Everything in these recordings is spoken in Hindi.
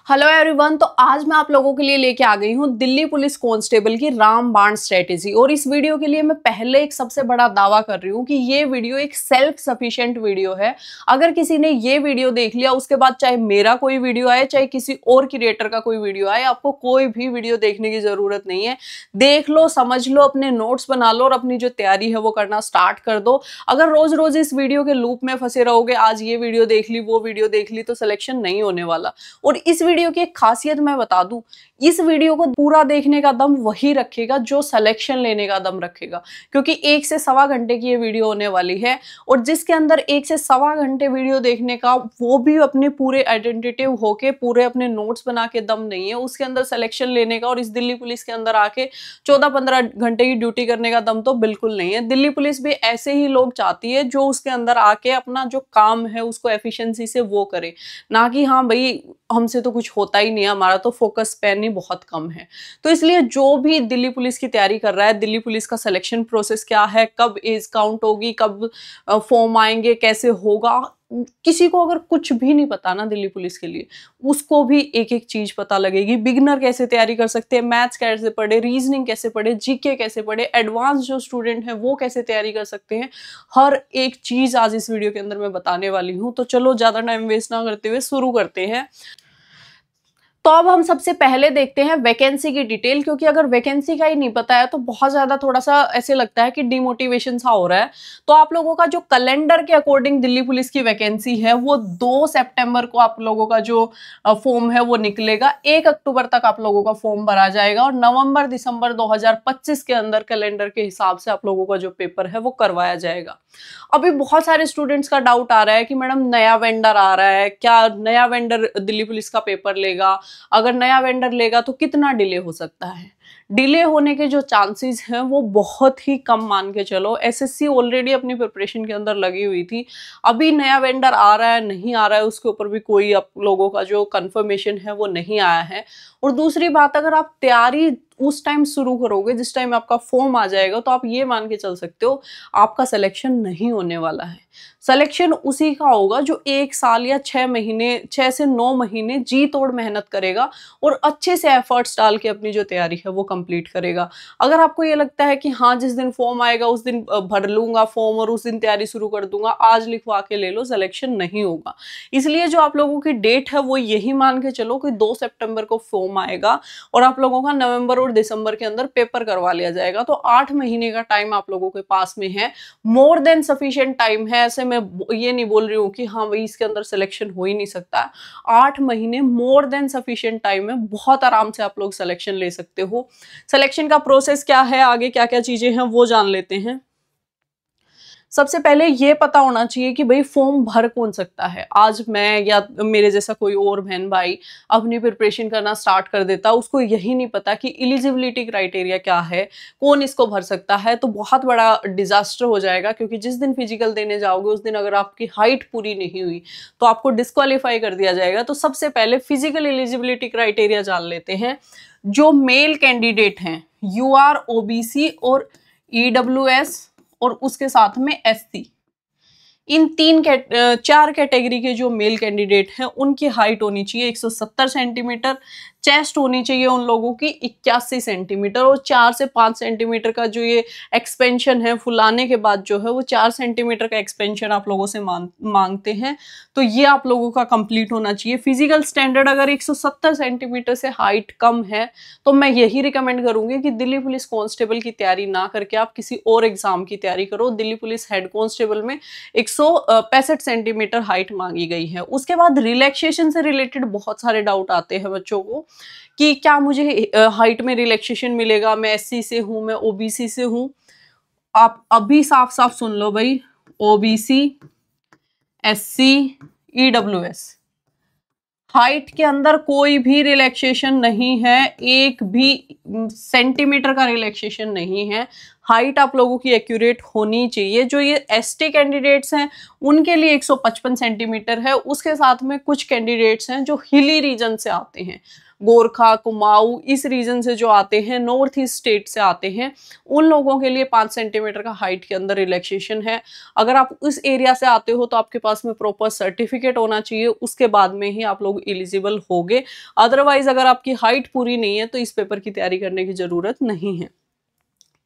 Hello everyone. तो आज मैं आप लोगों के लिए लेके आ गई हूँ दिल्ली पुलिस कांस्टेबल की रामबाण स्ट्रेटेजी। और इस वीडियो के लिए मैं पहले एक सबसे बड़ा दावा कर रही हूँ कि ये वीडियो एक सेल्फ सफिशिएंट वीडियो है। अगर किसी ने ये वीडियो देख लिया, उसके बाद चाहे मेरा कोई वीडियो आए चाहे किसी और क्रिएटर का कोई वीडियो आए, आपको कोई भी वीडियो देखने की जरूरत नहीं है। देख लो, समझ लो, अपने नोट्स बना लो और अपनी जो तैयारी है वो करना स्टार्ट कर दो। अगर रोज रोज इस वीडियो के लूप में फंसे रहोगे, आज ये वीडियो देख ली वो वीडियो देख ली, तो सिलेक्शन नहीं होने वाला। और इस वीडियो की एक खासियत मैं बता दूं, इस वीडियो को पूरा देखने का दम वही रखेगा जो सिलेक्शन लेने का दम रखेगा, क्योंकि 1 से सवा घंटे की ये वीडियो होने वाली है। और जिसके अंदर 1 से सवा घंटे वीडियो देखने का, वो भी अपने पूरे आइडेंटिटिव होके पूरे अपने नोट्स बना के दम नहीं है, उसके अंदर सिलेक्शन लेने का और इस दिल्ली पुलिस के अंदर आके 14-15 घंटे की ड्यूटी करने का दम तो बिल्कुल नहीं है। दिल्ली पुलिस भी ऐसे ही लोग चाहती है जो उसके अंदर आके अपना जो काम है उसको एफिशिएंसी से वो करे, ना कि हाँ भाई हमसे तो कुछ होता ही नहीं है, हमारा तो फोकस स्पैन ही बहुत कम है। तो इसलिए जो भी दिल्ली पुलिस की तैयारी कर रहा है, दिल्ली पुलिस का सिलेक्शन प्रोसेस क्या है, कब एज काउंट होगी, कब फॉर्म आएंगे, कैसे होगा, किसी को अगर कुछ भी नहीं पता ना दिल्ली पुलिस के लिए, उसको भी एक एक चीज पता लगेगी। बिगिनर कैसे तैयारी कर सकते हैं, मैथ्स कैसे पढ़े, रीजनिंग कैसे पढ़े, जीके कैसे पढ़े, एडवांस जो स्टूडेंट है वो कैसे तैयारी कर सकते हैं, हर एक चीज आज इस वीडियो के अंदर मैं बताने वाली हूँ। तो चलो ज्यादा टाइम वेस्ट ना करते हुए शुरू करते हैं। तो अब हम सबसे पहले देखते हैं वैकेंसी की डिटेल, क्योंकि अगर वैकेंसी का ही नहीं पता है तो बहुत ज्यादा थोड़ा सा ऐसे लगता है कि डिमोटिवेशन सा हो रहा है। तो आप लोगों का जो कैलेंडर के अकॉर्डिंग दिल्ली पुलिस की वैकेंसी है वो 2 सितंबर को आप लोगों का जो फॉर्म है वो निकलेगा। 1 अक्टूबर तक आप लोगों का फॉर्म भरा जाएगा और नवंबर दिसंबर 2025 के अंदर कैलेंडर के हिसाब से आप लोगों का जो पेपर है वो करवाया जाएगा। अभी बहुत सारे स्टूडेंट्स का डाउट आ रहा है कि मैडम नया वेंडर आ रहा है, क्या नया वेंडर दिल्ली पुलिस का पेपर लेगा, अगर नया वेंडर लेगा तो कितना डिले हो सकता है। डिले होने के जो चांसेस हैं वो बहुत ही कम मान के चलो। एसएससी ऑलरेडी अपनी प्रिपरेशन के अंदर लगी हुई थी। अभी नया वेंडर आ रहा है नहीं आ रहा है उसके ऊपर भी कोई आप लोगों का जो कंफर्मेशन है वो नहीं आया है। और दूसरी बात, अगर आप तैयारी उस टाइम शुरू करोगे जिस टाइम आपका फॉर्म आ जाएगा, तो आप ये मान के चल सकते हो आपका सिलेक्शन नहीं होने वाला है। सिलेक्शन उसी का होगा जो 1 साल या 6 महीने, 6 से 9 महीने जी तोड़ मेहनत करेगा और अच्छे से एफर्ट्स डाल के अपनी जो तैयारी है वो कंप्लीट करेगा। अगर आपको ये लगता है कि हाँ जिस दिन फॉर्म आएगा उस दिन भर लूंगा फॉर्म और उस दिन तैयारी शुरू कर दूंगा, आज लिखवा के ले लो, सिलेक्शन नहीं होगा। इसलिए जो आप लोगों की डेट है वो यही मान के चलो कि 2 सितंबर को फॉर्म आएगा और आप लोगों का नवंबर और दिसंबर के अंदर पेपर करवा लिया जाएगा। तो 8 महीने का टाइम आप लोगों के पास में है, मोर देन सफिशिएंट टाइम है। ऐसे मैं ये नहीं बोल रही हूँ कि हाँ भाई इसके अंदर सिलेक्शन हो ही नहीं सकता। 8 महीने मोर देन सफिशिएंट टाइम है, बहुत आराम से आप लोग सिलेक्शन ले सकते हो। सिलेक्शन का प्रोसेस क्या है, आगे क्या क्या चीजें हैं वो जान लेते हैं। सबसे पहले ये पता होना चाहिए कि भाई फॉर्म भर कौन सकता है। आज मैं या मेरे जैसा कोई और बहन भाई अपनी प्रिपरेशन करना स्टार्ट कर देता, उसको यही नहीं पता कि एलिजिबिलिटी क्राइटेरिया क्या है, कौन इसको भर सकता है, तो बहुत बड़ा डिजास्टर हो जाएगा। क्योंकि जिस दिन फिजिकल देने जाओगे उस दिन अगर आपकी हाइट पूरी नहीं हुई तो आपको डिस्क्वालीफाई कर दिया जाएगा। तो सबसे पहले फिजिकल एलिजिबिलिटी क्राइटेरिया जान लेते हैं। जो मेल कैंडिडेट हैं, यूआर, ओबीसी और ईडब्ल्यूएस और उसके साथ में एससी, इन 4 कैटेगरी के जो मेल कैंडिडेट हैं उनकी हाइट होनी चाहिए 170 सेंटीमीटर, चेस्ट होनी चाहिए उन लोगों की 81 सेंटीमीटर और 4 से 5 सेंटीमीटर का जो ये एक्सपेंशन है, फुलाने के बाद जो है वो 4 सेंटीमीटर का एक्सपेंशन आप लोगों से मांगते हैं। तो ये आप लोगों का कंप्लीट होना चाहिए। फिजिकल स्टैंडर्ड अगर 170 सेंटीमीटर से हाइट कम है तो मैं यही रिकमेंड करूंगी कि दिल्ली पुलिस कांस्टेबल की तैयारी ना करके आप किसी और एग्जाम की तैयारी करो। दिल्ली पुलिस हेड कांस्टेबल में 165 सेंटीमीटर हाइट मांगी गई है। उसके बाद रिलैक्सेशन से रिलेटेड बहुत सारे डाउट आते हैं बच्चों को कि क्या मुझे हाइट में रिलैक्सेशन मिलेगा, मैं एससी से हूं, मैं ओबीसी से हूं। आप अभी साफ साफ सुन लो भाई, ओबीसी, एससी, ईडब्ल्यूएस, हाइट के अंदर कोई भी रिलैक्सेशन नहीं है, एक भी सेंटीमीटर का रिलैक्सेशन नहीं है। हाइट आप लोगों की एक्यूरेट होनी चाहिए। जो ये एसटी कैंडिडेट्स हैं उनके लिए 155 सेंटीमीटर है। उसके साथ में कुछ कैंडिडेट्स हैं जो हिली रीजन से आते हैं, गोरखा, कुमाऊं, इस रीजन से जो आते हैं, नॉर्थ ईस्ट स्टेट से आते हैं, उन लोगों के लिए 5 सेंटीमीटर का हाइट के अंदर रिलैक्सेशन है। अगर आप उस एरिया से आते हो तो आपके पास में प्रॉपर सर्टिफिकेट होना चाहिए, उसके बाद में ही आप लोग एलिजिबल होगे। अदरवाइज अगर आपकी हाइट पूरी नहीं है तो इस पेपर की तैयारी करने की जरूरत नहीं है।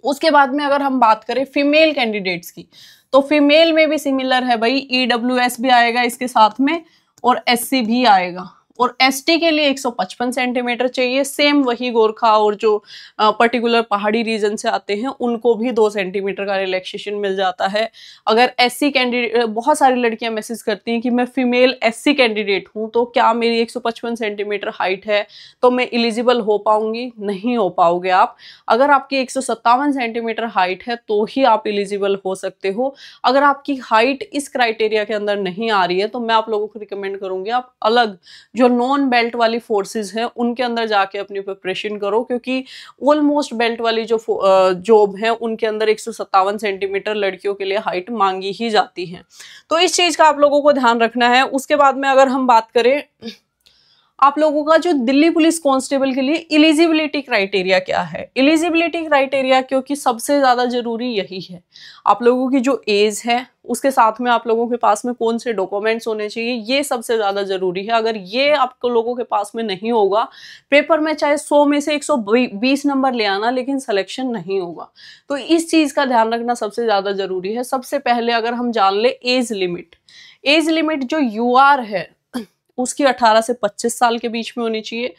उसके बाद में अगर हम बात करें फीमेल कैंडिडेट्स की, तो फीमेल में भी सिमिलर है भाई, ईडब्ल्यूएस भी आएगा इसके साथ में और एससी भी आएगा। और एसटी के लिए 155 सेंटीमीटर चाहिए। सेम वही गोरखा और जो पर्टिकुलर पहाड़ी रीजन से आते हैं उनको भी 2 सेंटीमीटर का रिलैक्सेशन मिल जाता है। अगर एससी कैंडिडेट, बहुत सारी लड़कियां मैसेज करती हैं कि मैं फीमेल एससी कैंडिडेट हूं तो क्या मेरी 155 सेंटीमीटर हाइट है तो मैं एलिजिबल हो पाऊंगी? नहीं हो पाओगे आप। अगर आपकी 157 सेंटीमीटर हाइट है तो ही आप एलिजिबल हो सकते हो। अगर आपकी हाइट इस क्राइटेरिया के अंदर नहीं आ रही है तो मैं आप लोगों को रिकमेंड करूंगी आप अलग जो नॉन बेल्ट वाली फोर्सेस हैं उनके अंदर जाके अपनी प्रिपरेशन करो, क्योंकि ऑलमोस्ट बेल्ट वाली जो जॉब है उनके अंदर 157 सेंटीमीटर लड़कियों के लिए हाइट मांगी ही जाती है। तो इस चीज का आप लोगों को ध्यान रखना है। उसके बाद में अगर हम बात करें आप लोगों का जो दिल्ली पुलिस कांस्टेबल के लिए एलिजिबिलिटी क्राइटेरिया क्या है। एलिजिबिलिटी क्राइटेरिया क्योंकि सबसे ज्यादा जरूरी यही है, आप लोगों की जो एज है उसके साथ में आप लोगों के पास में कौन से डॉक्यूमेंट्स होने चाहिए, ये सबसे ज्यादा जरूरी है। अगर ये आपको लोगों के पास में नहीं होगा, पेपर में चाहे 100 में से 120 नंबर ले आना लेकिन सिलेक्शन नहीं होगा। तो इस चीज का ध्यान रखना सबसे ज्यादा जरूरी है। सबसे पहले अगर हम जान ले एज लिमिट जो यूआर है उसकी 18 से 25 साल के बीच में होनी चाहिए।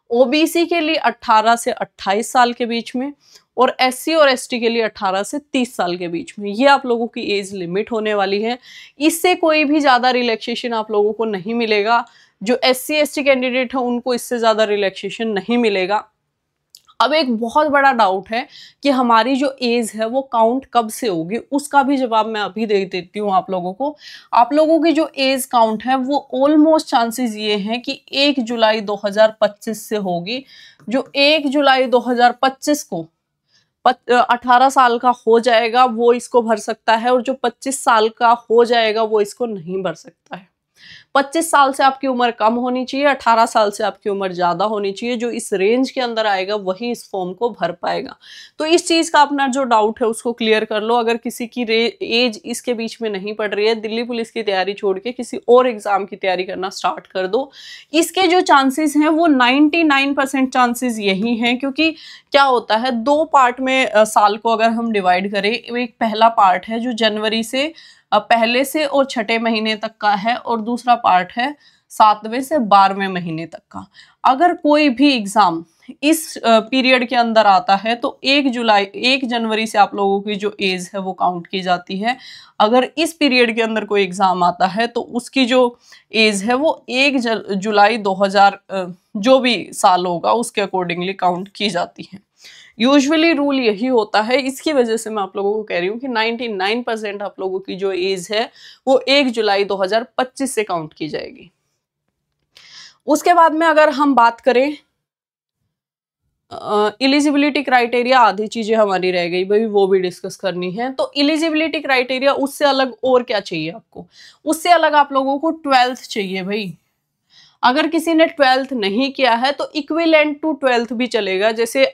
ओबीसी के लिए 18 से 28 साल के बीच में और एससी और एसटी के लिए 18 से 30 साल के बीच में, ये आप लोगों की एज लिमिट होने वाली है। इससे कोई भी ज्यादा रिलैक्सेशन आप लोगों को नहीं मिलेगा। जो एससी एसटी कैंडिडेट है उनको इससे ज्यादा रिलैक्सेशन नहीं मिलेगा। अब एक बहुत बड़ा डाउट है कि हमारी जो एज है वो काउंट कब से होगी, उसका भी जवाब मैं अभी दे देती हूँ आप लोगों को। आप लोगों की जो एज काउंट है वो ऑलमोस्ट चांसेस ये हैं कि 1 जुलाई 2025 से होगी। जो 1 जुलाई 2025 को 18 साल का हो जाएगा वो इसको भर सकता है, और जो 25 साल का हो जाएगा वो इसको नहीं भर सकता है। 25 साल से आपकी उम्र कम होनी चाहिए, 18 साल से आपकी उम्र ज्यादा होनी चाहिए। जो इस रेंज के अंदर आएगा वही इस फॉर्म को भर पाएगा। तो इस चीज का अपना जो डाउट है उसको क्लियर कर लो। अगर किसी की एज इसके बीच में नहीं पड़ रही है, दिल्ली पुलिस की तैयारी छोड़ के किसी और एग्जाम की तैयारी करना स्टार्ट कर दो। इसके जो चांसेस हैं वो 99% चांसेस यही हैं, क्योंकि क्या होता है 2 पार्ट में साल को अगर हम डिवाइड करें, एक पहला पार्ट है जो जनवरी से पहले से और छठे महीने तक का है, और दूसरा पार्ट है 7वें से 12वें महीने तक का। अगर कोई भी एग्जाम इस पीरियड के अंदर आता है तो 1 जनवरी से आप लोगों की जो एज है वो काउंट की जाती है। अगर इस पीरियड के अंदर कोई एग्जाम आता है तो उसकी जो एज है वो 1 जुलाई 2000 जो भी साल होगा उसके अकॉर्डिंगली काउंट की जाती है। यूजुअली रूल यही होता है। इसकी वजह से मैं आप लोगों को कह रही हूँ कि 99% आप लोगों की जो एज है वो 1 जुलाई 2025 से काउंट की जाएगी। उसके बाद में अगर हम बात करें एलिजिबिलिटी क्राइटेरिया, आधी चीजें हमारी रह गई भाई, वो भी डिस्कस करनी है। तो एलिजिबिलिटी क्राइटेरिया उससे अलग और क्या चाहिए आपको? उससे अलग आप लोगों को 12th चाहिए भाई। अगर किसी ने 12th नहीं किया है तो इक्विवेलेंट टू 12th भी चलेगा। जैसे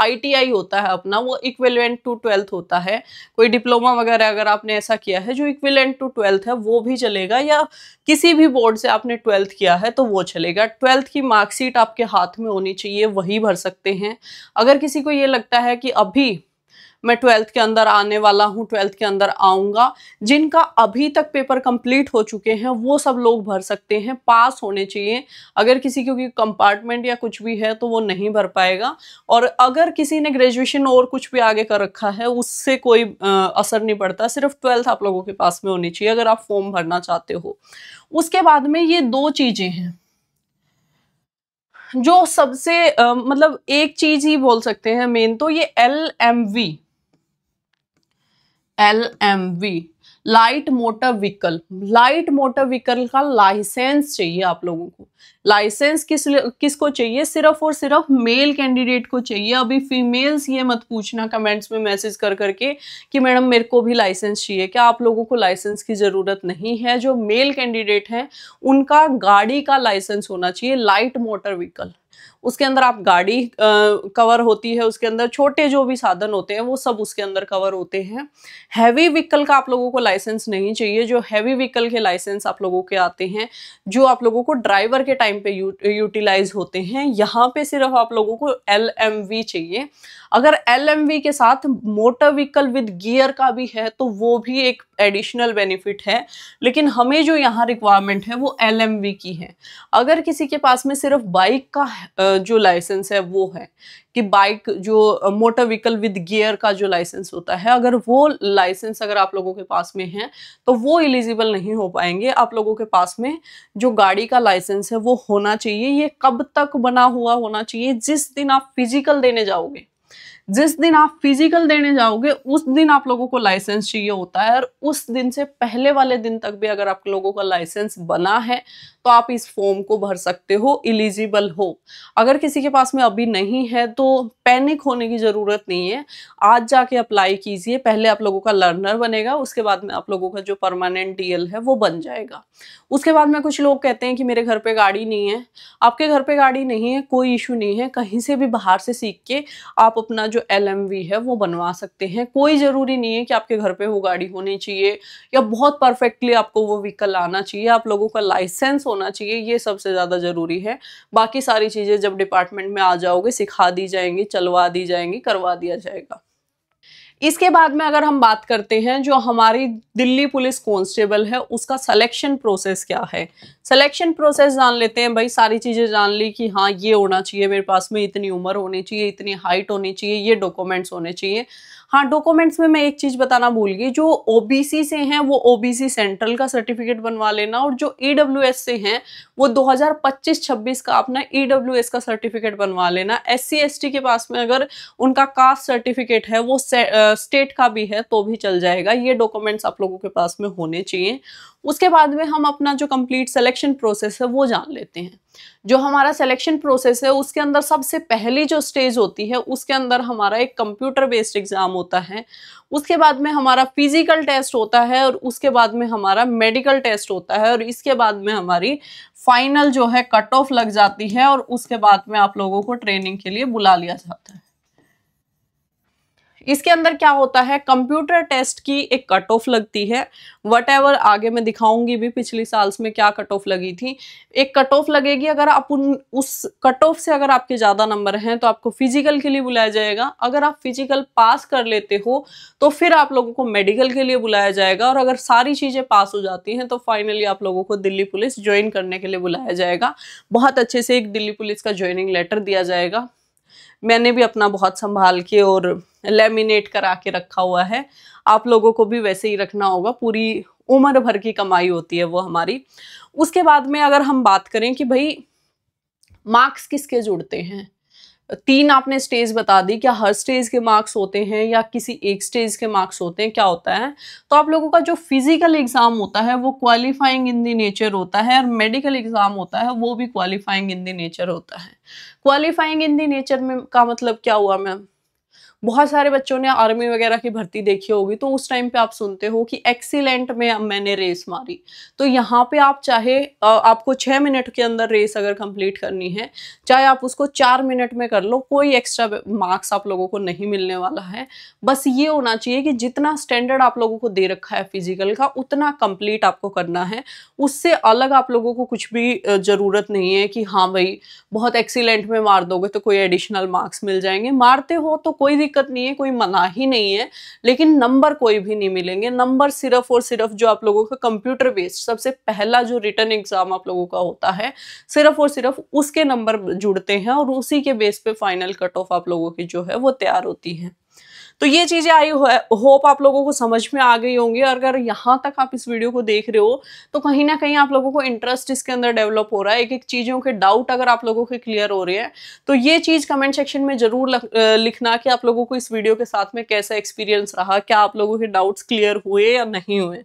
ITI होता है अपना, वो इक्विवेलेंट टू 12th होता है। कोई डिप्लोमा वगैरह अगर आपने ऐसा किया है जो इक्विवेलेंट टू 12th है वो भी चलेगा, या किसी भी बोर्ड से आपने 12th किया है तो वो चलेगा। 12th की मार्कशीट आपके हाथ में होनी चाहिए, वही भर सकते हैं। अगर किसी को ये लगता है कि अभी मैं 12th के अंदर आने वाला हूँ, 12th के अंदर आऊंगा, जिनका अभी तक पेपर कंप्लीट हो चुके हैं वो सब लोग भर सकते हैं, पास होने चाहिए। अगर किसी की कंपार्टमेंट या कुछ भी है तो वो नहीं भर पाएगा। और अगर किसी ने ग्रेजुएशन और कुछ भी आगे कर रखा है उससे कोई असर नहीं पड़ता, सिर्फ 12th आप लोगों के पास में होनी चाहिए अगर आप फॉर्म भरना चाहते हो। उसके बाद में ये 2 चीजें हैं जो सबसे मतलब एक चीज ही बोल सकते हैं मेन, तो ये LMV लाइट मोटर व्हीकल का लाइसेंस चाहिए आप लोगों को। लाइसेंस किसको चाहिए? सिर्फ और सिर्फ मेल कैंडिडेट को चाहिए। अभी फीमेल्स ये मत पूछना कमेंट्स में मैसेज कर करके कि मैडम मेरे को भी लाइसेंस चाहिए। क्या आप लोगों को लाइसेंस की ज़रूरत नहीं है? जो मेल कैंडिडेट हैं उनका गाड़ी का लाइसेंस होना चाहिए, लाइट मोटर व्हीकल। उसके अंदर आप गाड़ी कवर होती है, उसके अंदर छोटे जो भी साधन होते हैं वो सब उसके अंदर कवर होते हैं। हैवी व्हीकल का आप लोगों को लाइसेंस नहीं चाहिए। जो हैवी व्हीकल के लाइसेंस आप लोगों के आते हैं, जो आप लोगों को ड्राइवर के टाइम पे यूटिलाइज होते हैं, यहाँ पे सिर्फ आप लोगों को LMV चाहिए। अगर LMV के साथ मोटर व्हीकल विद गियर का भी है तो वो भी एक एडिशनल बेनिफिट है, लेकिन हमें जो यहाँ रिक्वायरमेंट है वो LMV की है। अगर किसी के पास में सिर्फ बाइक का जो लाइसेंस है वो है कि बाइक जो मोटर व्हीकल विद गियर का जो लाइसेंस होता है, अगर वो लाइसेंस अगर आप लोगों के पास में है तो वो एलिजिबल नहीं हो पाएंगे। आप लोगों के पास में जो गाड़ी का लाइसेंस है वो होना चाहिए। ये कब तक बना हुआ होना चाहिए? जिस दिन आप फिजिकल देने जाओगे, जिस दिन आप फिजिकल देने जाओगे उस दिन आप लोगों को लाइसेंस चाहिए होता है। और उस दिन से पहले वाले दिन तक भी अगर आप लोगों का लाइसेंस बना है तो आप इस फॉर्म को भर सकते हो, एलिजिबल हो। अगर किसी के पास में अभी नहीं है तो पैनिक होने की ज़रूरत नहीं है, आज जाके अप्लाई कीजिए। पहले आप लोगों का लर्नर बनेगा, उसके बाद में आप लोगों का जो परमानेंट DL है वो बन जाएगा। उसके बाद में कुछ लोग कहते हैं कि मेरे घर पे गाड़ी नहीं है। आपके घर पे गाड़ी नहीं है, कोई इशू नहीं है, कहीं से भी बाहर से सीख के आप अपना जो LMV है वो बनवा सकते हैं। कोई ज़रूरी नहीं है कि आपके घर पे वो गाड़ी होनी चाहिए या बहुत परफेक्टली आपको वो व्हीकल आना चाहिए। आप लोगों का लाइसेंस होना चाहिए, ये सबसे ज़्यादा ज़रूरी है। बाकी सारी चीज़ें जब डिपार्टमेंट में आ जाओगे सिखा दी जाएंगी, चलवा दी जाएंगी, करवा दिया जाएगा। इसके बाद में अगर हम बात करते हैं जो हमारी दिल्ली पुलिस कांस्टेबल है उसका सिलेक्शन प्रोसेस क्या है। सिलेक्शन प्रोसेस जान लेते हैं भाई। सारी चीज़ें जान ली कि हाँ ये होना चाहिए, मेरे पास में इतनी उम्र होनी चाहिए, इतनी हाइट होनी चाहिए, ये डॉक्यूमेंट्स होने चाहिए। हाँ, डॉक्यूमेंट्स में मैं एक चीज़ बताना भूल गई, जो OBC से हैं वो OBC सेंट्रल का सर्टिफिकेट बनवा लेना, और जो EWS से हैं वो 2025-26 का अपना EWS का सर्टिफिकेट बनवा लेना। SC ST के पास में अगर उनका कास्ट सर्टिफिकेट है वो स्टेट का भी है तो भी चल जाएगा। ये डॉक्यूमेंट्स आप लोगों के पास में होने चाहिए। उसके बाद में हम अपना जो कंप्लीट सिलेक्शन प्रोसेस है वो जान लेते हैं। जो हमारा सिलेक्शन प्रोसेस है उसके अंदर सबसे पहली जो स्टेज होती है उसके अंदर हमारा एक कंप्यूटर बेस्ड एग्जाम होता है। उसके बाद में हमारा फिजिकल टेस्ट होता है, और उसके बाद में हमारा मेडिकल टेस्ट होता है, और इसके बाद में हमारी फाइनल जो है कट ऑफ लग जाती है, और उसके बाद में आप लोगों को ट्रेनिंग के लिए बुला लिया जाता है। इसके अंदर क्या होता है, कंप्यूटर टेस्ट की एक कट ऑफ लगती है। वटएवर आगे मैं दिखाऊंगी भी पिछली साल्स में क्या कट ऑफ लगी थी। एक कट ऑफ लगेगी, अगर आप उस कट ऑफ से अगर आपके ज़्यादा नंबर हैं तो आपको फिजिकल के लिए बुलाया जाएगा। अगर आप फिजिकल पास कर लेते हो तो फिर आप लोगों को मेडिकल के लिए बुलाया जाएगा, और अगर सारी चीज़ें पास हो जाती हैं तो फाइनली आप लोगों को दिल्ली पुलिस ज्वाइन करने के लिए बुलाया जाएगा। बहुत अच्छे से एक दिल्ली पुलिस का ज्वाइनिंग लेटर दिया जाएगा। मैंने भी अपना बहुत संभाल के और लेमिनेट करा के रखा हुआ है। आप लोगों को भी वैसे ही रखना होगा, पूरी उम्र भर की कमाई होती है वो हमारी। उसके बाद में अगर हम बात करें कि भाई मार्क्स किसके जुड़ते हैं, 3 आपने स्टेज बता दी, क्या हर स्टेज के मार्क्स होते हैं या किसी एक स्टेज के मार्क्स होते हैं, क्या होता है? तो आप लोगों का जो फिजिकल एग्जाम होता है वो क्वालिफाइंग इन द नेचर होता है, और मेडिकल एग्जाम होता है वो भी क्वालिफाइंग इन द नेचर होता है। क्वालिफाइंग इन द नेचर में का मतलब क्या हुआ मैम? बहुत सारे बच्चों ने आर्मी वगैरह की भर्ती देखी होगी, तो उस टाइम पे आप सुनते हो कि एक्सीलेंट में मैंने रेस मारी। तो यहाँ पे आप चाहे आपको 6 मिनट के अंदर रेस अगर कंप्लीट करनी है, चाहे आप उसको 4 मिनट में कर लो, कोई एक्स्ट्रा मार्क्स आप लोगों को नहीं मिलने वाला है। बस ये होना चाहिए कि जितना स्टैंडर्ड आप लोगों को दे रखा है फिजिकल का उतना कंप्लीट आपको करना है। उससे अलग आप लोगों को कुछ भी ज़रूरत नहीं है कि हाँ भाई बहुत एक्सीलेंट में मार दोगे तो कोई एडिशनल मार्क्स मिल जाएंगे। मारते हो तो कोई दिक्कत नहीं है, कोई मना ही नहीं है, लेकिन नंबर कोई भी नहीं मिलेंगे। नंबर सिर्फ और सिर्फ जो आप लोगों का कंप्यूटर बेस्ड सबसे पहला जो रिटन एग्जाम आप लोगों का होता है, सिर्फ और सिर्फ उसके नंबर जुड़ते हैं, और उसी के बेस पे फाइनल कट ऑफ आप लोगों की जो है वो तैयार होती है। तो ये चीजें आई होप आप लोगों को समझ में आ गई होंगी। और अगर यहाँ तक आप इस वीडियो को देख रहे हो तो कहीं ना कहीं आप लोगों को इंटरेस्ट इसके अंदर डेवलप हो रहा है, एक एक चीजों के डाउट अगर आप लोगों के क्लियर हो रहे हैं तो ये चीज कमेंट सेक्शन में जरूर लिखना कि आप लोगों को इस वीडियो के साथ में कैसा एक्सपीरियंस रहा, क्या आप लोगों के डाउट्स क्लियर हुए या नहीं हुए।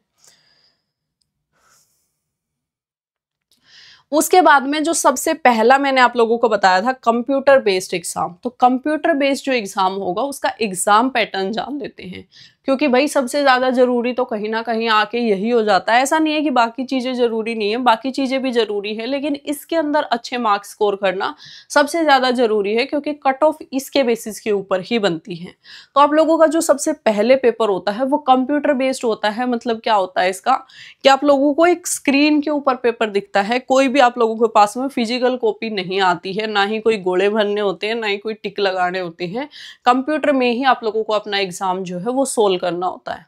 उसके बाद में जो सबसे पहला मैंने आप लोगों को बताया था कंप्यूटर बेस्ड एग्जाम, तो कंप्यूटर बेस्ड जो एग्जाम होगा उसका एग्जाम पैटर्न जान लेते हैं, क्योंकि भाई सबसे ज्यादा जरूरी तो कहीं ना कहीं आके यही हो जाता है। ऐसा नहीं है कि बाकी चीजें जरूरी नहीं है, बाकी चीजें भी जरूरी है, लेकिन इसके अंदर अच्छे मार्क्स स्कोर करना सबसे ज्यादा जरूरी है, क्योंकि कट ऑफ इसके बेसिस के ऊपर ही बनती है। तो आप लोगों का जो सबसे पहले पेपर होता है वो कंप्यूटर बेस्ड होता है। मतलब क्या होता है इसका, कि आप लोगों को एक स्क्रीन के ऊपर पेपर दिखता है, कोई भी आप लोगों के पास में फिजिकल कॉपी नहीं आती है, ना ही कोई गोले भरने होते हैं, ना ही कोई टिक लगाने होते हैं। कंप्यूटर में ही आप लोगों को अपना एग्जाम जो है वो सोल्व करना होता है।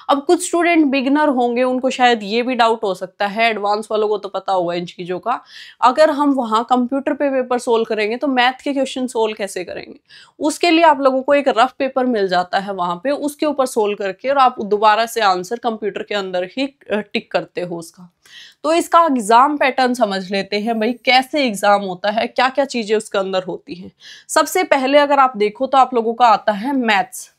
अब कुछ स्टूडेंट बिगिनर होंगे, उनको शायद ये भी डाउट हो सकता है, एडवांस वालों को तो पता होगा इन चीजों का, अगर हम वहां कंप्यूटर पे पेपर सोल्व करेंगे तो मैथ के क्वेश्चन सोल्व कैसे करेंगे। उसके लिए आप लोगों को एक रफ पेपर मिल जाता है वहां पे, उसके ऊपर सोल्व करके और आप दोबारा से आंसर कंप्यूटर के अंदर ही टिक करते हो उसका। तो इसका एग्जाम पैटर्न समझ लेते हैं भाई, कैसे एग्जाम होता है, क्या क्या चीजें उसके अंदर होती हैं। सबसे पहले अगर आप देखो तो आप लोगों का आता है मैथ्स।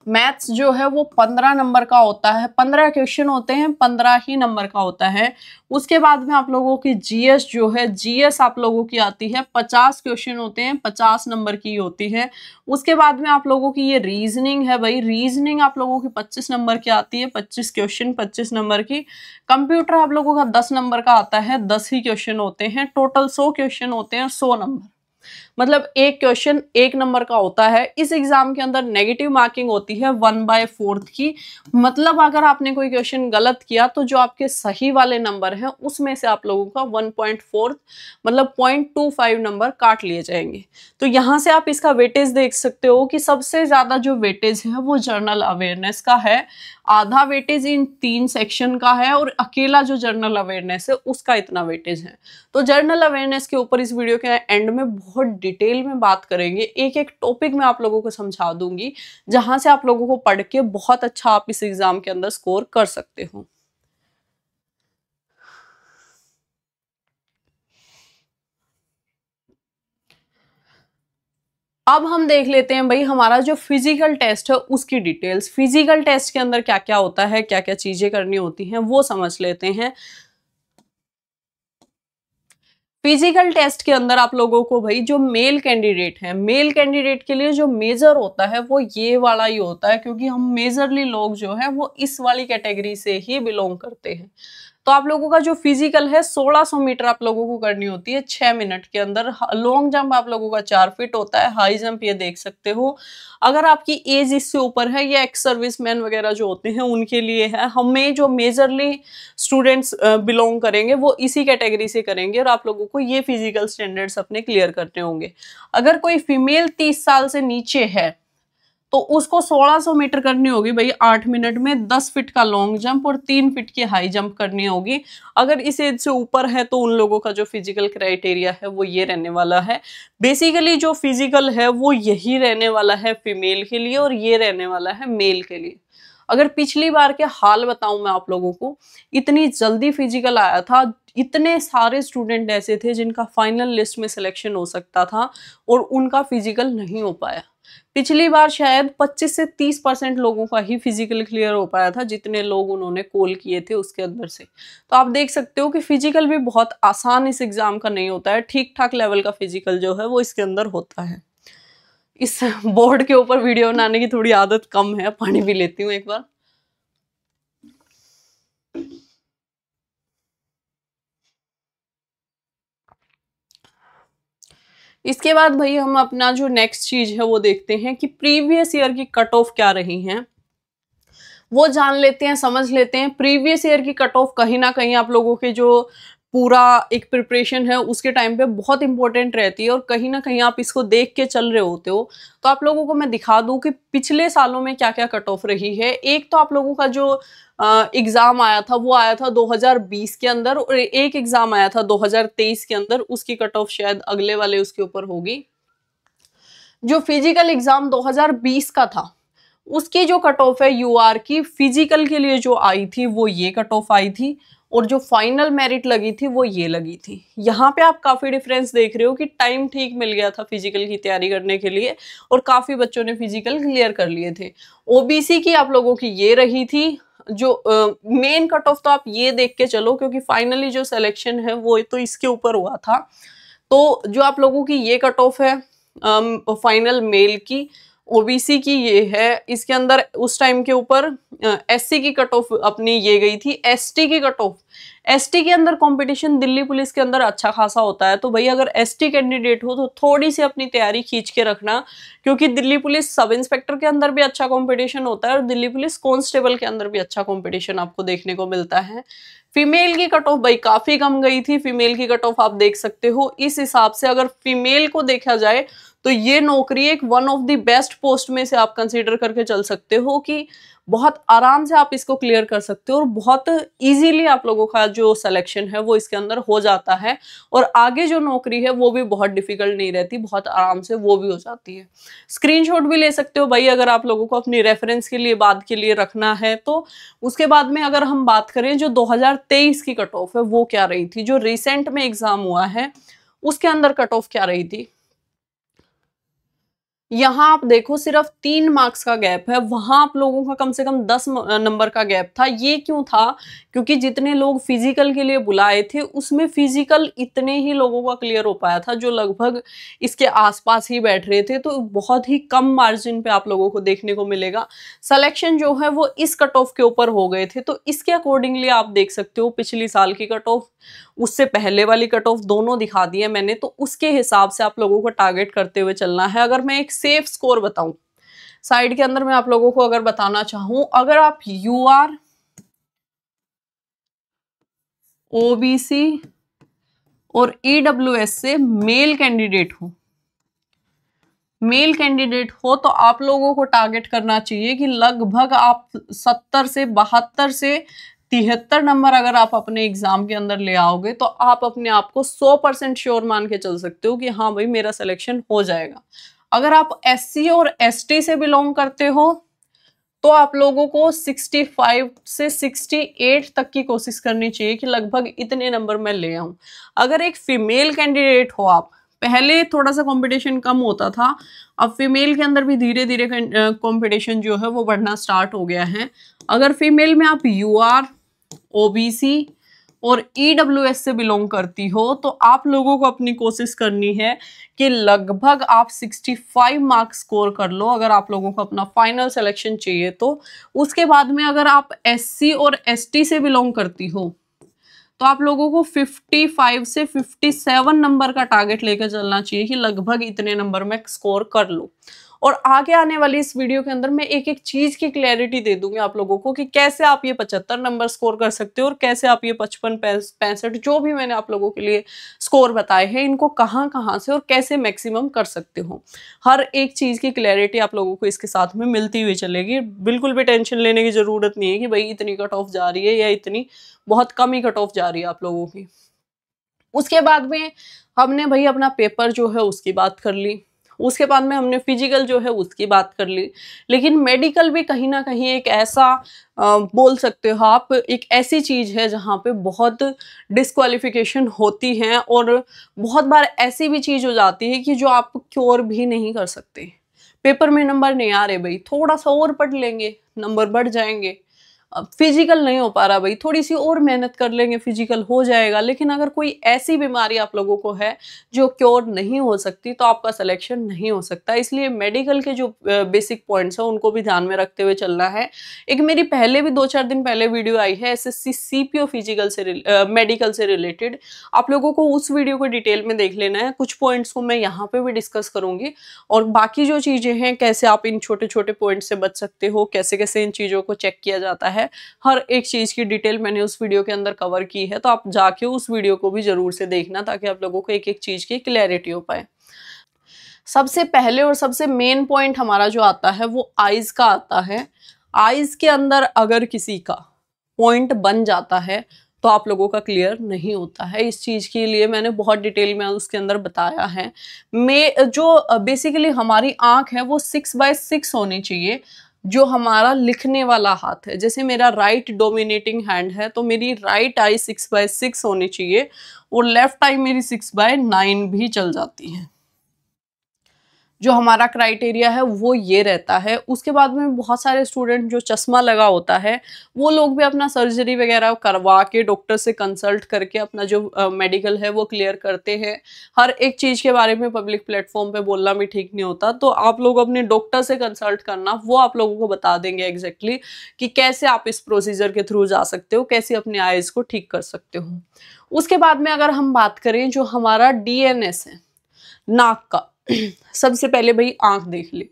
मैथ्स जो है वो 15 नंबर का होता है, 15 क्वेश्चन होते हैं, 15 ही नंबर का होता है। उसके बाद में आप लोगों की जीएस जो है, जीएस आप लोगों की आती है, 50 क्वेश्चन होते हैं, 50 नंबर की होती है। उसके बाद में आप लोगों की ये रीजनिंग है भाई, रीजनिंग आप लोगों की 25 नंबर की आती है, 25 क्वेश्चन 25 नंबर की। कंप्यूटर आप लोगों का 10 नंबर का आता है, 10 ही क्वेश्चन होते हैं, टोटल 100 क्वेश्चन होते हैं, 100 नंबर। मतलब एक क्वेश्चन 1 नंबर का होता है। इस एग्जाम के अंदर नेगेटिव मार्किंग होती है 1/4 की। मतलब अगर आपने कोई क्वेश्चन गलत किया तो जो आपके सही वाले नंबर हैं उसमें से आप लोगों का 1/4 मतलब 0.25 नंबर काट लिए जाएंगे। तो यहाँ से आप इसका वेटेज देख सकते हो कि सबसे ज्यादा जो वेटेज है वो जनरल अवेयरनेस का है, आधा वेटेज इन 3 सेक्शन का है, और अकेला जो जनरल अवेयरनेस है उसका इतना वेटेज है। तो जनरल अवेयरनेस के ऊपर इस वीडियो के एंड में बहुत डिटेल में बात करेंगे, एक एक टॉपिक में आप लोगों को समझा दूंगी, जहां से आप लोगों को पढ़ के बहुत अच्छा आप इस एग्जाम के अंदर स्कोर कर सकते हो। अब हम देख लेते हैं भाई हमारा जो फिजिकल टेस्ट है उसकी डिटेल्स। फिजिकल टेस्ट के अंदर क्या क्या होता है, क्या क्या चीजें करनी होती हैं, वो समझ लेते हैं। फिजिकल टेस्ट के अंदर आप लोगों को भाई जो मेल कैंडिडेट है, मेल कैंडिडेट के लिए जो मेजर होता है वो ये वाला ही होता है, क्योंकि हम मेजरली लोग जो है वो इस वाली कैटेगरी से ही बिलोंग करते हैं। तो आप लोगों का जो फिजिकल है 1600 मीटर आप लोगों को करनी होती है 6 मिनट के अंदर। लॉन्ग जंप आप लोगों का 4 फीट होता है, हाई जंप ये देख सकते हो। अगर आपकी एज इससे ऊपर है या एक्स सर्विस मैन वगैरह जो होते हैं उनके लिए है। हमें जो मेजरली स्टूडेंट्स बिलोंग करेंगे वो इसी कैटेगरी से करेंगे, और आप लोगों को ये फिजिकल स्टैंडर्ड्स अपने क्लियर करने होंगे। अगर कोई फीमेल 30 साल से नीचे है तो उसको 1600 मीटर करनी होगी भाई 8 मिनट में, 10 फीट का लॉन्ग जंप और 3 फीट की हाई जंप करनी होगी। अगर इस एज से ऊपर है तो उन लोगों का जो फिजिकल क्राइटेरिया है वो ये रहने वाला है। बेसिकली जो फिजिकल है वो यही रहने वाला है फीमेल के लिए, और ये रहने वाला है मेल के लिए। अगर पिछली बार के हाल बताऊं मैं आप लोगों को, इतनी जल्दी फिजिकल आया था, इतने सारे स्टूडेंट ऐसे थे जिनका फाइनल लिस्ट में सिलेक्शन हो सकता था और उनका फिजिकल नहीं हो पाया। पिछली बार शायद 25 से 30% लोगों का ही फिजिकल क्लियर हो पाया था, जितने लोग उन्होंने कॉल किए थे उसके अंदर से। तो आप देख सकते हो कि फिजिकल भी बहुत आसान इस एग्जाम का नहीं होता है, ठीक ठाक लेवल का फिजिकल जो है वो इसके अंदर होता है। इस बोर्ड के ऊपर वीडियो बनाने की थोड़ी आदत कम है, पानी भी लेती हूँ एक बार। इसके बाद भाई हम अपना जो नेक्स्ट चीज है वो देखते हैं कि प्रीवियस ईयर की कट ऑफ क्या रही हैं, वो जान लेते हैं, समझ लेते हैं। प्रीवियस ईयर की कट ऑफ कहीं ना कहीं आप लोगों के जो पूरा एक प्रिपरेशन है उसके टाइम पे बहुत इंपॉर्टेंट रहती है, और कहीं ना कहीं आप इसको देख के चल रहे होते हो। तो आप लोगों को मैं दिखा दूं कि पिछले सालों में क्या क्या कट ऑफ रही है। एक तो आप लोगों का जो एग्जाम आया था वो आया था 2020 के अंदर, और एक एग्जाम आया था 2023 के अंदर, उसकी कट ऑफ शायद अगले वाले उसके ऊपर होगी। जो फिजिकल एग्जाम 2020 का था उसकी जो कट ऑफ है यूआर की, फिजिकल के लिए जो आई थी वो ये कट ऑफ आई थी, और जो फाइनल मेरिट लगी थी वो ये लगी थी। यहाँ पे आप काफी डिफरेंस देख रहे हो कि टाइम ठीक मिल गया था फिजिकल की तैयारी करने के लिए, और काफी बच्चों ने फिजिकल क्लियर कर लिए थे। ओबीसी की आप लोगों की ये रही थी, जो मेन कट ऑफ तो आप ये देख के चलो, क्योंकि फाइनली जो सिलेक्शन है वो तो इसके ऊपर हुआ था। तो जो आप लोगों की ये कट ऑफ है फाइनल मेल की, ओबीसी की ये है, इसके अंदर उस टाइम के ऊपर एससी की कट ऑफ अपनी ये गई थी। एसटी की कट ऑफ, एसटी के अंदर कंपटीशन दिल्ली पुलिस के अंदर अच्छा खासा होता है, तो भाई अगर एसटी कैंडिडेट हो तो थोड़ी सी अपनी तैयारी खींच के रखना, क्योंकि दिल्ली पुलिस सब इंस्पेक्टर के अंदर भी अच्छा कंपटीशन होता है और दिल्ली पुलिस कांस्टेबल के अंदर भी अच्छा कंपटीशन आपको देखने को मिलता है। फीमेल की कट ऑफ भाई काफी कम गई थी, फीमेल की कट ऑफ आप देख सकते हो। इस हिसाब से अगर फीमेल को देखा जाए तो ये नौकरी एक one of the best post में से आप कंसीडर करके चल सकते हो कि बहुत आराम से आप इसको क्लियर कर सकते हो और बहुत इजीली आप लोगों का जो सिलेक्शन है वो इसके अंदर हो जाता है, और आगे जो नौकरी है वो भी बहुत डिफिकल्ट नहीं रहती, बहुत आराम से वो भी हो जाती है। स्क्रीनशॉट भी ले सकते हो भाई अगर आप लोगों को अपनी रेफरेंस के लिए बाद के लिए रखना है तो। उसके बाद में अगर हम बात करें जो 2023 की कट ऑफ है वो क्या रही थी, जो रिसेंट में एग्जाम हुआ है उसके अंदर कट ऑफ क्या रही थी। यहाँ आप देखो सिर्फ 3 मार्क्स का गैप है, वहां आप लोगों का कम से कम 10 नंबर का गैप था। ये क्यों था, क्योंकि जितने लोग फिजिकल के लिए बुलाए थे उसमें फिजिकल इतने ही लोगों का क्लियर हो पाया था जो लगभग इसके आसपास ही बैठ रहे थे, तो बहुत ही कम मार्जिन पे आप लोगों को देखने को मिलेगा। सिलेक्शन जो है वो इस कट ऑफ के ऊपर हो गए थे, तो इसके अकॉर्डिंगली आप देख सकते हो पिछली साल की कट ऑफ, उससे पहले वाली कट ऑफ दोनों दिखा दी है मैंने, तो उसके हिसाब से आप लोगों को टारगेट करते हुए चलना है। अगर मैं एक सेफ स्कोर बताऊं साइड के अंदर, मैं आप लोगों को अगर बताना चाहूं, अगर आप यूआर, ओबीसी और ईडब्ल्यूएस से मेल कैंडिडेट हो तो आप लोगों को टारगेट करना चाहिए कि लगभग आप 70 से 72 से 73 नंबर अगर आप अपने एग्जाम के अंदर ले आओगे तो आप अपने आप को 100% श्योर मान के चल सकते हो कि हाँ भाई मेरा सिलेक्शन हो जाएगा। अगर आप एससी और एसटी से बिलोंग करते हो तो आप लोगों को 65 से 68 तक की कोशिश करनी चाहिए कि लगभग इतने नंबर मैं ले आऊं। अगर एक फीमेल कैंडिडेट हो आप, पहले थोड़ा सा कंपटीशन कम होता था, अब फीमेल के अंदर भी धीरे धीरे कंपटीशन जो है वो बढ़ना स्टार्ट हो गया है। अगर फीमेल में आप यूआर, ओबीसी और ईडब्ल्यूएस से बिलोंग करती हो तो आप लोगों को अपनी कोशिश करनी है कि लगभग आप 65 मार्क्स स्कोर कर लो अगर आप लोगों को अपना फाइनल सिलेक्शन चाहिए तो। उसके बाद में अगर आप एससी और एसटी से बिलोंग करती हो तो आप लोगों को 55 से 57 नंबर का टारगेट लेकर चलना चाहिए कि लगभग इतने नंबर में स्कोर कर लो। और आगे आने वाली इस वीडियो के अंदर मैं एक एक चीज की क्लैरिटी दे दूंगी आप लोगों को कि कैसे आप ये 75 नंबर स्कोर कर सकते हो और कैसे आप ये 55 65 जो भी मैंने आप लोगों के लिए स्कोर बताए हैं इनको कहाँ कहाँ से और कैसे मैक्सिमम कर सकते हो। हर एक चीज की क्लैरिटी आप लोगों को इसके साथ में मिलती हुई चलेगी। बिल्कुल भी टेंशन लेने की जरूरत नहीं है कि भाई इतनी कट ऑफ जा रही है या इतनी बहुत कम ही कट ऑफ जा रही है आप लोगों की। उसके बाद में हमने भाई अपना पेपर जो है उसकी बात कर ली, उसके बाद में हमने फिजिकल जो है उसकी बात कर ली, लेकिन मेडिकल भी कहीं ना कहीं एक ऐसा बोल सकते हो आप, एक ऐसी चीज है जहाँ पे बहुत डिस्क्वालिफिकेशन होती है और बहुत बार ऐसी भी चीज हो जाती है कि जो आप क्योर भी नहीं कर सकते। पेपर में नंबर नहीं आ रहे भाई, थोड़ा सा और पढ़ लेंगे नंबर बढ़ जाएंगे। फिजिकल नहीं हो पा रहा भाई, थोड़ी सी और मेहनत कर लेंगे फिजिकल हो जाएगा। लेकिन अगर कोई ऐसी बीमारी आप लोगों को है जो क्योर नहीं हो सकती तो आपका सिलेक्शन नहीं हो सकता। इसलिए मेडिकल के जो बेसिक पॉइंट्स हैं उनको भी ध्यान में रखते हुए चलना है। एक मेरी पहले भी 2-4 दिन पहले वीडियो आई है एसएससी सीपीओ फिजिकल से मेडिकल से रिलेटेड, आप लोगों को उस वीडियो को डिटेल में देख लेना है। कुछ पॉइंट्स को मैं यहाँ पे भी डिस्कस करूंगी और बाकी जो चीजें हैं कैसे आप इन छोटे छोटे पॉइंट से बच सकते हो, कैसे कैसे इन चीजों को चेक किया जाता है, हर एक चीज की डिटेल मैंने उस वीडियो के अंदर कवर की है। तो आप जाके उस वीडियो को भी जरूर से देखना ताकि आप लोगों को एक एक चीज की क्लैरिटी हो पाए। सबसे पहले और सबसे मेन पॉइंट हमारा जो आता है वो आईज का आता है। आईज के अंदर अगर किसी का पॉइंट बन जाता है तो आप लोगों का क्लियर नहीं होता है। इस चीज के लिए मैंने बहुत डिटेल में उसके अंदर बताया है। मैं जो बेसिकली हमारी आंख है वो 6/6 होनी चाहिए, जो हमारा लिखने वाला हाथ है। जैसे मेरा राइट डोमिनेटिंग हैंड है तो मेरी राइट आई 6/6 होनी चाहिए और लेफ्ट आई मेरी 6/9 भी चल जाती है। जो हमारा क्राइटेरिया है वो ये रहता है। उसके बाद में बहुत सारे स्टूडेंट जो चश्मा लगा होता है वो लोग भी अपना सर्जरी वगैरह करवा के डॉक्टर से कंसल्ट करके अपना जो मेडिकल है वो क्लियर करते हैं। हर एक चीज़ के बारे में पब्लिक प्लेटफॉर्म पे बोलना भी ठीक नहीं होता, तो आप लोग अपने डॉक्टर से कंसल्ट करना, वो आप लोगों को बता देंगे एग्जैक्टली कि कैसे आप इस प्रोसीजर के थ्रू जा सकते हो, कैसे अपने आईज को ठीक कर सकते हो। उसके बाद में अगर हम बात करें जो हमारा डीएनएस है नाक का, सबसे पहले भाई आंख देख ली।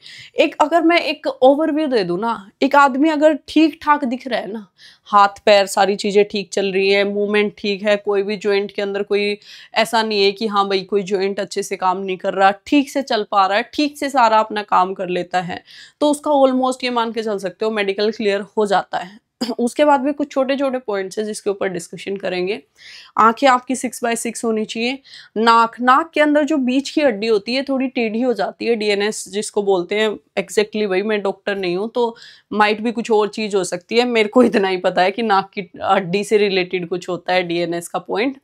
अगर मैं एक ओवरव्यू दे दूं ना, एक आदमी अगर ठीक ठाक दिख रहा है ना, हाथ पैर सारी चीजें ठीक चल रही है, मूवमेंट ठीक है, कोई भी जॉइंट के अंदर कोई ऐसा नहीं है कि हाँ भाई कोई जॉइंट अच्छे से काम नहीं कर रहा, ठीक से चल पा रहा है, ठीक से सारा अपना काम कर लेता है, तो उसका ऑलमोस्ट ये मान के चल सकते हो मेडिकल क्लियर हो जाता है। उसके बाद भी कुछ छोटे छोटे पॉइंट्स हैं जिसके ऊपर डिस्कशन करेंगे। आंखें आपकी 6/6 होनी चाहिए। नाक के अंदर जो बीच की हड्डी होती है थोड़ी टेढ़ी हो जाती है, डीएनएस जिसको बोलते हैं। एग्जैक्टली भाई मैं डॉक्टर नहीं हूँ तो माइट भी कुछ और चीज हो सकती है, मेरे को इतना ही पता है कि नाक की हड्डी से रिलेटेड कुछ होता है डीएनएस का पॉइंट।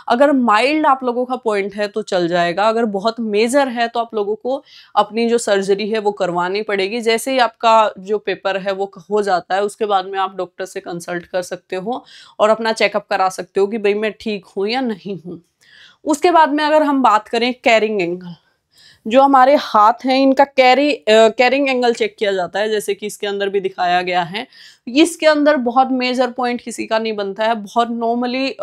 अगर माइल्ड आप लोगों का पॉइंट है तो चल जाएगा, अगर बहुत मेजर है तो आप लोगों को अपनी जो सर्जरी है वो करवानी पड़ेगी। जैसे ही आपका जो पेपर है वो हो जाता है उसके बाद में आप डॉक्टर से कंसल्ट कर सकते हो और अपना चेकअप करा सकते हो कि भाई मैं ठीक हूँ या नहीं हूँ। उसके बाद में अगर हम बात करें कैरिंग एंगल, जो हमारे हाथ हैं इनका कैरिंग एंगल चेक किया जाता है, जैसे कि इसके अंदर भी दिखाया गया है। इसके अंदर बहुत मेजर पॉइंट किसी का नहीं बनता है, बहुत नॉर्मली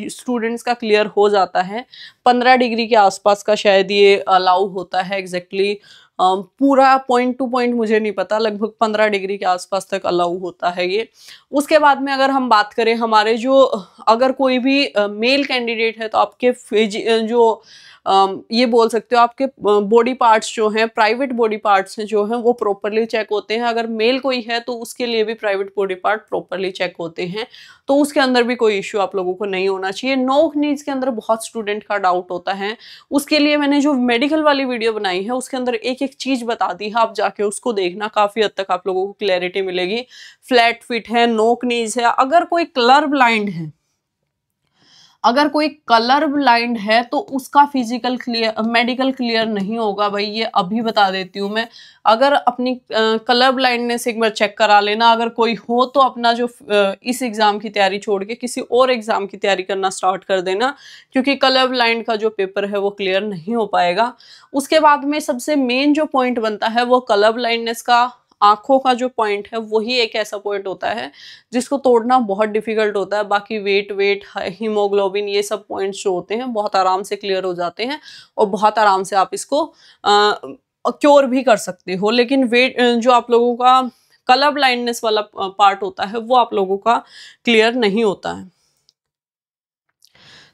स्टूडेंट्स का क्लियर हो जाता है। 15 डिग्री के आसपास का शायद ये अलाउ होता है एग्जैक्टली, पूरा पॉइंट टू पॉइंट मुझे नहीं पता, लगभग 15 डिग्री के आसपास तक अलाउ होता है ये। उसके बाद में अगर हम बात करें हमारे जो अगर कोई भी मेल कैंडिडेट है तो आपके ये बोल सकते हो आपके बॉडी पार्ट्स जो हैं, प्राइवेट बॉडी पार्ट्स जो हैं वो प्रॉपरली चेक होते हैं। अगर मेल कोई है तो उसके लिए भी private body part properly check होते हैं, तो उसके अंदर भी कोई इश्यू आप लोगों को नहीं होना चाहिए। नोक नीज के अंदर बहुत स्टूडेंट का डाउट होता है, उसके लिए मैंने जो मेडिकल वाली वीडियो बनाई है उसके अंदर एक एक चीज बता दी है, आप जाके उसको देखना, काफी हद तक आप लोगों को क्लैरिटी मिलेगी। फ्लैट फिट है, नोक नीज है। अगर कोई कलर ब्लाइंड है, अगर कोई कलर ब्लाइंड है तो उसका फिजिकल क्लियर मेडिकल क्लियर नहीं होगा भाई, ये अभी बता देती हूँ मैं। अगर अपनी कलर ब्लाइंडनेस एक बार चेक करा लेना, अगर कोई हो तो अपना जो इस एग्जाम की तैयारी छोड़ के किसी और एग्जाम की तैयारी करना स्टार्ट कर देना, क्योंकि कलर ब्लाइंड का जो पेपर है वो क्लियर नहीं हो पाएगा। उसके बाद में सबसे मेन जो पॉइंट बनता है वो कलर ब्लाइंडनेस का, आंखों का जो पॉइंट है वही एक ऐसा पॉइंट होता है जिसको तोड़ना बहुत डिफिकल्ट होता है। बाकी वेट हीमोग्लोबिन ये सब पॉइंट्स जो होते हैं बहुत आराम से क्लियर हो जाते हैं और बहुत आराम से आप इसको क्योर भी कर सकते हो। लेकिन वेट जो आप लोगों का कलर ब्लाइंडनेस वाला पार्ट होता है वो आप लोगों का क्लियर नहीं होता है।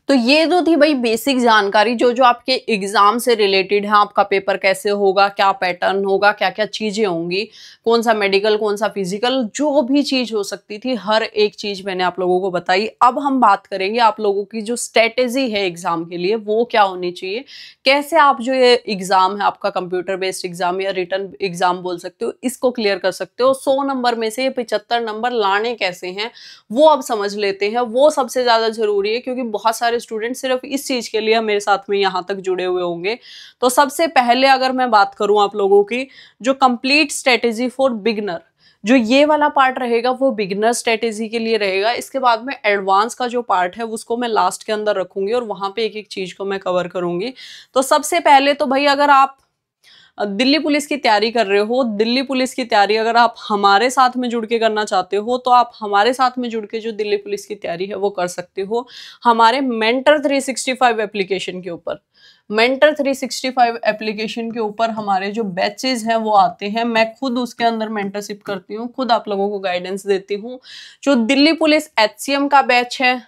तो ये जो थी भाई बेसिक जानकारी जो जो आपके एग्जाम से रिलेटेड है, आपका पेपर कैसे होगा, क्या पैटर्न होगा, क्या क्या चीजें होंगी, कौन सा मेडिकल कौन सा फिजिकल, जो भी चीज हो सकती थी हर एक चीज मैंने आप लोगों को बताई। अब हम बात करेंगे आप लोगों की जो स्ट्रेटेजी है एग्जाम के लिए वो क्या होनी चाहिए, कैसे आप जो ये एग्जाम है आपका कंप्यूटर बेस्ड एग्जाम या रिटर्न एग्जाम बोल सकते हो इसको क्लियर कर सकते हो। 100 नंबर में से 75 नंबर लाने कैसे हैं वो अब समझ लेते हैं। वो सबसे ज्यादा जरूरी है क्योंकि बहुत सारे स्टूडेंट सिर्फ इस चीज के लिए मेरे साथ में यहाँ तक जुड़े हुए होंगे। तो सबसे पहले अगर मैं बात करूं आप लोगों की जो कंप्लीट स्ट्रेटेजी फॉर बिगनर, जो ये वाला पार्ट रहेगा वो बिगनर स्ट्रेटेजी के लिए रहेगा। इसके बाद में एडवांस का जो पार्ट है उसको मैं लास्ट के अंदर रखूंगी और वहां पे एक एक चीज को मैं कवर करूंगी। तो सबसे पहले तो भाई अगर आप दिल्ली पुलिस की तैयारी कर रहे हो, दिल्ली पुलिस की तैयारी अगर आप हमारे साथ में जुड़ के करना चाहते हो तो आप हमारे साथ में जुड़ के जो दिल्ली पुलिस की तैयारी है वो कर सकते हो हमारे मेंटर 365 एप्लीकेशन के ऊपर। मेंटर 365 एप्लीकेशन के ऊपर हमारे जो बैचेज हैं वो आते हैं, मैं खुद उसके अंदर मेंटरशिप करती हूँ, खुद आप लोगों को गाइडेंस देती हूँ। जो दिल्ली पुलिस HCM का बैच है,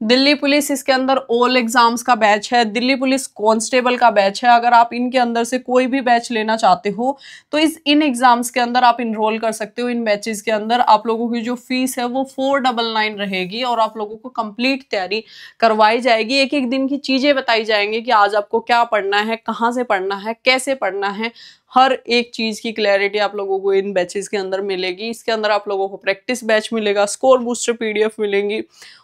दिल्ली पुलिस इसके अंदर ऑल एग्जाम्स का बैच है, दिल्ली पुलिस कांस्टेबल का बैच है, अगर आप इनके अंदर से कोई भी बैच लेना चाहते हो तो इन एग्जाम्स के अंदर आप इनरोल कर सकते हो। इन बैचेस के अंदर आप लोगों की जो फीस है वो 499 रहेगी और आप लोगों को कंप्लीट तैयारी करवाई जाएगी। एक एक दिन की चीजें बताई जाएंगी कि आज आपको क्या पढ़ना है, कहाँ से पढ़ना है, कैसे पढ़ना है, हर एक चीज की क्लैरिटी आप लोगों को इन बैचेस के अंदर मिलेगी। इसके अंदर आप लोगों को प्रैक्टिस बैच मिलेगा, स्कोर बूस्टर पीडीएफ मिलेंगी,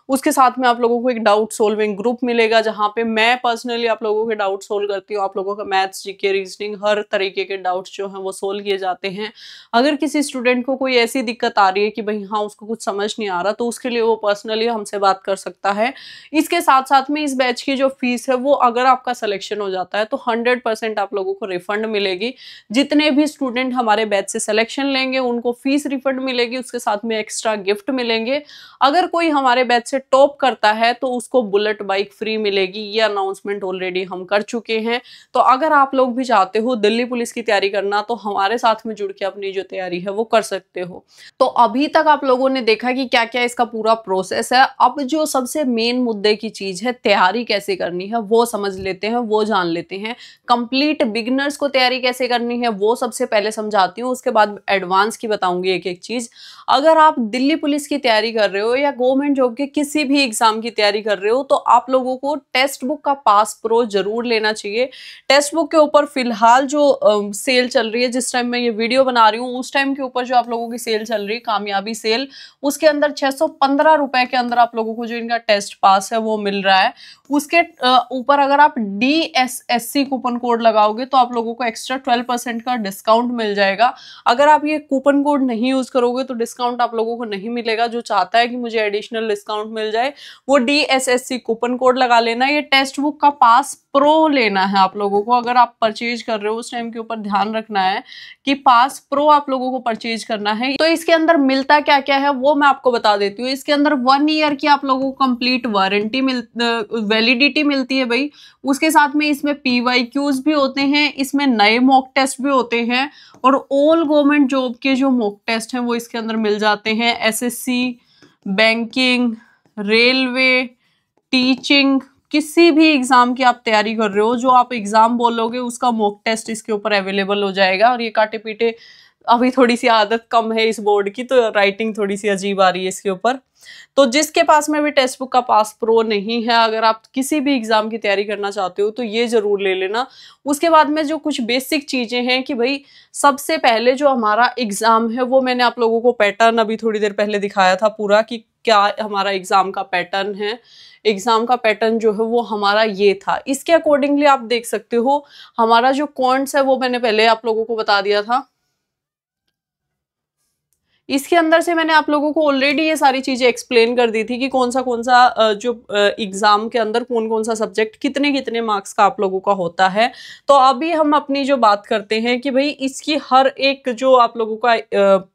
उसके साथ में आप लोगों को एक डाउट सोल्विंग ग्रुप मिलेगा जहां पे मैं पर्सनली आप लोगों के डाउट सोल्व करती हूँ। आप लोगों का मैथ्स, जीके, रीजनिंग, हर तरीके के डाउट्स जो हैं वो सोल्व किए जाते हैं। अगर किसी स्टूडेंट को कोई ऐसी दिक्कत आ रही है कि भाई हाँ उसको कुछ समझ नहीं आ रहा, तो उसके लिए वो पर्सनली हमसे बात कर सकता है। इसके साथ साथ में इस बैच की जो फीस है वो अगर आपका सिलेक्शन हो जाता है तो 100% आप लोगों को रिफंड मिलेगी। जितने भी स्टूडेंट हमारे बैच से सिलेक्शन लेंगे उनको फीस रिफंड मिलेगी, उसके साथ में एक्स्ट्रा गिफ्ट मिलेंगे। अगर कोई हमारे बैच से टॉप करता है तो उसको बुलेट बाइक फ्री मिलेगी। ये अनाउंसमेंट ऑलरेडी हम कर चुके हैं। तो अगर आप लोग भी चाहते हो दिल्ली पुलिस की तैयारी करना तो हमारे साथ में जुड़ के अपनी जो तैयारी है वो कर सकते हो। तो अभी तक आप लोगों ने देखा कि क्या क्या इसका पूरा प्रोसेस है। अब जो सबसे मेन मुद्दे की चीज है तैयारी कैसे करनी है वो समझ लेते हैं, वो जान लेते हैं। कंप्लीट बिगिनर्स को तैयारी कैसे करनी है वो सबसे पहले समझाती हूँ, उसके बाद एडवांस की बताऊंगी एक एक चीज। अगर आप दिल्ली पुलिस की तैयारी कर रहे हो या गवर्नमेंट जॉब के किसी भी एग्जाम की तैयारी कर रहे हो तो आप लोगों को टेक्स्ट बुक का पास प्रो जरूर लेना चाहिए। टेक्स्ट बुक के ऊपर फिलहाल जो सेल चल रही है, जिस टाइम मैं ये वीडियो बना रही हूँ उस टाइम के ऊपर जो आप लोगों की सेल चल रही है, कामयाबी सेल, उसके अंदर 615 रुपए के अंदर आप लोगों को जो इनका टेस्ट पास है वो मिल रहा है। उसके ऊपर अगर आप DSSC कूपन कोड लगाओगे तो आप लोगों को एक्स्ट्रा 12% का डिस्काउंट मिल जाएगा। अगर आप ये कूपन कोड नहीं यूज करोगे तो डिस्काउंट आप लोगों को नहीं मिलेगा। जो चाहता है कि मुझे एडिशनल डिस्काउंट मिल जाए वो DSSC कूपन कोड लगा लेना। ये टेक्स्ट बुक का पास प्रो लेना है आप लोगों को। अगर आप परचेज कर रहे हो उस टाइम के ऊपर ध्यान रखना है कि पास प्रो आप लोगों को परचेज करना है। तो इसके अंदर मिलता क्या क्या है वो मैं आपको बता देती हूँ। इसके अंदर 1 ईयर की आप लोगों को कंप्लीट वारंटी वैलिडिटी मिलती है भाई। उसके साथ में इसमें PYQs भी होते हैं, इसमें नए मॉक टेस्ट भी होते हैं और ऑल गवर्नमेंट जॉब के जो मॉक टेस्ट हैं वो इसके अंदर मिल जाते हैं। SSC, बैंकिंग, रेलवे, टीचिंग, किसी भी एग्जाम की आप तैयारी कर रहे हो, जो आप एग्जाम बोलोगे उसका मॉक टेस्ट इसके ऊपर अवेलेबल हो जाएगा। और ये काटे पीटे अभी थोड़ी सी आदत कम है इस बोर्ड की तो राइटिंग थोड़ी सी अजीब आ रही है इसके ऊपर। तो जिसके पास में भी टेक्स्ट बुक का पास प्रो नहीं है, अगर आप किसी भी एग्जाम की तैयारी करना चाहते हो तो ये जरूर ले लेना। उसके बाद में जो कुछ बेसिक चीजें हैं कि भाई सबसे पहले जो हमारा एग्जाम है वो मैंने आप लोगों को पैटर्न अभी थोड़ी देर पहले दिखाया था पूरा कि क्या हमारा एग्जाम का पैटर्न है। एग्जाम का पैटर्न जो है वो हमारा ये था। इसके अकॉर्डिंगली आप देख सकते हो हमारा जो कॉन्ट्स है वो मैंने पहले आप लोगों को बता दिया था। इसके अंदर से मैंने आप लोगों को ऑलरेडी ये सारी चीजें एक्सप्लेन कर दी थी कि कौन सा जो एग्जाम के अंदर कौन सा सब्जेक्ट कितने कितने मार्क्स का आप लोगों का होता है। तो अभी हम अपनी जो बात करते हैं कि भाई इसकी हर एक जो आप लोगों का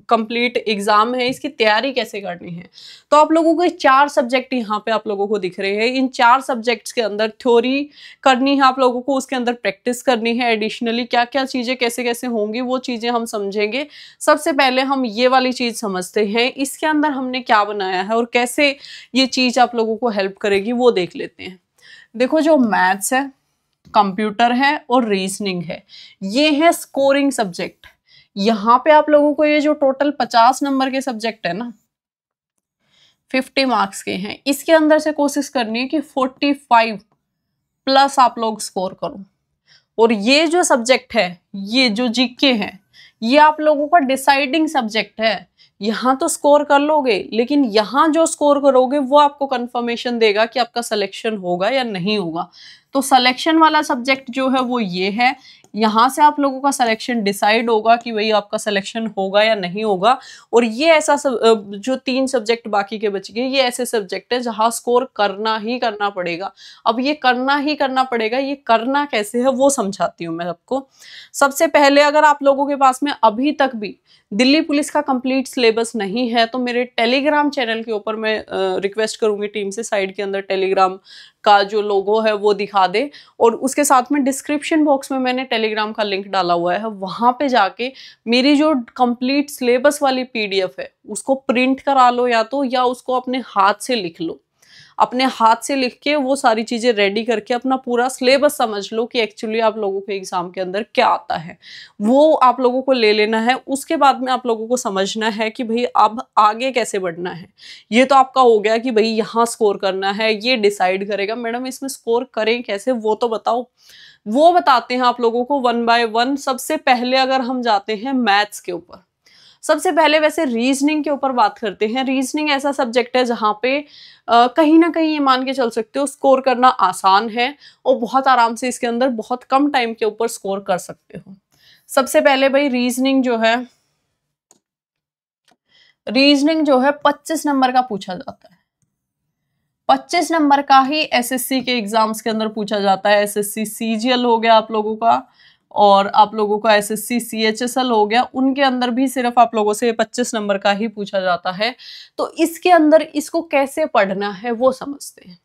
कंप्लीट एग्जाम है इसकी तैयारी कैसे करनी है। तो आप लोगों को 4 सब्जेक्ट यहाँ पे आप लोगों को दिख रहे हैं। इन 4 सब्जेक्ट्स के अंदर थ्योरी करनी है आप लोगों को, उसके अंदर प्रैक्टिस करनी है। एडिशनली क्या क्या चीजें कैसे कैसे होंगी वो चीजें हम समझेंगे। सबसे पहले हम ये वाली चीज समझते हैं, इसके अंदर हमने क्या बनाया है और कैसे ये चीज आप लोगों को हेल्प करेगी वो देख लेते हैं। देखो जो मैथ्स है, कंप्यूटर है और रीजनिंग है, ये है स्कोरिंग सब्जेक्ट। यहाँ पे आप लोगों को ये जो टोटल 50 नंबर के सब्जेक्ट है ना, 50 मार्क्स के हैं, इसके अंदर से कोशिश करनी है कि 45 प्लस आप लोग स्कोर करो। और ये जो सब्जेक्ट है, ये जो जीके है, ये आप लोगों का डिसाइडिंग सब्जेक्ट है। यहाँ तो स्कोर कर लोगे लेकिन यहाँ जो स्कोर करोगे वो आपको कंफर्मेशन देगा कि आपका सिलेक्शन होगा या नहीं होगा। तो सिलेक्शन वाला सब्जेक्ट जो है वो ये है। यहाँ से आप लोगों का सिलेक्शन डिसाइड होगा कि भाई आपका सिलेक्शन होगा या नहीं होगा। और ये ऐसा जो 3 सब्जेक्ट बाकी के बच गए, ये ऐसे सब्जेक्ट है जहाँ स्कोर करना ही करना पड़ेगा। अब ये करना ही करना पड़ेगा, ये करना कैसे है वो समझाती हूँ मैं आपको। सबसे पहले अगर आप लोगों के पास में अभी तक भी दिल्ली पुलिस का कंप्लीट सिलेबस नहीं है तो मेरे टेलीग्राम चैनल के ऊपर मैं रिक्वेस्ट करूंगी टीम से, साइड के अंदर टेलीग्राम का जो लोगो है वो दिखा दे। और उसके साथ में डिस्क्रिप्शन बॉक्स में मैंने टेलीग्राम का लिंक डाला हुआ है, वहां पे जाके मेरी जो कंप्लीट सिलेबस वाली PDF है उसको प्रिंट करा लो या उसको अपने हाथ से लिख लो। अपने हाथ से लिख के वो सारी चीजें रेडी करके अपना पूरा सिलेबस समझ लो कि एक्चुअली आप लोगों के एग्जाम के अंदर क्या आता है, वो आप लोगों को ले लेना है। उसके बाद में आप लोगों को समझना है कि भाई अब आगे कैसे बढ़ना है। ये तो आपका हो गया कि भाई यहाँ स्कोर करना है, ये डिसाइड करेगा। मैडम इसमें स्कोर करें कैसे वो तो बताओ। वो बताते हैं आप लोगों को वन बाय वन। सबसे पहले अगर हम जाते हैं मैथ्स के ऊपर, सबसे पहले वैसे रीजनिंग के ऊपर बात करते हैं। रीजनिंग ऐसा सब्जेक्ट है जहाँ पे कहीं ना कहीं ये मान के चल सकते हो स्कोर करना आसान है और बहुत आराम से इसके अंदर बहुत कम टाइम के ऊपर स्कोर कर सकते हो। सबसे पहले भाई रीजनिंग जो है 25 नंबर का पूछा जाता है। 25 नंबर का ही एसएससी के एग्जाम्स के अंदर पूछा जाता है। एसएससी सीजीएल हो गया आप लोगों का, और आप लोगों का एसएससी सीएचएसएल हो गया, उनके अंदर भी सिर्फ आप लोगों से 25 नंबर का ही पूछा जाता है। तो इसके अंदर इसको कैसे पढ़ना है वो समझते हैं।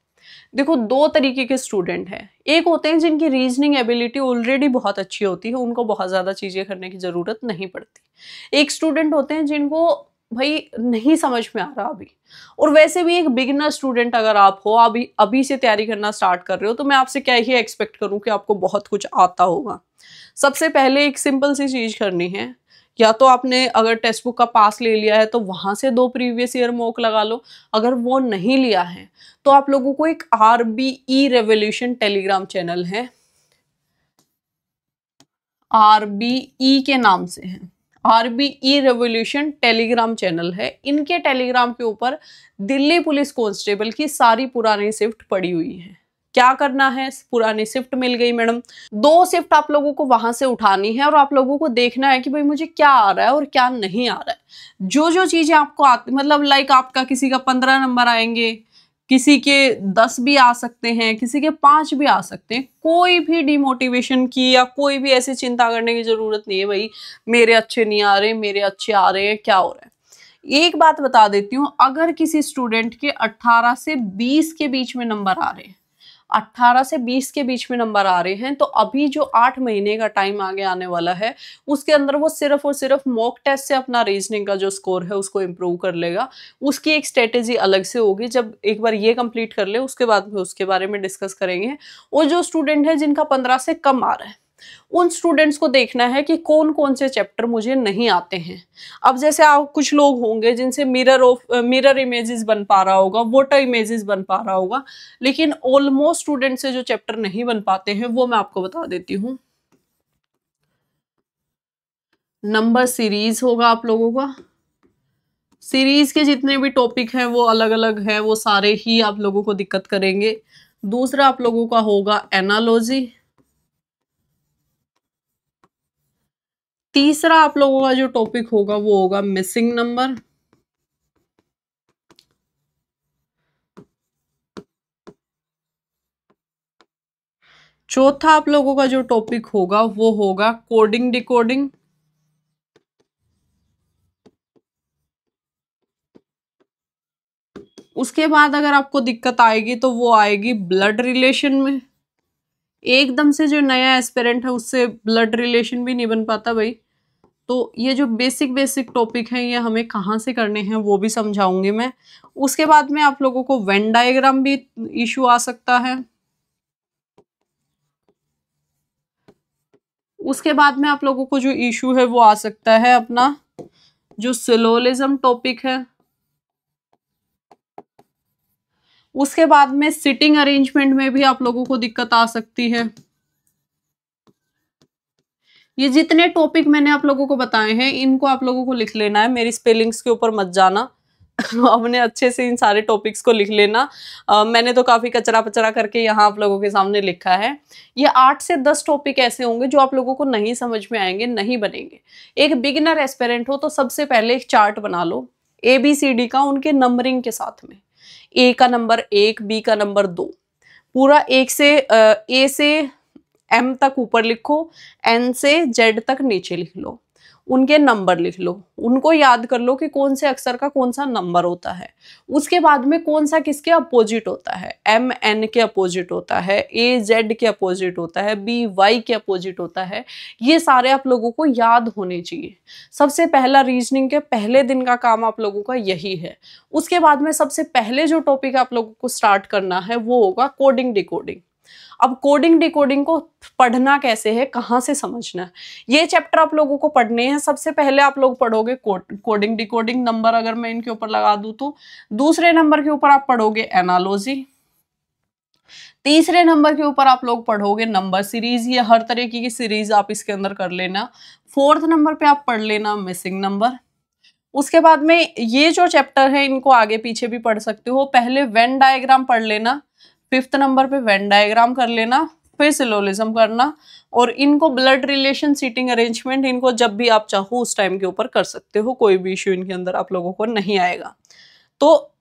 देखो, दो तरीके के स्टूडेंट हैं। एक होते हैं जिनकी रीजनिंग एबिलिटी ऑलरेडी बहुत अच्छी होती है, उनको बहुत ज्यादा चीजें करने की जरूरत नहीं पड़ती। एक स्टूडेंट होते हैं जिनको भाई नहीं समझ में आ रहा अभी, और वैसे भी एक बिगिनर स्टूडेंट अगर आप हो, अभी से तैयारी करना स्टार्ट कर रहे हो, तो मैं आपसे क्या ही एक्सपेक्ट करूं कि आपको बहुत कुछ आता होगा। सबसे पहले एक सिंपल सी चीज करनी है, या तो आपने अगर टेक्स्ट बुक का पास ले लिया है तो वहां से 2 प्रीवियस ईयर मॉक लगा लो। अगर वो नहीं लिया है तो आप लोगों को एक RBE रेवोल्यूशन टेलीग्राम चैनल है, RBE के नाम से है, RBE रेवोल्यूशन टेलीग्राम चैनल है। इनके टेलीग्राम के ऊपर दिल्ली पुलिस कांस्टेबल की सारी पुरानी शिफ्ट पड़ी हुई है। क्या करना है, पुरानी शिफ्ट मिल गई मैडम, 2 शिफ्ट आप लोगों को वहां से उठानी है और आप लोगों को देखना है कि भाई मुझे क्या आ रहा है और क्या नहीं आ रहा है। जो जो चीजें आपको आती, मतलब लाइक आपका किसी का 15 नंबर आएंगे, किसी के 10 भी आ सकते हैं, किसी के 5 भी आ सकते हैं। कोई भी डिमोटिवेशन की या कोई भी ऐसी चिंता करने की जरूरत नहीं है भाई मेरे अच्छे नहीं आ रहे, मेरे अच्छे आ रहे हैं, क्या हो रहा है। एक बात बता देती हूँ, अगर किसी स्टूडेंट के 18 से 20 के बीच में नंबर आ रहे हैं, 18 से 20 के बीच में नंबर आ रहे हैं, तो अभी जो 8 महीने का टाइम आगे आने वाला है उसके अंदर वो सिर्फ और सिर्फ मॉक टेस्ट से अपना रीजनिंग का जो स्कोर है उसको इम्प्रूव कर लेगा। उसकी एक स्ट्रेटेजी अलग से होगी, जब एक बार ये कंप्लीट कर ले उसके बाद में उसके बारे में डिस्कस करेंगे। और जो स्टूडेंट है जिनका 15 से कम आ रहा है, उन स्टूडेंट्स को देखना है कि कौन कौन से चैप्टर मुझे नहीं आते हैं। अब जैसे आप कुछ लोग होंगे जिनसे मिरर इमेजेस बन पा रहा होगा, वाटर इमेजेस बन पा रहा होगा, लेकिन ऑलमोस्ट स्टूडेंट से जो चैप्टर नहीं बन पाते हैं वो मैं आपको बता देती हूँ। नंबर सीरीज होगा आप लोगों का, सीरीज के जितने भी टॉपिक हैं वो अलग अलग हैं, वो सारे ही आप लोगों को दिक्कत करेंगे। दूसरा आप लोगों का होगा एनालॉजी। तीसरा आप लोगों का जो टॉपिक होगा वो होगा मिसिंग नंबर। चौथा आप लोगों का जो टॉपिक होगा वो होगा कोडिंग डिकोडिंग। उसके बाद अगर आपको दिक्कत आएगी तो वो आएगी ब्लड रिलेशन में। एकदम से जो नया एस्पिरेंट है उससे ब्लड रिलेशन भी नहीं बन पाता भाई। तो ये जो बेसिक टॉपिक हैं ये हमें कहाँ से करने हैं वो भी समझाऊंगी मैं। उसके बाद में आप लोगों को वेन डायग्राम भी इशू आ सकता है। उसके बाद में आप लोगों को जो इशू है वो आ सकता है अपना जो सिलोलिज्म टॉपिक है। उसके बाद में सिटिंग अरेंजमेंट में भी आप लोगों को दिक्कत आ सकती है। ये जितने टॉपिक मैंने आप लोगों को बताए हैं इनको आप लोगों को लिख लेना है, मेरी स्पेलिंग्स के ऊपर मत जाना। अपने अच्छे से इन सारे टॉपिक्स को लिख लेना। मैंने तो काफी कचरा पचरा करके यहाँ आप लोगों के सामने लिखा है। ये 8 से 10 टॉपिक ऐसे होंगे जो आप लोगों को नहीं समझ में आएंगे, नहीं बनेंगे। एक बिगिनर एस्पिरेंट हो तो सबसे पहले एक चार्ट बना लो ABCD का, उनके नंबरिंग के साथ में। A का नंबर 1, B का नंबर 2, पूरा A से M तक ऊपर लिखो, N से Z तक नीचे लिख लो, उनके नंबर लिख लो, उनको याद कर लो कि कौन से अक्षर का कौन सा नंबर होता है। उसके बाद में कौन सा किसके अपोजिट होता है, M N के अपोजिट होता है, A Z के अपोजिट होता है, B Y के अपोजिट होता है। ये सारे आप लोगों को याद होने चाहिए। सबसे पहला रीजनिंग के पहले दिन का काम आप लोगों का यही है। उसके बाद में सबसे पहले जो टॉपिक आप लोगों को स्टार्ट करना है वो होगा कोडिंग डिकोडिंग। अब कोडिंग डिकोडिंग को पढ़ना कैसे है, कहाँ से समझना है, ये चैप्टर आप लोगों को पढ़ने हैं। सबसे पहले आप लोग पढ़ोगे कोडिंग डिकोडिंग, नंबर अगर मैं इनके ऊपर लगा दूं तो। दूसरे नंबर के ऊपर आप पढ़ोगे एनालॉजी। तीसरे नंबर के ऊपर आप लोग पढ़ोगे नंबर सीरीज, ये हर तरीके की सीरीज आप इसके अंदर कर लेना। फोर्थ नंबर पे आप पढ़ लेना मिसिंग नंबर। उसके बाद में ये जो चैप्टर है इनको आगे पीछे भी पढ़ सकते हो। पहले वेन डायग्राम पढ़ लेना, फिफ्थ नंबर पे वेन डायग्राम कर लेना, फिर सिलोलिज्म करना, और इनको ब्लड रिलेशन, सीटिंग अरेंजमेंट, इनको जब भी आप चाहो उस टाइम के ऊपर कर सकते हो, कोई भी इश्यू इनके अंदर आप लोगों को नहीं आएगा। तो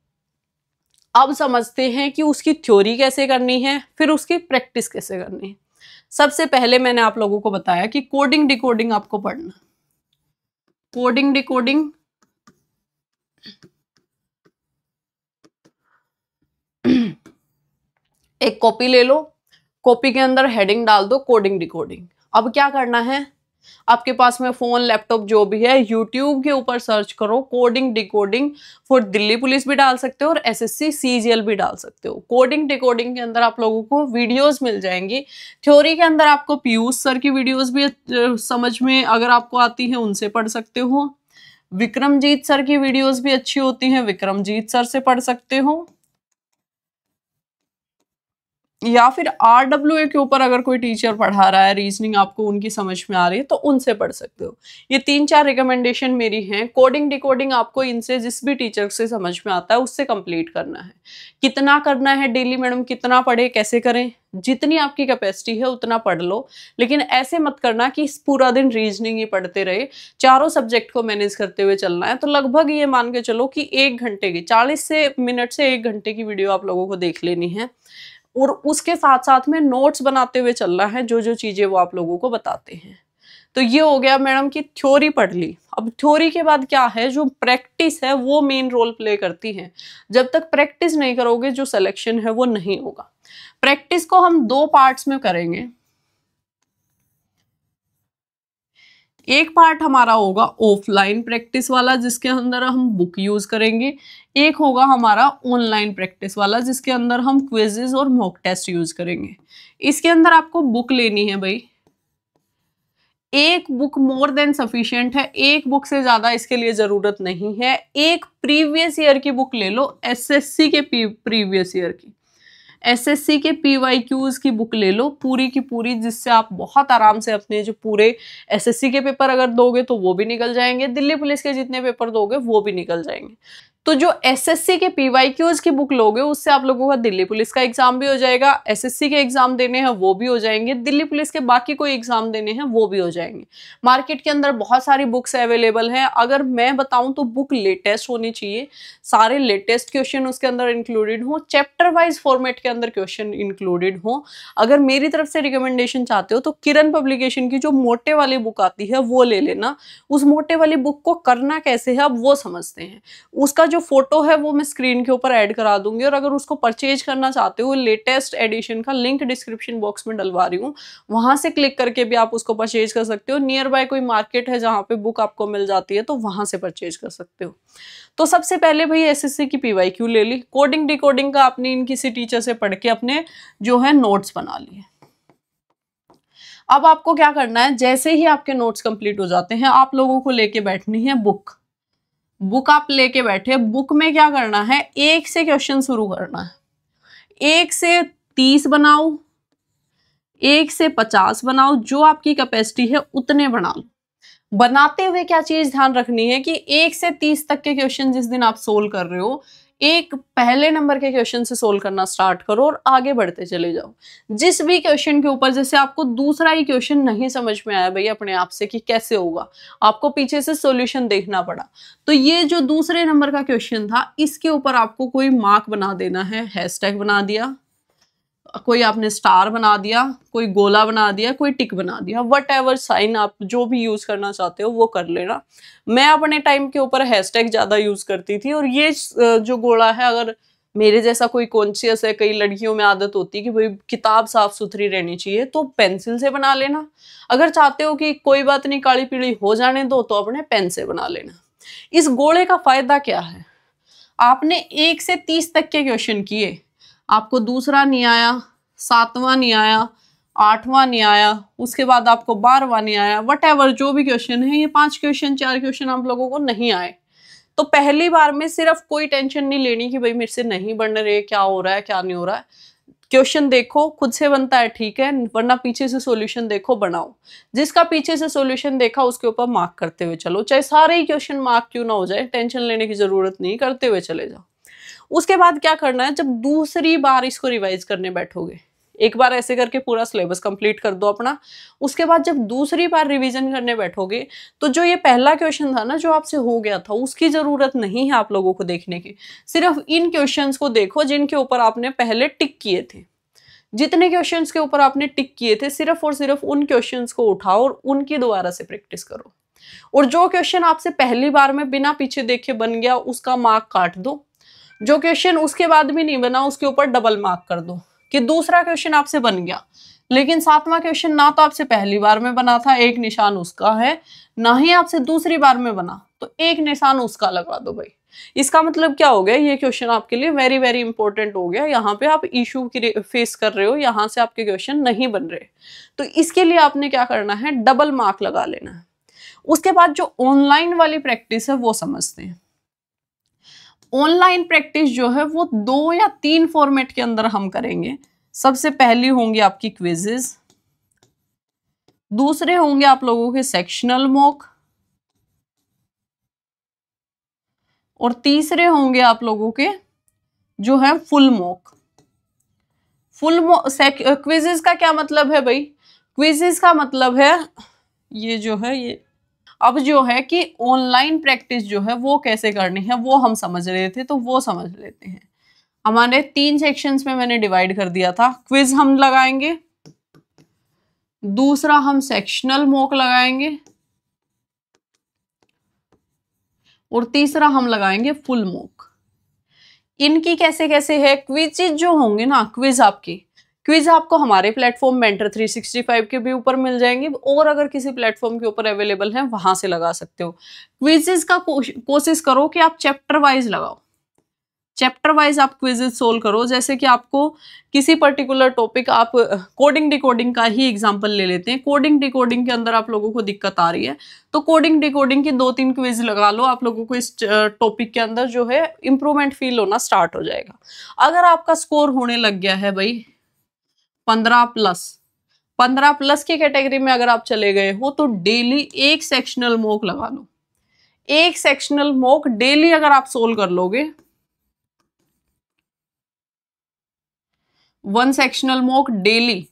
अब समझते हैं कि उसकी थ्योरी कैसे करनी है, फिर उसकी प्रैक्टिस कैसे करनी है। सबसे पहले मैंने आप लोगों को बताया कि कोडिंग डिकोडिंग आपको पढ़ना। कोडिंग डिकोडिंग एक कॉपी ले लो, कॉपी के अंदर हेडिंग डाल दो कोडिंग डिकोडिंग। अब क्या करना है, आपके पास में फोन लैपटॉप जो भी है, यूट्यूब के ऊपर सर्च करो coding decoding for Delhi police भी डाल सकते हो और एसएससी सीजीएल भी डाल सकते हो। कोडिंग डिकोडिंग के अंदर आप लोगों को वीडियोस मिल जाएंगी। थ्योरी के अंदर आपको पीयूष सर की वीडियोस भी समझ में अगर आपको आती है उनसे पढ़ सकते हो। विक्रमजीत सर की वीडियोस भी अच्छी होती हैं, विक्रमजीत सर से पढ़ सकते हो। या फिर RWA के ऊपर अगर कोई टीचर पढ़ा रहा है, रीजनिंग आपको उनकी समझ में आ रही है तो उनसे पढ़ सकते हो। ये 3-4 रिकमेंडेशन मेरी हैं। कोडिंग डिकोडिंग आपको इनसे जिस भी टीचर से समझ में आता है उससे कंप्लीट करना है। कितना करना है डेली मैडम, कितना पढ़े, कैसे करें, जितनी आपकी कैपेसिटी है उतना पढ़ लो, लेकिन ऐसे मत करना कि पूरा दिन रीजनिंग ही पढ़ते रहे। चारों सब्जेक्ट को मैनेज करते हुए चलना है। तो लगभग ये मान के चलो कि 1 घंटे की 40 मिनट से 1 घंटे की वीडियो आप लोगों को देख लेनी है, और उसके साथ साथ में नोट्स बनाते हुए चलना है, जो जो चीजें वो आप लोगों को बताते हैं। तो ये हो गया मैडम की थ्योरी पढ़ ली। अब थ्योरी के बाद क्या है, जो प्रैक्टिस है वो मेन रोल प्ले करती है। जब तक प्रैक्टिस नहीं करोगे जो सिलेक्शन है वो नहीं होगा। प्रैक्टिस को हम 2 पार्ट्स में करेंगे। एक पार्ट हमारा होगा ऑफलाइन प्रैक्टिस वाला जिसके अंदर हम बुक यूज करेंगे। एक होगा हमारा ऑनलाइन प्रैक्टिस वाला जिसके अंदर हम क्विजेस और मॉक टेस्ट यूज करेंगे। इसके अंदर आपको बुक लेनी है भाई, एक बुक मोर देन सफिशिएंट है, एक बुक से ज्यादा इसके लिए जरूरत नहीं है। एक प्रीवियस ईयर की बुक ले लो, एसएससी के प्रीवियस ईयर की, एसएससी के पीवाईक्यूज की बुक ले लो पूरी की पूरी, जिससे आप बहुत आराम से अपने जो पूरे एसएससी के पेपर अगर दोगे तो वो भी निकल जाएंगे, दिल्ली पुलिस के जितने पेपर दोगे वो भी निकल जाएंगे। तो जो एसएससी के पीवाईक्यूज की बुक लोगे उससे आप लोगों का दिल्ली पुलिस का एग्जाम भी हो जाएगा, एसएससी के एग्जाम देने हैं वो भी हो जाएंगे, दिल्ली पुलिस के बाकी कोई एग्जाम देने हैं वो भी हो जाएंगे। मार्केट के अंदर बहुत सारी बुक्स अवेलेबल हैं। अगर मैं बताऊं तो बुक लेटेस्ट होनी चाहिए, सारे लेटेस्ट क्वेश्चन उसके अंदर इंक्लूडेड हो, चैप्टर वाइज फॉर्मेट के अंदर क्वेश्चन इंक्लूडेड हो। अगर मेरी तरफ से रिकमेंडेशन चाहते हो तो किरण पब्लिकेशन की जो मोटे वाली बुक आती है वो ले लेना। उस मोटे वाली बुक को करना कैसे है अब वो समझते हैं। उसका जो फोटो है वो मैं स्क्रीन के ऊपर ऐड करा दूंगी, और अगर उसको परचेज करना चाहते हो लेटेस्ट एडिशन का लिंक डिस्क्रिप्शन बॉक्स में डलवा रही हूँ, वहां से क्लिक करके भी आप उसको परचेज कर सकते हो। नियर बाय कोई मार्केट है जहां पे बुक आपको मिल जाती है तो वहां से परचेज कर सकते हो। तो सबसे पहले भाई एसएससी की पीवाईक्यू ले ली, कोडिंग डिकोडिंग का अपनी इन किसी टीचर से पढ़ के अपने जो है नोट्स बना लिए। अब आपको क्या करना है, जैसे ही आपके नोट्स कंप्लीट हो जाते हैं आप लोगों को लेके बैठनी है बुक। बुक आप लेके बैठे, बुक में क्या करना है, 1 से क्वेश्चन शुरू करना है। 1 से 30 बनाओ, 1 से 50 बनाओ, जो आपकी कैपेसिटी है उतने बना लो। बनाते हुए क्या चीज ध्यान रखनी है कि 1 से 30 तक के क्वेश्चन जिस दिन आप सोल्व कर रहे हो, एक पहले नंबर के क्वेश्चन से सोल्व करना स्टार्ट करो और आगे बढ़ते चले जाओ। जिस भी क्वेश्चन के ऊपर, जैसे आपको दूसरा ही क्वेश्चन नहीं समझ में आया भाई अपने आप से कि कैसे होगा, आपको पीछे से सॉल्यूशन देखना पड़ा, तो ये जो दूसरे नंबर का क्वेश्चन था इसके ऊपर आपको कोई मार्क बना देना है। हैशटैग बना दिया, कोई आपने स्टार बना दिया, कोई गोला बना दिया, कोई टिक बना दिया, वट एवर साइन आप जो भी यूज करना चाहते हो वो कर लेना। मैं अपने टाइम के ऊपर हैशटैग ज्यादा यूज करती थी, और ये जो गोला है, अगर मेरे जैसा कोई कॉन्शियस है, कई लड़कियों में आदत होती है कि भाई किताब साफ सुथरी रहनी चाहिए, तो पेंसिल से बना लेना। अगर चाहते हो कि कोई बात नहीं काली पीली हो जाने दो तो अपने पेन से बना लेना। इस गोले का फायदा क्या है, आपने 1 से 30 तक के क्वेश्चन किए, आपको दूसरा नहीं आया, 7वां नहीं आया, 8वां नहीं आया, उसके बाद आपको 12वां नहीं आया, वट एवर जो भी क्वेश्चन है, ये 5 क्वेश्चन 4 क्वेश्चन आप लोगों को नहीं आए, तो पहली बार में सिर्फ कोई टेंशन नहीं लेनी कि भाई मेरे से नहीं बन रहे, क्या हो रहा है क्या नहीं हो रहा है। क्वेश्चन देखो, खुद से बनता है ठीक है, वरना पीछे से सॉल्यूशन देखो, बनाओ। जिसका पीछे से सॉल्यूशन देखा उसके ऊपर मार्क करते हुए चलो, चाहे सारे ही क्वेश्चन मार्क क्यों ना हो जाए, टेंशन लेने की जरूरत नहीं, करते हुए चले जाओ। उसके बाद क्या करना है, जब दूसरी बार इसको रिवाइज करने बैठोगे, एक बार ऐसे करके पूरा सिलेबस कंप्लीट कर दो अपना। उसके बाद जब दूसरी बार रिवीजन करने बैठोगे तो जो ये पहला क्वेश्चन था ना जो आपसे हो गया था, उसकी जरूरत नहीं है आप लोगों को देखने की। सिर्फ इन क्वेश्चंस को देखो जिनके ऊपर आपने पहले टिक किए थे। जितने क्वेश्चंस के ऊपर आपने टिक किए थे, सिर्फ और सिर्फ उन क्वेश्चंस को उठाओ और उनकी दोबारा से प्रैक्टिस करो। और जो क्वेश्चन आपसे पहली बार में बिना पीछे देखे बन गया, उसका मार्क काट दो। जो क्वेश्चन उसके बाद भी नहीं बना, उसके ऊपर डबल मार्क कर दो कि दूसरा क्वेश्चन आपसे बन गया, लेकिन सातवां क्वेश्चन ना तो आपसे पहली बार में बना था, एक निशान उसका है, ना ही आपसे दूसरी बार में बना, तो एक निशान उसका लगा दो भाई। इसका मतलब क्या हो गया, ये क्वेश्चन आपके लिए वेरी वेरी इंपॉर्टेंट हो गया। यहाँ पे आप इशू फेस कर रहे हो, यहाँ से आपके क्वेश्चन नहीं बन रहे, तो इसके लिए आपने क्या करना है, डबल मार्क लगा लेना है। उसके बाद जो ऑनलाइन वाली प्रैक्टिस है वो समझते हैं। ऑनलाइन प्रैक्टिस जो है वो 2 या 3 फॉर्मेट के अंदर हम करेंगे। सबसे पहली होंगी आपकी क्विजेस, दूसरे होंगे आप लोगों के सेक्शनल मॉक, और तीसरे होंगे आप लोगों के जो है फुल मॉक। क्विजेस का क्या मतलब है भाई, क्विजेस का मतलब है ये जो है ये, अब जो है कि ऑनलाइन प्रैक्टिस जो है वो कैसे करनी है वो हम समझ रहे थे, तो वो समझ लेते हैं। हमारे 3 सेक्शंस में मैंने डिवाइड कर दिया था। क्विज हम लगाएंगे, दूसरा हम सेक्शनल मॉक लगाएंगे, और तीसरा हम लगाएंगे फुल मॉक। इनकी कैसे कैसे है, क्विज जो होंगे ना, क्विज आपको हमारे प्लेटफॉर्म मेंटर 365 के भी ऊपर मिल जाएंगे, और अगर किसी प्लेटफॉर्म के ऊपर अवेलेबल है वहां से लगा सकते हो। क्विजेस का कोशिश करो कि आप चैप्टर वाइज लगाओ, चैप्टर वाइज आप क्विजेस सोल्व करो। जैसे कि आपको किसी पर्टिकुलर टॉपिक, आप कोडिंग डिकोडिंग का ही एग्जांपल ले लेते हैं। कोडिंग डिकोडिंग के अंदर आप लोगों को दिक्कत आ रही है, तो कोडिंग डिकोडिंग की 2-3 क्विज लगा लो, आप लोगों को इस टॉपिक के अंदर जो है इंप्रूवमेंट फील होना स्टार्ट हो जाएगा। अगर आपका स्कोर होने लग गया है भाई 15+ की कैटेगरी में अगर आप चले गए हो, तो डेली एक सेक्शनल मॉक लगा लो। एक सेक्शनल मॉक डेली अगर आप सोल्व कर लोगे, 1 सेक्शनल मॉक डेली,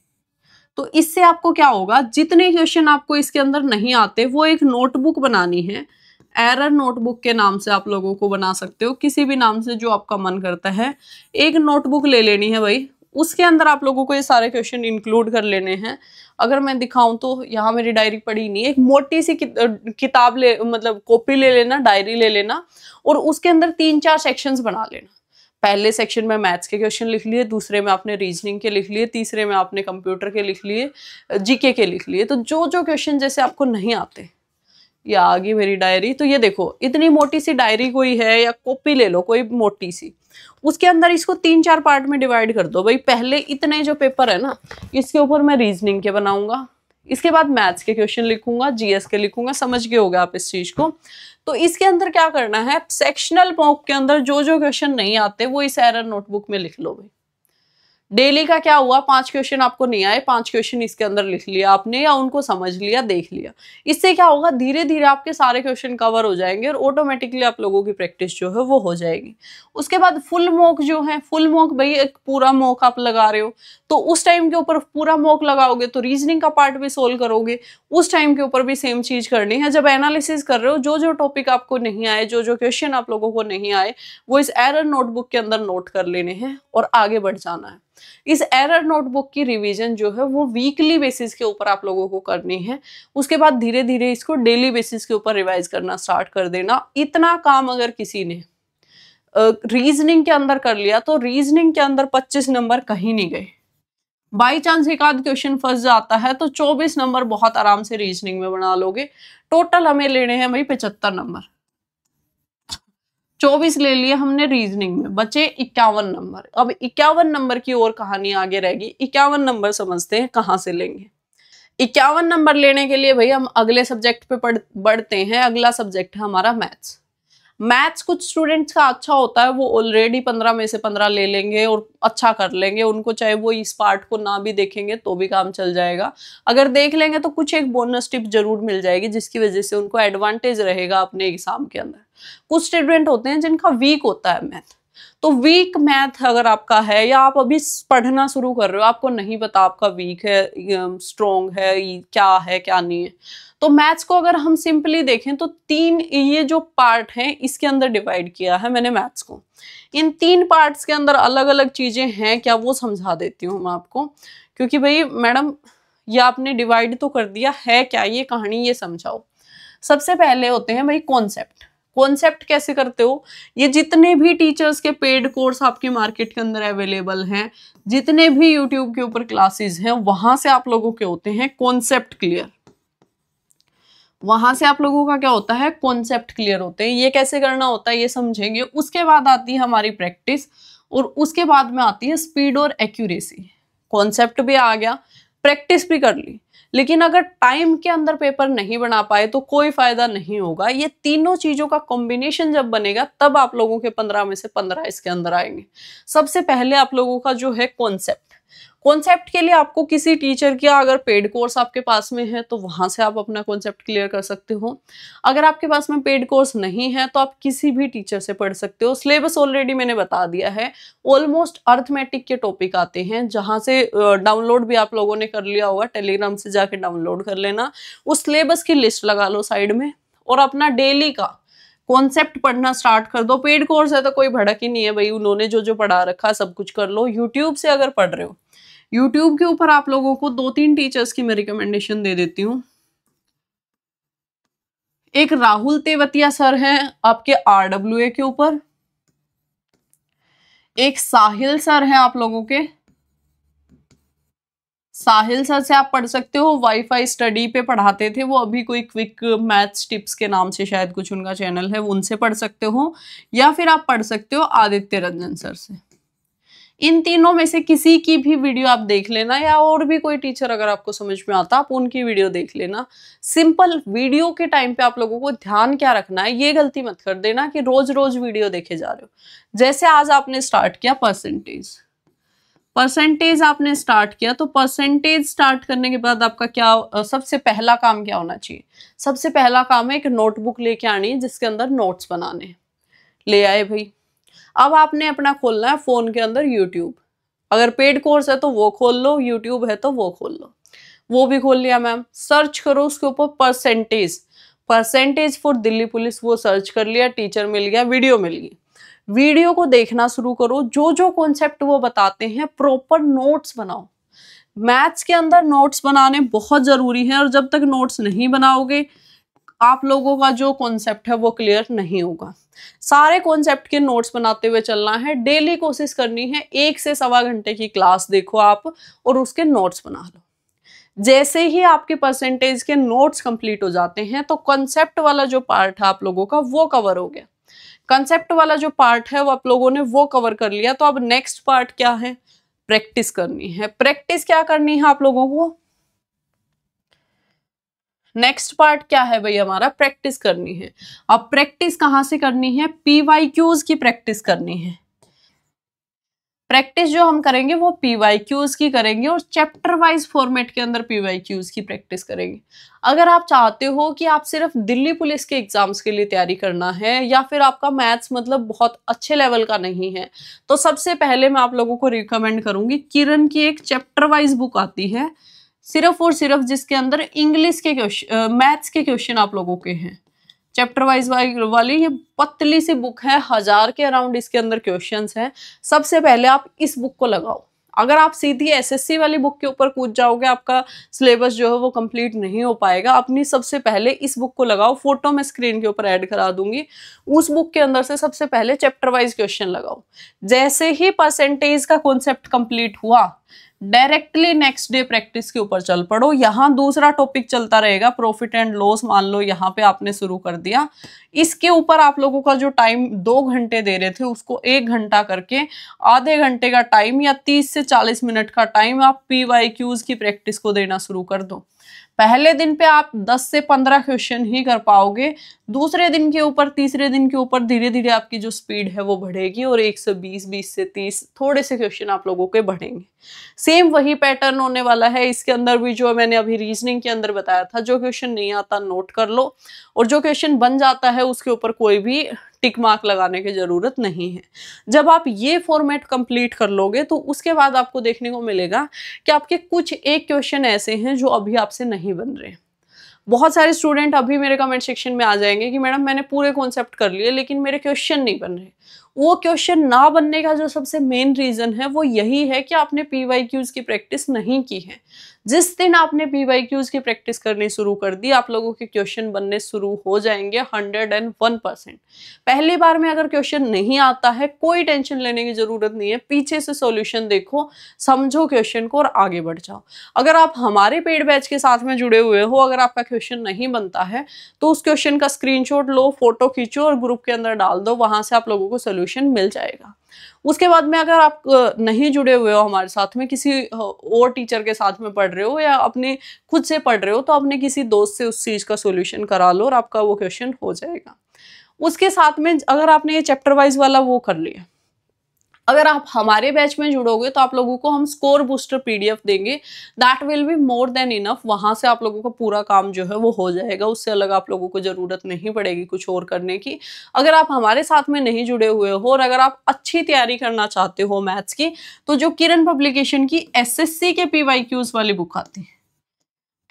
तो इससे आपको क्या होगा, जितने क्वेश्चन आपको इसके अंदर नहीं आते वो एक नोटबुक बनानी है। एरर नोटबुक के नाम से आप लोगों को बना सकते हो, किसी भी नाम से जो आपका मन करता है। एक नोटबुक ले लेनी है भाई, उसके अंदर आप लोगों को ये सारे क्वेश्चन इंक्लूड कर लेने हैं। अगर मैं दिखाऊं तो यहाँ मेरी डायरी पड़ी नहीं है, एक मोटी सी किताब ले, मतलब कॉपी ले लेना, डायरी ले लेना, और उसके अंदर 3-4 सेक्शंस बना लेना। पहले सेक्शन में मैथ्स के क्वेश्चन लिख लिए, दूसरे में आपने रीजनिंग के लिख लिए, तीसरे में आपने कंप्यूटर के लिख लिए, जीके के लिख लिए। तो जो जो क्वेश्चन जैसे आपको नहीं आते, ये आ गई मेरी डायरी, तो ये देखो इतनी मोटी सी डायरी कोई है, या कॉपी ले लो कोई मोटी सी, उसके अंदर इसको 3-4 पार्ट में डिवाइड कर दो भाई। पहले इतने जो पेपर है ना, इसके ऊपर मैं रीजनिंग के बनाऊंगा, इसके बाद मैथ्स के क्वेश्चन लिखूंगा, जीएस के लिखूंगा। समझ गए होगा आप इस चीज को। तो इसके अंदर क्या करना है, सेक्शनल मॉक के अंदर जो जो क्वेश्चन नहीं आते वो इस एरर नोटबुक में लिख लो भाई। डेली का क्या हुआ, 5 क्वेश्चन आपको नहीं आए, 5 क्वेश्चन इसके अंदर लिख लिया आपने, या उनको समझ लिया, देख लिया। इससे क्या होगा, धीरे धीरे आपके सारे क्वेश्चन कवर हो जाएंगे और ऑटोमेटिकली आप लोगों की प्रैक्टिस जो है वो हो जाएगी। उसके बाद फुल मॉक जो है, फुल मॉक भाई एक पूरा मॉक आप लगा रहे हो, तो उस टाइम के ऊपर पूरा मॉक लगाओगे तो रीजनिंग का पार्ट भी सोल्व करोगे। उस टाइम के ऊपर भी सेम चीज करनी है। जब एनालिसिस कर रहे हो, जो जो टॉपिक आपको नहीं आए, जो जो क्वेश्चन आप लोगों को नहीं आए, वो इस एरर नोटबुक के अंदर नोट कर लेने हैं और आगे बढ़ जाना है। इस एरर नोटबुक की रिवीजन जो है वो वीकली बेसिस के ऊपर आप लोगों को करनी है। उसके बाद धीरे धीरे इसको डेली बेसिस के ऊपर रिवाइज करना स्टार्ट कर देना। इतना काम अगर किसी ने रीजनिंग के अंदर कर लिया, तो रीजनिंग के अंदर 25 नंबर कहीं नहीं गए। बाई चांस एक आध क्वेश्चन फंस जाता है तो 24 नंबर बहुत आराम से रीजनिंग में बना लोगे। टोटल हमें लेने हैं भाई 75 नंबर। 24 ले लिए हमने रीजनिंग में, बचे 51 नंबर। अब 51 नंबर की और कहानी आगे रहेगी। 51 नंबर समझते हैं कहाँ से लेंगे। 51 नंबर लेने के लिए भाई हम अगले सब्जेक्ट पे बढ़ते हैं। अगला सब्जेक्ट है हमारा मैथ्स। मैथ्स कुछ स्टूडेंट्स का अच्छा होता है, वो ऑलरेडी 15 में से 15 ले लेंगे और अच्छा कर लेंगे, उनको चाहे वो इस पार्ट को ना भी देखेंगे तो भी काम चल जाएगा। अगर देख लेंगे तो कुछ एक बोनस टिप जरूर मिल जाएगी, जिसकी वजह से उनको एडवांटेज रहेगा अपने एग्जाम के अंदर। कुछ स्टूडेंट होते हैं जिनका वीक होता है मैथ, तो वीक मैथ अगर आपका है या आप अभी पढ़ना शुरू कर रहे हो, आपको नहीं पता आपका वीक है, स्ट्रॉन्ग है, क्या नहीं है, तो मैथ्स को अगर हम सिंपली देखें तो 3 ये जो पार्ट हैं इसके अंदर डिवाइड किया है मैंने मैथ्स को। इन 3 पार्ट्स के अंदर अलग अलग चीजें हैं क्या, वो समझा देती हूँ मैं आपको, क्योंकि भाई मैडम ये आपने डिवाइड तो कर दिया है क्या, ये कहानी ये समझाओ। सबसे पहले होते हैं भाई कॉन्सेप्ट। कॉन्सेप्ट कैसे करते हो, ये जितने भी टीचर्स के पेड कोर्स आपके मार्केट के अंदर अवेलेबल हैं, जितने भी यूट्यूब के ऊपर क्लासेस हैं, वहां से आप लोगों के होते हैं कॉन्सेप्ट क्लियर। वहां से आप लोगों का क्या होता है, कॉन्सेप्ट क्लियर होते हैं। ये कैसे करना होता है ये समझेंगे। उसके बाद आती है हमारी प्रैक्टिस, और उसके बाद में आती है स्पीड और एक्यूरेसी। कॉन्सेप्ट भी आ गया, प्रैक्टिस भी कर ली, लेकिन अगर टाइम के अंदर पेपर नहीं बना पाए तो कोई फायदा नहीं होगा। ये तीनों चीजों का कॉम्बिनेशन जब बनेगा तब आप लोगों के 15 में से 15 इसके अंदर आएंगे। सबसे पहले आप लोगों का जो है कॉन्सेप्ट। कॉन्सेप्ट के लिए आपको किसी टीचर का अगर पेड कोर्स आपके पास में है तो वहां से आप अपना कॉन्सेप्ट क्लियर कर सकते हो। अगर आपके पास में पेड कोर्स नहीं है तो आप किसी भी टीचर से पढ़ सकते हो। सिलेबस ऑलरेडी मैंने बता दिया है, ऑलमोस्ट अर्थमेटिक के टॉपिक आते हैं, जहां से डाउनलोड भी आप लोगों ने कर लिया होगा, टेलीग्राम से जाके डाउनलोड कर लेना। उस सिलेबस की लिस्ट लगा लो साइड में और अपना डेली का कॉन्सेप्ट पढ़ना स्टार्ट कर दो। पेड कोर्स है तो कोई भड़क ही नहीं है भाई, उन्होंने जो जो पढ़ा रखा है सब कुछ कर लो। यूट्यूब से अगर पढ़ रहे हो, यूट्यूब के ऊपर आप लोगों को 2-3 टीचर्स की मैं रिकमेंडेशन दे देती हूँ। एक राहुल तेवतिया सर हैं आपके RWA के ऊपर, एक साहिल सर हैं आप लोगों के, साहिल सर से आप पढ़ सकते हो, वाईफाई स्टडी पे पढ़ाते थे वो, अभी कोई क्विक मैथ्स टिप्स के नाम से शायद कुछ उनका चैनल है, उनसे पढ़ सकते हो। या फिर आप पढ़ सकते हो आदित्य रंजन सर से। इन तीनों में से किसी की भी वीडियो आप देख लेना, या और भी कोई टीचर अगर आपको समझ में आता आप उनकी वीडियो देख लेना। सिंपल वीडियो के टाइम पे आप लोगों को ध्यान क्या रखना है, ये गलती मत कर देना कि रोज रोज वीडियो देखे जा रहे हो। जैसे आज आपने स्टार्ट किया परसेंटेज आपने स्टार्ट किया, तो परसेंटेज स्टार्ट करने के बाद आपका क्या सबसे पहला काम क्या होना चाहिए, सबसे पहला काम है एक नोटबुक लेके आनी है जिसके अंदर नोट्स बनाने। ले आए भाई, अब आपने अपना खोलना है फोन के अंदर यूट्यूब। अगर पेड कोर्स है तो वो खोल लो, यूट्यूब है तो वो खोल लो। वो भी खोल लिया मैम, सर्च करो उसके ऊपर परसेंटेज फॉर दिल्ली पुलिस, वो सर्च कर लिया, टीचर मिल गया, वीडियो मिल गई। वीडियो को देखना शुरू करो, जो जो कॉन्सेप्ट वो बताते हैं प्रॉपर नोट्स बनाओ। मैथ्स के अंदर नोट्स बनाने बहुत जरूरी है, और जब तक नोट्स नहीं बनाओगे आप लोगों का जो कॉन्सेप्ट है वो क्लियर नहीं होगा। सारे कॉन्सेप्ट के नोट्स बनाते हुए चलना है। डेली कोशिश करनी है 1 से सवा घंटे की क्लास देखो आप और उसके नोट्स बना लो। जैसे ही आपके परसेंटेज के नोट्स कंप्लीट हो जाते हैं तो कॉन्सेप्ट वाला जो पार्ट है आप लोगों का वो कवर हो गया। कंसेप्ट वाला जो पार्ट है वो आप लोगों ने वो कवर कर लिया, तो अब नेक्स्ट पार्ट क्या है, प्रैक्टिस करनी है। प्रैक्टिस क्या करनी है आप लोगों को, नेक्स्ट पार्ट क्या है भाई हमारा, प्रैक्टिस करनी है। अब प्रैक्टिस कहां से करनी है, PYQs की प्रैक्टिस करनी है। प्रैक्टिस जो हम करेंगे वो PYQs की करेंगे और चैप्टर वाइज फॉर्मेट के अंदर PYQs की प्रैक्टिस करेंगे। अगर आप चाहते हो कि आप सिर्फ दिल्ली पुलिस के एग्जाम्स के लिए तैयारी करना है, या फिर आपका मैथ्स मतलब बहुत अच्छे लेवल का नहीं है, तो सबसे पहले मैं आप लोगों को रिकमेंड करूंगी किरण की एक चैप्टर वाइज बुक आती है सिर्फ और सिर्फ, जिसके अंदर इंग्लिश के क्वेश्चन, मैथ्स के क्वेश्चन आप लोगों के हैं। चैप्टर वाइज वाली ये पतली सी बुक है, 1000 के अराउंड इसके अंदर क्वेश्चंस हैं। सबसे पहले आप इस बुक को लगाओ। अगर आप सीधी SSC वाली बुक के ऊपर कूद जाओगे आपका सिलेबस जो है वो कंप्लीट नहीं हो पाएगा। अपनी सबसे पहले इस बुक को लगाओ, फोटो मैं स्क्रीन के ऊपर ऐड करा दूंगी। उस बुक के अंदर से सबसे पहले चैप्टर वाइज क्वेश्चन लगाओ। जैसे ही परसेंटेज का कॉन्सेप्ट कंप्लीट हुआ, डायरेक्टली नेक्स्ट डे प्रैक्टिस के ऊपर चल पड़ो। यहाँ दूसरा टॉपिक चलता रहेगा, प्रॉफिट एंड लॉस। मान लो यहाँ पे आपने शुरू कर दिया, इसके ऊपर आप लोगों का जो टाइम 2 घंटे दे रहे थे उसको 1 घंटा करके आधे घंटे का टाइम या 30 से 40 मिनट का टाइम आप PYQs की प्रैक्टिस को देना शुरू कर दो। पहले दिन पे आप 10 से 15 क्वेश्चन ही कर पाओगे, दूसरे दिन के ऊपर, तीसरे दिन के ऊपर धीरे धीरे आपकी जो स्पीड है वो बढ़ेगी और 120, 20 से 30 थोड़े से क्वेश्चन आप लोगों के बढ़ेंगे। सेम वही पैटर्न होने वाला है इसके अंदर भी, जो मैंने अभी रीजनिंग के अंदर बताया था। जो क्वेश्चन नहीं आता नोट कर लो, और जो क्वेश्चन बन जाता है उसके ऊपर कोई भी टिक मार्क लगाने की जरूरत नहीं है। जब आप ये फॉर्मेट कंप्लीट कर लोगे तो उसके बाद आपको देखने को मिलेगा कि आपके कुछ एक क्वेश्चन ऐसे हैं जो अभी आपसे नहीं बन रहे। बहुत सारे स्टूडेंट अभी मेरे कमेंट सेक्शन में आ जाएंगे कि मैडम मैंने पूरे कॉन्सेप्ट कर लिए लेकिन मेरे क्वेश्चन नहीं बन रहे। वो क्वेश्चन ना बनने का जो सबसे मेन रीजन है वो यही है कि आपने पीवाईक्यूज की प्रैक्टिस नहीं की है। जिस दिन आपने पीवाईक्यूज की प्रैक्टिस करनी शुरू कर दी, आप लोगों के क्वेश्चन बनने शुरू हो जाएंगे 101%। पहली बार में अगर क्वेश्चन नहीं आता है, कोई टेंशन लेने की जरूरत नहीं है, पीछे से सॉल्यूशन देखो, समझो क्वेश्चन को और आगे बढ़ जाओ। अगर आप हमारे पेड बैच के साथ में जुड़े हुए हो, अगर आपका क्वेश्चन नहीं बनता है तो उस क्वेश्चन का स्क्रीनशॉट लो, फोटो खींचो और ग्रुप के अंदर डाल दो, वहां से आप लोगों को सोल्यूशन मिल जाएगा। उसके बाद में अगर आप नहीं जुड़े हुए हो हमारे साथ में, किसी और टीचर के साथ में पढ़ रहे हो या अपने खुद से पढ़ रहे हो, तो अपने किसी दोस्त से उस चीज का सॉल्यूशन करा लो और आपका वो क्वेश्चन हो जाएगा। उसके साथ में अगर आपने ये चैप्टर वाइज वाला वो कर लिया, अगर आप हमारे बैच में जुड़ोगे तो आप लोगों को हम स्कोर बूस्टर पीडीएफ देंगे, that will be more than enough. वहां से आप लोगों का पूरा काम जो है वो हो जाएगा, उससे अलग आप लोगों को जरूरत नहीं पड़ेगी कुछ और करने की। अगर आप हमारे साथ में नहीं जुड़े हुए हो और अगर आप अच्छी तैयारी करना चाहते हो मैथ्स की, तो जो किरण पब्लिकेशन की एसएससी के पीवाईक्यूज वाली बुक आती है,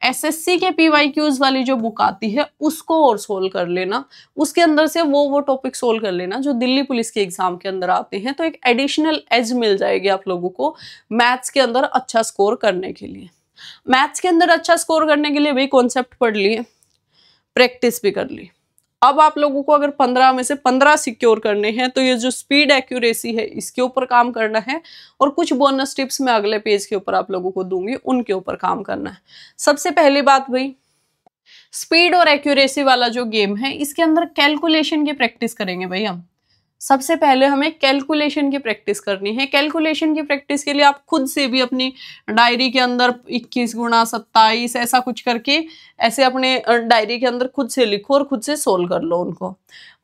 एसएससी के पीवाईक्यूज वाली जो बुक आती है उसको और सोल्व कर लेना। उसके अंदर से वो टॉपिक सोल्व कर लेना जो दिल्ली पुलिस के एग्जाम के अंदर आते हैं, तो एक एडिशनल एज मिल जाएगी आप लोगों को मैथ्स के अंदर अच्छा स्कोर करने के लिए। मैथ्स के अंदर अच्छा स्कोर करने के लिए भी कॉन्सेप्ट पढ़ लिए, प्रैक्टिस भी कर ली। अब आप लोगों को अगर 15 में से 15 सिक्योर करने हैं तो ये जो स्पीड एक्यूरेसी है इसके ऊपर काम करना है, और कुछ बोनस टिप्स मैं अगले पेज के ऊपर आप लोगों को दूंगी, उनके ऊपर काम करना है। सबसे पहली बात भाई, स्पीड और एक्यूरेसी वाला जो गेम है इसके अंदर कैलकुलेशन की प्रैक्टिस करेंगे भाई हम। सबसे पहले हमें कैलकुलेशन की प्रैक्टिस करनी है। कैलकुलेशन की प्रैक्टिस के लिए आप खुद से भी अपनी डायरी के अंदर 21 गुणा 27 ऐसा कुछ करके ऐसे अपने डायरी के अंदर खुद से लिखो और खुद से सोल्व कर लो उनको।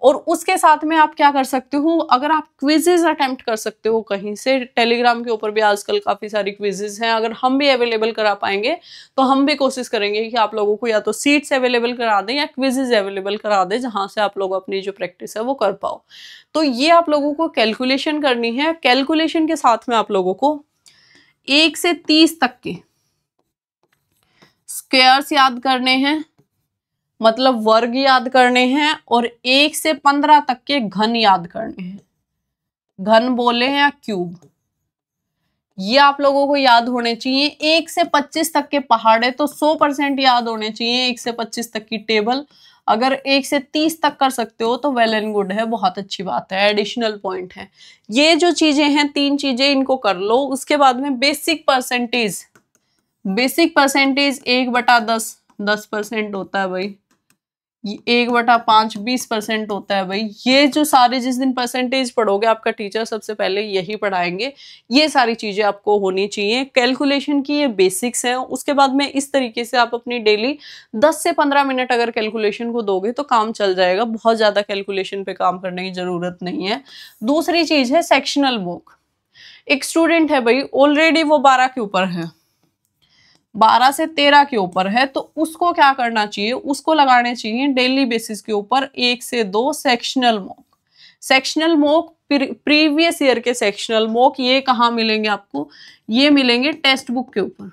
और उसके साथ में आप क्या कर सकते हो, अगर आप क्विजेज अटेम्प्ट कर सकते हो कहीं से, टेलीग्राम के ऊपर भी आजकल काफी सारी क्विजेज हैं, अगर हम भी अवेलेबल करा पाएंगे तो हम भी कोशिश करेंगे कि आप लोगों को या तो सीट्स अवेलेबल करा दें या क्विजेज अवेलेबल करा दें, जहां से आप लोग अपनी जो प्रैक्टिस है वो कर पाओ। तो ये आप लोगों को कैलकुलेशन करनी है। कैलकुलेशन के साथ में आप लोगों को 1 से 30 तक के स्क्वायर्स याद करने हैं, मतलब वर्ग याद करने हैं, और 1 से 15 तक के घन याद करने हैं। घन बोले या क्यूब, ये आप लोगों को याद होने चाहिए। 1 से 25 तक के पहाड़े तो 100% याद होने चाहिए। 1 से 25 तक की टेबल अगर 1 से 30 तक कर सकते हो तो वेल एंड गुड है, बहुत अच्छी बात है, एडिशनल पॉइंट है। ये जो चीजें हैं 3 चीजें इनको कर लो। उसके बाद में बेसिक परसेंटेज, बेसिक परसेंटेज 1/10 10% होता है भाई, 1/5 20% होता है भाई। ये जो सारे जिस दिन परसेंटेज पढ़ोगे आपका टीचर सबसे पहले यही पढ़ाएंगे। ये सारी चीजें आपको होनी चाहिए। कैलकुलेशन की ये बेसिक्स है। उसके बाद में इस तरीके से आप अपनी डेली 10 से 15 मिनट अगर कैलकुलेशन को दोगे तो काम चल जाएगा। बहुत ज्यादा कैलकुलेशन पे काम करने की जरूरत नहीं है। दूसरी चीज है सेक्शनल मॉक। एक स्टूडेंट है भाई, ऑलरेडी वो 12 के ऊपर है, 12 से 13 के ऊपर है, तो उसको क्या करना चाहिए, उसको लगाने चाहिए डेली बेसिस के ऊपर 1 से 2 sectional mock. Sectional mock previous year के सेक्शनल मॉक, ये कहाँ मिलेंगे आपको, ये मिलेंगे टेक्स्ट बुक के ऊपर।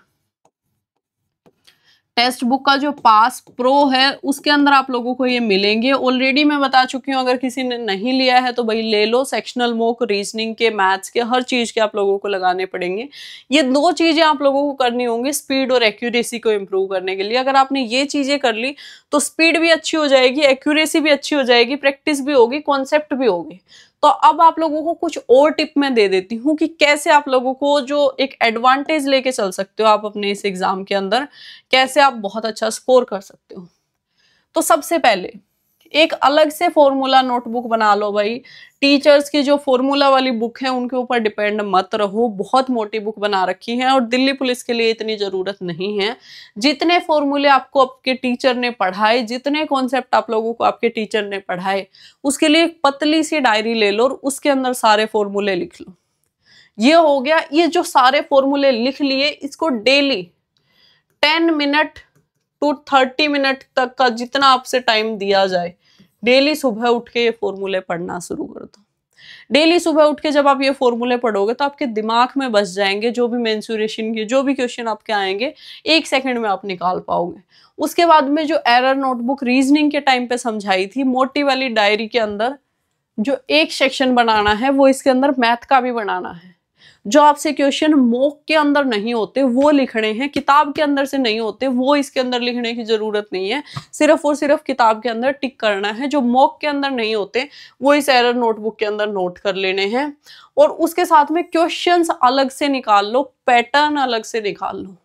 टेक्स्ट बुक का जो पास प्रो है उसके अंदर आप लोगों को ये मिलेंगे। ऑलरेडी मैं बता चुकी हूँ, अगर किसी ने नहीं लिया है तो भाई ले लो। सेक्शनल मॉक रीजनिंग के, मैथ्स के, हर चीज के आप लोगों को लगाने पड़ेंगे। ये 2 चीजें आप लोगों को करनी होंगी स्पीड और एक्यूरेसी को इम्प्रूव करने के लिए। अगर आपने ये चीजें कर ली तो स्पीड भी अच्छी हो जाएगी, एक्यूरेसी भी अच्छी हो जाएगी, प्रैक्टिस भी होगी, कॉन्सेप्ट भी होगी। तो अब आप लोगों को कुछ और टिप मैं दे देती हूँ कि कैसे आप लोगों को जो एक एडवांटेज लेके चल सकते हो आप अपने इस एग्जाम के अंदर, कैसे आप बहुत अच्छा स्कोर कर सकते हो। तो सबसे पहले एक अलग से फॉर्मूला नोटबुक बना लो भाई। टीचर्स की जो फॉर्मूला वाली बुक है उनके ऊपर डिपेंड मत रहो, बहुत मोटी बुक बना रखी है और दिल्ली पुलिस के लिए इतनी जरूरत नहीं है। जितने फॉर्मूले आपको आपके टीचर ने पढ़ाए, जितने कॉन्सेप्ट आप लोगों को आपके टीचर ने पढ़ाए, उसके लिए एक पतली सी डायरी ले लो और उसके अंदर सारे फॉर्मूले लिख लो। ये हो गया। ये जो सारे फॉर्मूले लिख लिए, इसको डेली 10 मिनट टू 30 मिनट तक का जितना आपसे टाइम दिया जाए, डेली सुबह उठ के ये फॉर्मूले पढ़ना शुरू कर दो। डेली सुबह उठ के जब आप ये फॉर्मूले पढ़ोगे तो आपके दिमाग में बस जाएंगे। जो भी मेंसुरेशन के जो भी क्वेश्चन आपके आएंगे 1 सेकंड में आप निकाल पाओगे। उसके बाद में जो एरर नोटबुक रीजनिंग के टाइम पे समझाई थी, मोटी वाली डायरी के अंदर जो एक सेक्शन बनाना है वो इसके अंदर मैथ का भी बनाना है। जो आपसे क्वेश्चन मॉक के अंदर नहीं होते वो लिखने हैं, किताब के अंदर से नहीं होते वो इसके अंदर लिखने की जरूरत नहीं है। सिर्फ और सिर्फ किताब के अंदर टिक करना है। जो मॉक के अंदर नहीं होते वो इस एरर नोटबुक के अंदर नोट कर लेने हैं। और उसके साथ में क्वेश्चंस अलग से निकाल लो, पैटर्न अलग से निकाल लो।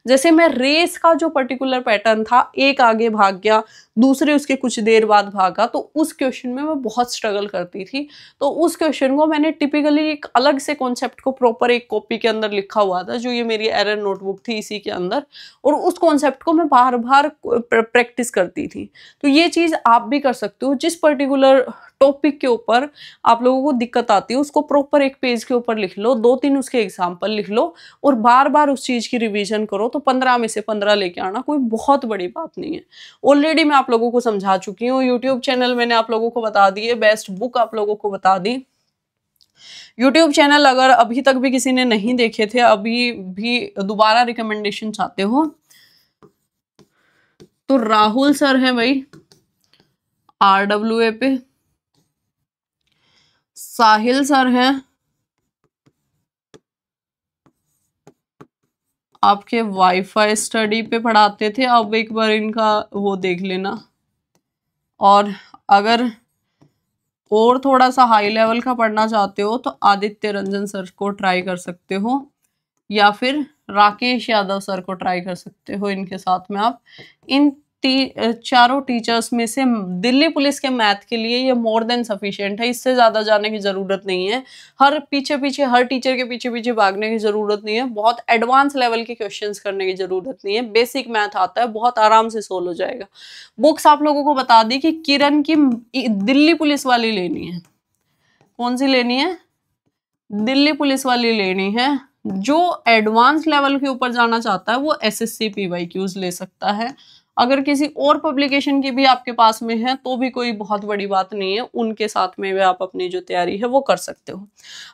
जैसे मैं रेस का जो पर्टिकुलर पैटर्न था, एक आगे भाग गया, दूसरे उसके कुछ देर बाद भागा, तो उस क्वेश्चन में मैं बहुत स्ट्रगल करती थी। तो उस क्वेश्चन को मैंने टिपिकली एक अलग से कॉन्सेप्ट को प्रॉपर एक कॉपी के अंदर लिखा हुआ था, जो ये मेरी एरर नोटबुक थी इसी के अंदर, और उस कॉन्सेप्ट को मैं बार बार प्रैक्टिस करती थी। तो ये चीज आप भी कर सकते हो। जिस पर्टिकुलर टॉपिक के ऊपर आप लोगों को दिक्कत आती है उसको प्रॉपर एक पेज के ऊपर लिख लो, 2-3 उसके एग्जाम्पल लिख लो और बार बार उस चीज की रिवीजन करो। तो 15 में से 15 लेके आना कोई बहुत बड़ी बात नहीं है। ऑलरेडी मैं आप लोगों को समझा चुकी हूँ। यूट्यूब चैनल मैंने आप लोगों को बता दी है, बेस्ट बुक आप लोगों को बता दी। यूट्यूब चैनल अगर अभी तक भी किसी ने नहीं देखे थे, अभी भी दोबारा रिकमेंडेशन चाहते हो तो राहुल सर है भाई RWA पे, साहिल सर हैं आपके वाईफाई स्टडी पे पढ़ाते थे, अब एक बार इनका वो देख लेना। और अगर और थोड़ा सा हाई लेवल का पढ़ना चाहते हो तो आदित्य रंजन सर को ट्राई कर सकते हो या फिर राकेश यादव सर को ट्राई कर सकते हो। इनके साथ में आप इन चारों टीचर्स में से दिल्ली पुलिस के मैथ के लिए ये मोर देन सफिशिएंट है। इससे ज्यादा जाने की जरूरत नहीं है। हर टीचर के पीछे पीछे भागने की जरूरत नहीं है। बहुत एडवांस लेवल के क्वेश्चंस करने की जरूरत नहीं है। बेसिक मैथ आता है, बहुत आराम से सोल्व हो जाएगा। बुक्स आप लोगों को बता दी कि किरण की दिल्ली पुलिस वाली लेनी है। कौन सी लेनी है? दिल्ली पुलिस वाली लेनी है। जो एडवांस लेवल के ऊपर जाना चाहता है वो SSC PYQs ले सकता है। अगर किसी और पब्लिकेशन की भी आपके पास में है तो भी कोई बहुत बड़ी बात नहीं है, उनके साथ में भी आप अपनी जो तैयारी है वो कर सकते हो।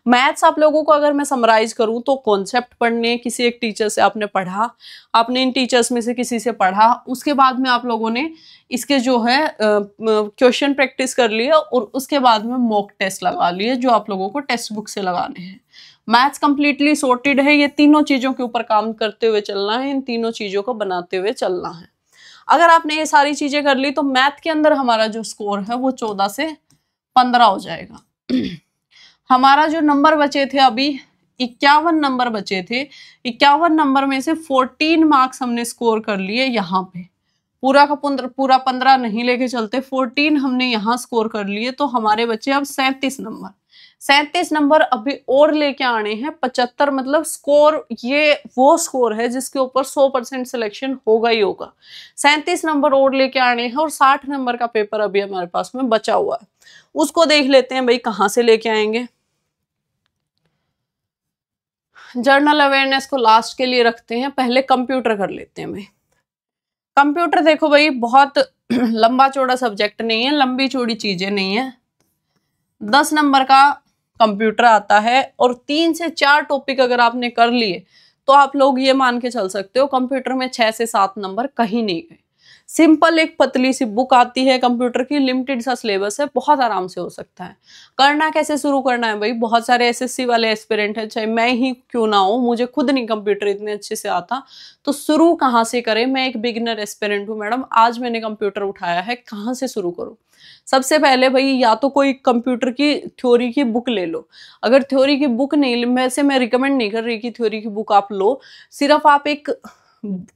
मैथ्स आप लोगों को अगर मैं समराइज करूं तो कॉन्सेप्ट पढ़ने, किसी एक टीचर से आपने पढ़ा, आपने इन टीचर्स में से किसी से पढ़ा, उसके बाद में आप लोगों ने इसके जो है क्वेश्चन प्रैक्टिस कर लिया और उसके बाद में मॉक टेस्ट लगा लिए जो आप लोगों को टेक्स्ट बुक से लगाने हैं। मैथ्स कंप्लीटली सॉर्टेड है। ये तीनों चीजों के ऊपर काम करते हुए चलना है, इन तीनों चीजों को बनाते हुए चलना है। अगर आपने ये सारी चीजें कर ली तो मैथ के अंदर हमारा जो स्कोर है वो 14 से 15 हो जाएगा। हमारा जो नंबर बचे थे अभी 51 नंबर बचे थे। 51 नंबर में से 14 मार्क्स हमने स्कोर कर लिए यहाँ पे। पूरा का पूरा 15 नहीं लेके चलते, 14 हमने यहाँ स्कोर कर लिए तो हमारे बचे अब 37 नंबर। 37 नंबर अभी और लेके आने हैं। 75 मतलब स्कोर, ये वो स्कोर है जिसके ऊपर 100% सिलेक्शन होगा ही होगा। 37 नंबर और लेके आने हैं और 60 नंबर का पेपर अभी हमारे पास में बचा हुआ है। उसको देख लेते हैं भाई कहाँ से लेके आएंगे। जर्नल अवेयरनेस को लास्ट के लिए रखते हैं, पहले कंप्यूटर कर लेते हैं भाई। कंप्यूटर देखो भाई बहुत लंबा चौड़ा सब्जेक्ट नहीं है, लंबी चौड़ी चीजें नहीं है। 10 नंबर का कंप्यूटर आता है और 3 से 4 टॉपिक अगर आपने कर लिए तो आप लोग ये मान के चल सकते हो कंप्यूटर में 6 से 7 नंबर कहीं नहीं गए। सिंपल एक पतली सी बुक आती है कंप्यूटर की, लिमिटेड सा सिलेबस है, बहुत आराम से हो सकता है। करना कैसे शुरू करना है भाई? बहुत सारे SSC वाले एस्पिरेंट हैं, चाहे मैं ही क्यों ना हो, मुझे खुद नहीं कंप्यूटर इतने अच्छे से आता, तो शुरू कहाँ से करें? मैं एक बिगिनर एस्पिरेंट हूँ मैडम, आज मैंने कंप्यूटर उठाया है, कहाँ से शुरू करूँ? सबसे पहले भाई या तो कोई कंप्यूटर की थ्योरी की बुक ले लो। अगर थ्योरी की बुक नहीं, वैसे मैं रिकमेंड नहीं कर रही कि थ्योरी की बुक आप लो, सिर्फ आप एक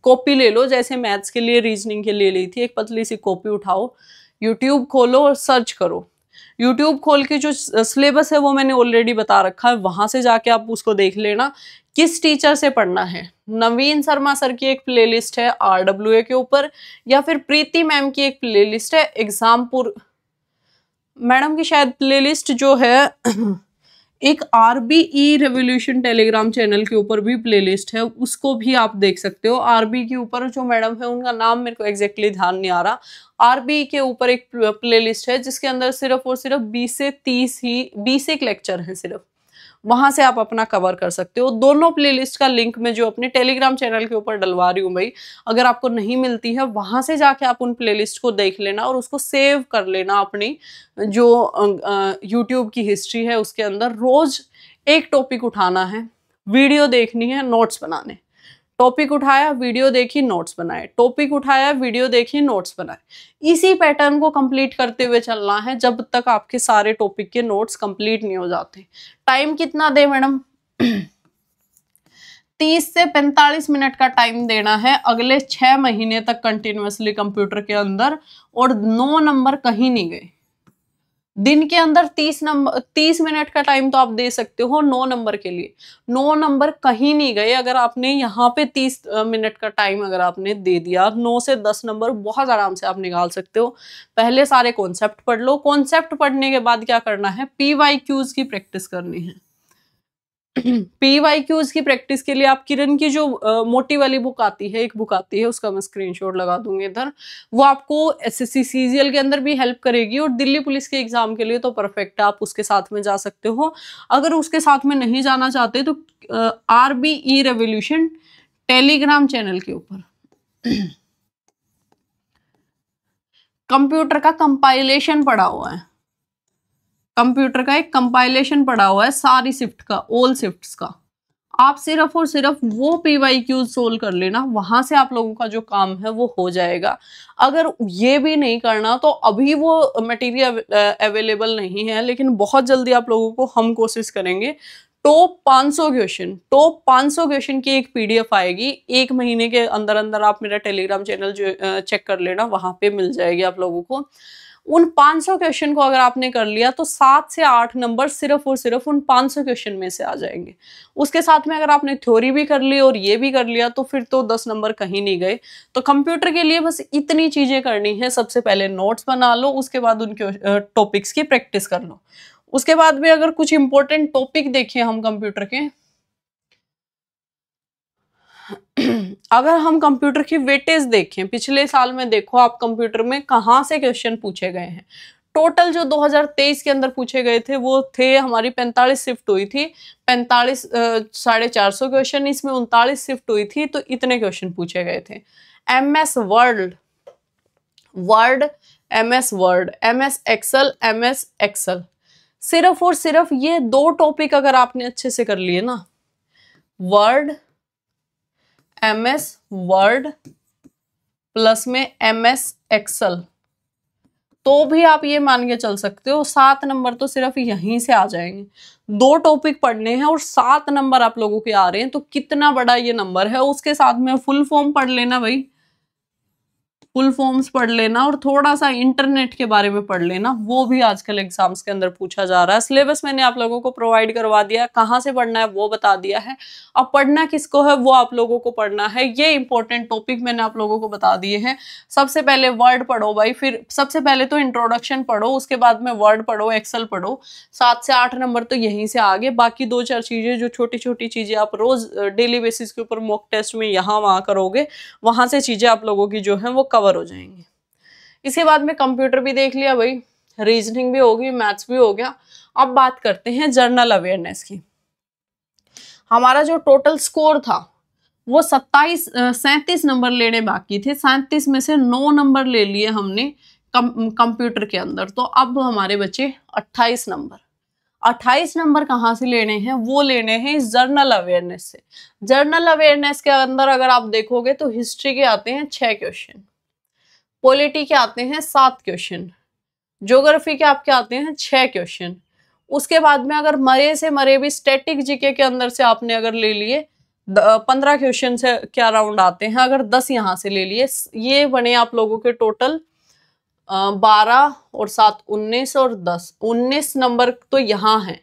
कॉपी ले लो, जैसे मैथ्स के लिए रीजनिंग के लिए ली थी, एक पतली सी कॉपी उठाओ, यूट्यूब खोलो और सर्च करो। यूट्यूब खोल के जो सिलेबस है वो मैंने ऑलरेडी बता रखा है, वहां से जाके आप उसको देख लेना किस टीचर से पढ़ना है। नवीन शर्मा सर की एक प्लेलिस्ट है RWA के ऊपर, या फिर प्रीति मैम की एक प्लेलिस्ट है एग्जामपुर मैडम की शायद प्लेलिस्ट जो है एक RBE रेवोल्यूशन टेलीग्राम चैनल के ऊपर भी प्लेलिस्ट है, उसको भी आप देख सकते हो। RBE के ऊपर जो मैडम है उनका नाम मेरे को एग्जैक्टली ध्यान नहीं आ रहा। RBE के ऊपर एक प्लेलिस्ट है जिसके अंदर सिर्फ और सिर्फ 20 से 30 ही 20 एक लेक्चर है सिर्फ, वहां से आप अपना कवर कर सकते हो। दोनों प्लेलिस्ट का लिंक मैं जो अपने टेलीग्राम चैनल के ऊपर डलवा रही हूँ भाई, अगर आपको नहीं मिलती है वहां से जाके आप उन प्लेलिस्ट को देख लेना और उसको सेव कर लेना अपनी जो यूट्यूब की हिस्ट्री है उसके अंदर। रोज एक टॉपिक उठाना है, वीडियो देखनी है, नोट्स बनाने। टॉपिक उठाया, वीडियो देखी, नोट्स बनाए, टॉपिक उठाया, वीडियो देखी, नोट्स बनाए। इसी पैटर्न को कंप्लीट करते हुए चलना है जब तक आपके सारे टॉपिक के नोट्स कंप्लीट नहीं हो जाते। टाइम कितना दे मैडम? 30 से 45 मिनट का टाइम देना है अगले 6 महीने तक कंटिन्यूअसली कंप्यूटर के अंदर, और 9 नंबर कहीं नहीं गए। दिन के अंदर 30 मिनट का टाइम तो आप दे सकते हो 9 नंबर के लिए, 9 नंबर कहीं नहीं गए। अगर आपने यहाँ पे 30 मिनट का टाइम अगर आपने दे दिया, 9 से 10 नंबर बहुत आराम से आप निकाल सकते हो। पहले सारे कॉन्सेप्ट पढ़ लो, कॉन्सेप्ट पढ़ने के बाद क्या करना है, PYQs की प्रैक्टिस करनी है। PYQs की प्रैक्टिस के लिए आप किरण की जो मोटी वाली बुक आती है, एक बुक आती है, उसका मैं स्क्रीनशॉट लगा दूंगी इधर, वो आपको SSC CGL के अंदर भी हेल्प करेगी और दिल्ली पुलिस के एग्जाम के लिए तो परफेक्ट है, आप उसके साथ में जा सकते हो। अगर उसके साथ में नहीं जाना चाहते तो RBE रेवोल्यूशन टेलीग्राम चैनल के ऊपर कंप्यूटर का कंपाइलेशन पड़ा हुआ है, कंप्यूटर का एक कंपाइलेशन पड़ा हुआ है सारी शिफ्ट का, ऑल शिफ्ट्स का। आप सिर्फ और सिर्फ वो PYQ सोल्व कर लेना, वहां से आप लोगों का जो काम है वो हो जाएगा। अगर ये भी नहीं करना तो अभी वो मटेरियल अवेलेबल नहीं है, लेकिन बहुत जल्दी आप लोगों को हम कोशिश करेंगे। टॉप 500 क्वेश्चन की एक PDF आएगी, 1 महीने के अंदर अंदर आप मेरा टेलीग्राम चैनल जो चेक कर लेना, वहां पे मिल जाएगी आप लोगों को। उन 500 क्वेश्चन को अगर आपने कर लिया तो 7 से 8 नंबर सिर्फ और सिर्फ उन 500 क्वेश्चन में से आ जाएंगे। उसके साथ में अगर आपने थ्योरी भी कर ली और ये भी कर लिया तो फिर तो 10 नंबर कहीं नहीं गए। तो कंप्यूटर के लिए बस इतनी चीजें करनी है। सबसे पहले नोट्स बना लो, उसके बाद उनके टॉपिक्स की प्रैक्टिस कर लो। उसके बाद में अगर कुछ इंपॉर्टेंट टॉपिक देखें हम कंप्यूटर के, अगर हम कंप्यूटर की वेटेज देखें, पिछले साल में देखो आप कंप्यूटर में कहां से क्वेश्चन पूछे गए हैं। टोटल जो 2023 के अंदर पूछे गए थे वो थे, हमारी 45 शिफ्ट हुई थी, 45 450 क्वेश्चन, इसमें 39 शिफ्ट हुई थी, तो इतने क्वेश्चन पूछे गए थे। MS word, MS word, MS Excel, सिर्फ और सिर्फ ये 2 टॉपिक अगर आपने अच्छे से कर लिए ना, वर्ड, MS वर्ड प्लस में MS एक्सेल, तो भी आप ये मान के चल सकते हो 7 नंबर तो सिर्फ यहीं से आ जाएंगे। 2 टॉपिक पढ़ने हैं और 7 नंबर आप लोगों के आ रहे हैं, तो कितना बड़ा ये नंबर है। उसके साथ में फुल फॉर्म पढ़ लेना भाई, फुल फॉर्म्स पढ़ लेना, और थोड़ा सा इंटरनेट के बारे में पढ़ लेना, वो भी आजकल एग्जाम्स के अंदर पूछा जा रहा है। सिलेबस मैंने आप लोगों को प्रोवाइड करवा दिया, कहाँ से पढ़ना है वो बता दिया है। अब पढ़ना किसको है वो आप लोगों को पढ़ना है। ये इंपॉर्टेंट टॉपिक मैंने आप लोगों को बता दिए हैं। सबसे पहले वर्ड पढ़ो भाई, फिर सबसे पहले तो इंट्रोडक्शन पढ़ो, उसके बाद में वर्ड पढ़ो, एक्सेल पढ़ो। 7 से 8 नंबर तो यहीं से आगे, बाकी 2-4 चीजें जो छोटी छोटी चीजें आप रोज डेली बेसिस के ऊपर मॉक टेस्ट में यहाँ वहाँ करोगे, वहां से चीजें आप लोगों की जो है वो कवर हो जाएंगी। इसके बाद में कंप्यूटर भी देख लिया भाई, रीजनिंग भी होगी, मैथ्स भी हो गया। अब बात करते हैं जनरल अवेयरनेस की। हमारा जो टोटल स्कोर था वो 37 नंबर लेने बाकी थे, 37 में से 9 नंबर ले लिए हमने कंप्यूटर के अंदर, तो अब हमारे बचे 28 नंबर। 28 नंबर कहाँ से लेने हैं, वो लेने हैं इस जर्नल अवेयरनेस से। जर्नल अवेयरनेस के अंदर अगर आप देखोगे तो हिस्ट्री के आते हैं 6 क्वेश्चन, पॉलिटी के आते हैं 7 क्वेश्चन, ज्योग्राफी के आपके आते हैं 6 क्वेश्चन। उसके बाद में अगर मरे से मरे भी स्टैटिक जीके के अंदर से आपने अगर ले लिए 15 क्वेश्चन से क्या राउंड आते हैं, अगर 10 यहाँ से ले लिए, ये बने आप लोगों के टोटल 12 और 7 19 और 10 19 नंबर तो यहाँ है।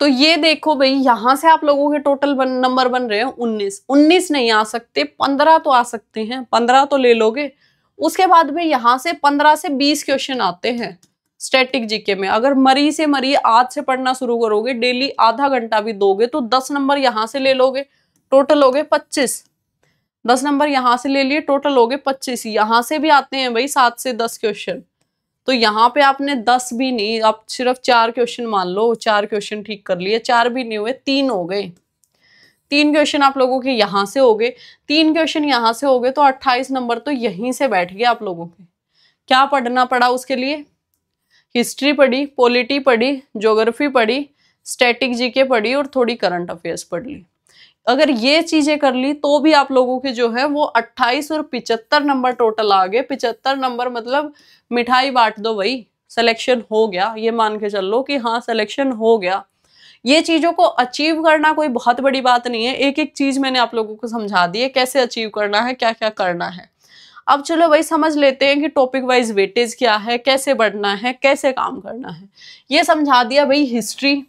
तो ये देखो भाई, यहां से आप लोगों के टोटल नंबर बन रहे हैं 19। 19 नहीं आ सकते, 15 तो आ सकते हैं, 15 तो ले लोगे। उसके बाद में यहां से 15 से 20 क्वेश्चन आते हैं स्टैटिक जीके में। अगर मरी से मरी आज से पढ़ना शुरू करोगे, डेली आधा घंटा भी दोगे, तो 10 नंबर यहां से ले लोगे, टोटल हो गए 25। 10 नंबर यहां से ले लिए, टोटल हो गए 25। यहां से भी आते हैं भाई 7 से 10 क्वेश्चन। तो यहाँ पे आपने 10 भी नहीं, आप सिर्फ 4 क्वेश्चन मान लो, 4 क्वेश्चन ठीक कर लिए, 4 भी नहीं हुए, 3 हो गए। 3 क्वेश्चन आप लोगों के यहाँ से हो गए, 3 क्वेश्चन यहाँ से हो गए, तो 28 नंबर तो यहीं से बैठ गए आप लोगों के। क्या पढ़ना पड़ा उसके लिए? हिस्ट्री पढ़ी, पॉलिटी पढ़ी, ज्योग्राफी पढ़ी, स्टैटिक जीके पढ़ी और थोड़ी करंट अफेयर्स पढ़ ली। अगर ये चीजें कर ली तो भी आप लोगों के जो है वो 28 और 75 नंबर टोटल आ गए। 75 नंबर मतलब मिठाई बांट दो भाई, सिलेक्शन हो गया, ये मान के चल लो कि हाँ सिलेक्शन हो गया। ये चीजों को अचीव करना कोई बहुत बड़ी बात नहीं है। एक एक चीज मैंने आप लोगों को समझा दी है, कैसे अचीव करना है, क्या क्या करना है। अब चलो भाई समझ लेते हैं कि टॉपिक वाइज वेटेज क्या है, कैसे बढ़ना है, कैसे काम करना है। ये समझा दिया भाई हिस्ट्री,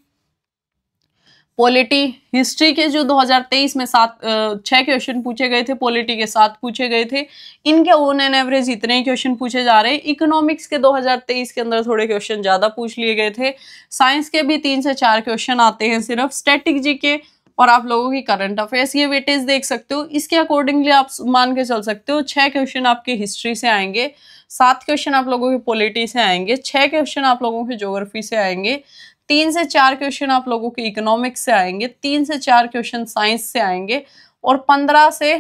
पॉलिटी। हिस्ट्री के जो 2023 में 6 क्वेश्चन पूछे गए थे, पॉलिटी के 7 पूछे गए थे। इनके ऑन एन एवरेज इतने ही क्वेश्चन पूछे जा रहे हैं। इकोनॉमिक्स के 2023 के अंदर थोड़े क्वेश्चन ज्यादा पूछ लिए गए थे। साइंस के भी 3 से 4 क्वेश्चन आते हैं सिर्फ। स्टैटिक जीके और आप लोगों की करंट अफेयर्स, ये वेटेज देख सकते हो। इसके अकॉर्डिंगली आप मान के चल सकते हो 6 क्वेश्चन आपके हिस्ट्री से आएंगे, 7 क्वेश्चन आप लोगों के पॉलिटी से आएंगे, 6 क्वेश्चन आप लोगों के ज्योग्राफी से आएंगे, 3 से 4 क्वेश्चन आप लोगों के इकोनॉमिक्स से आएंगे, 3 से 4 क्वेश्चन साइंस से आएंगे और 15 से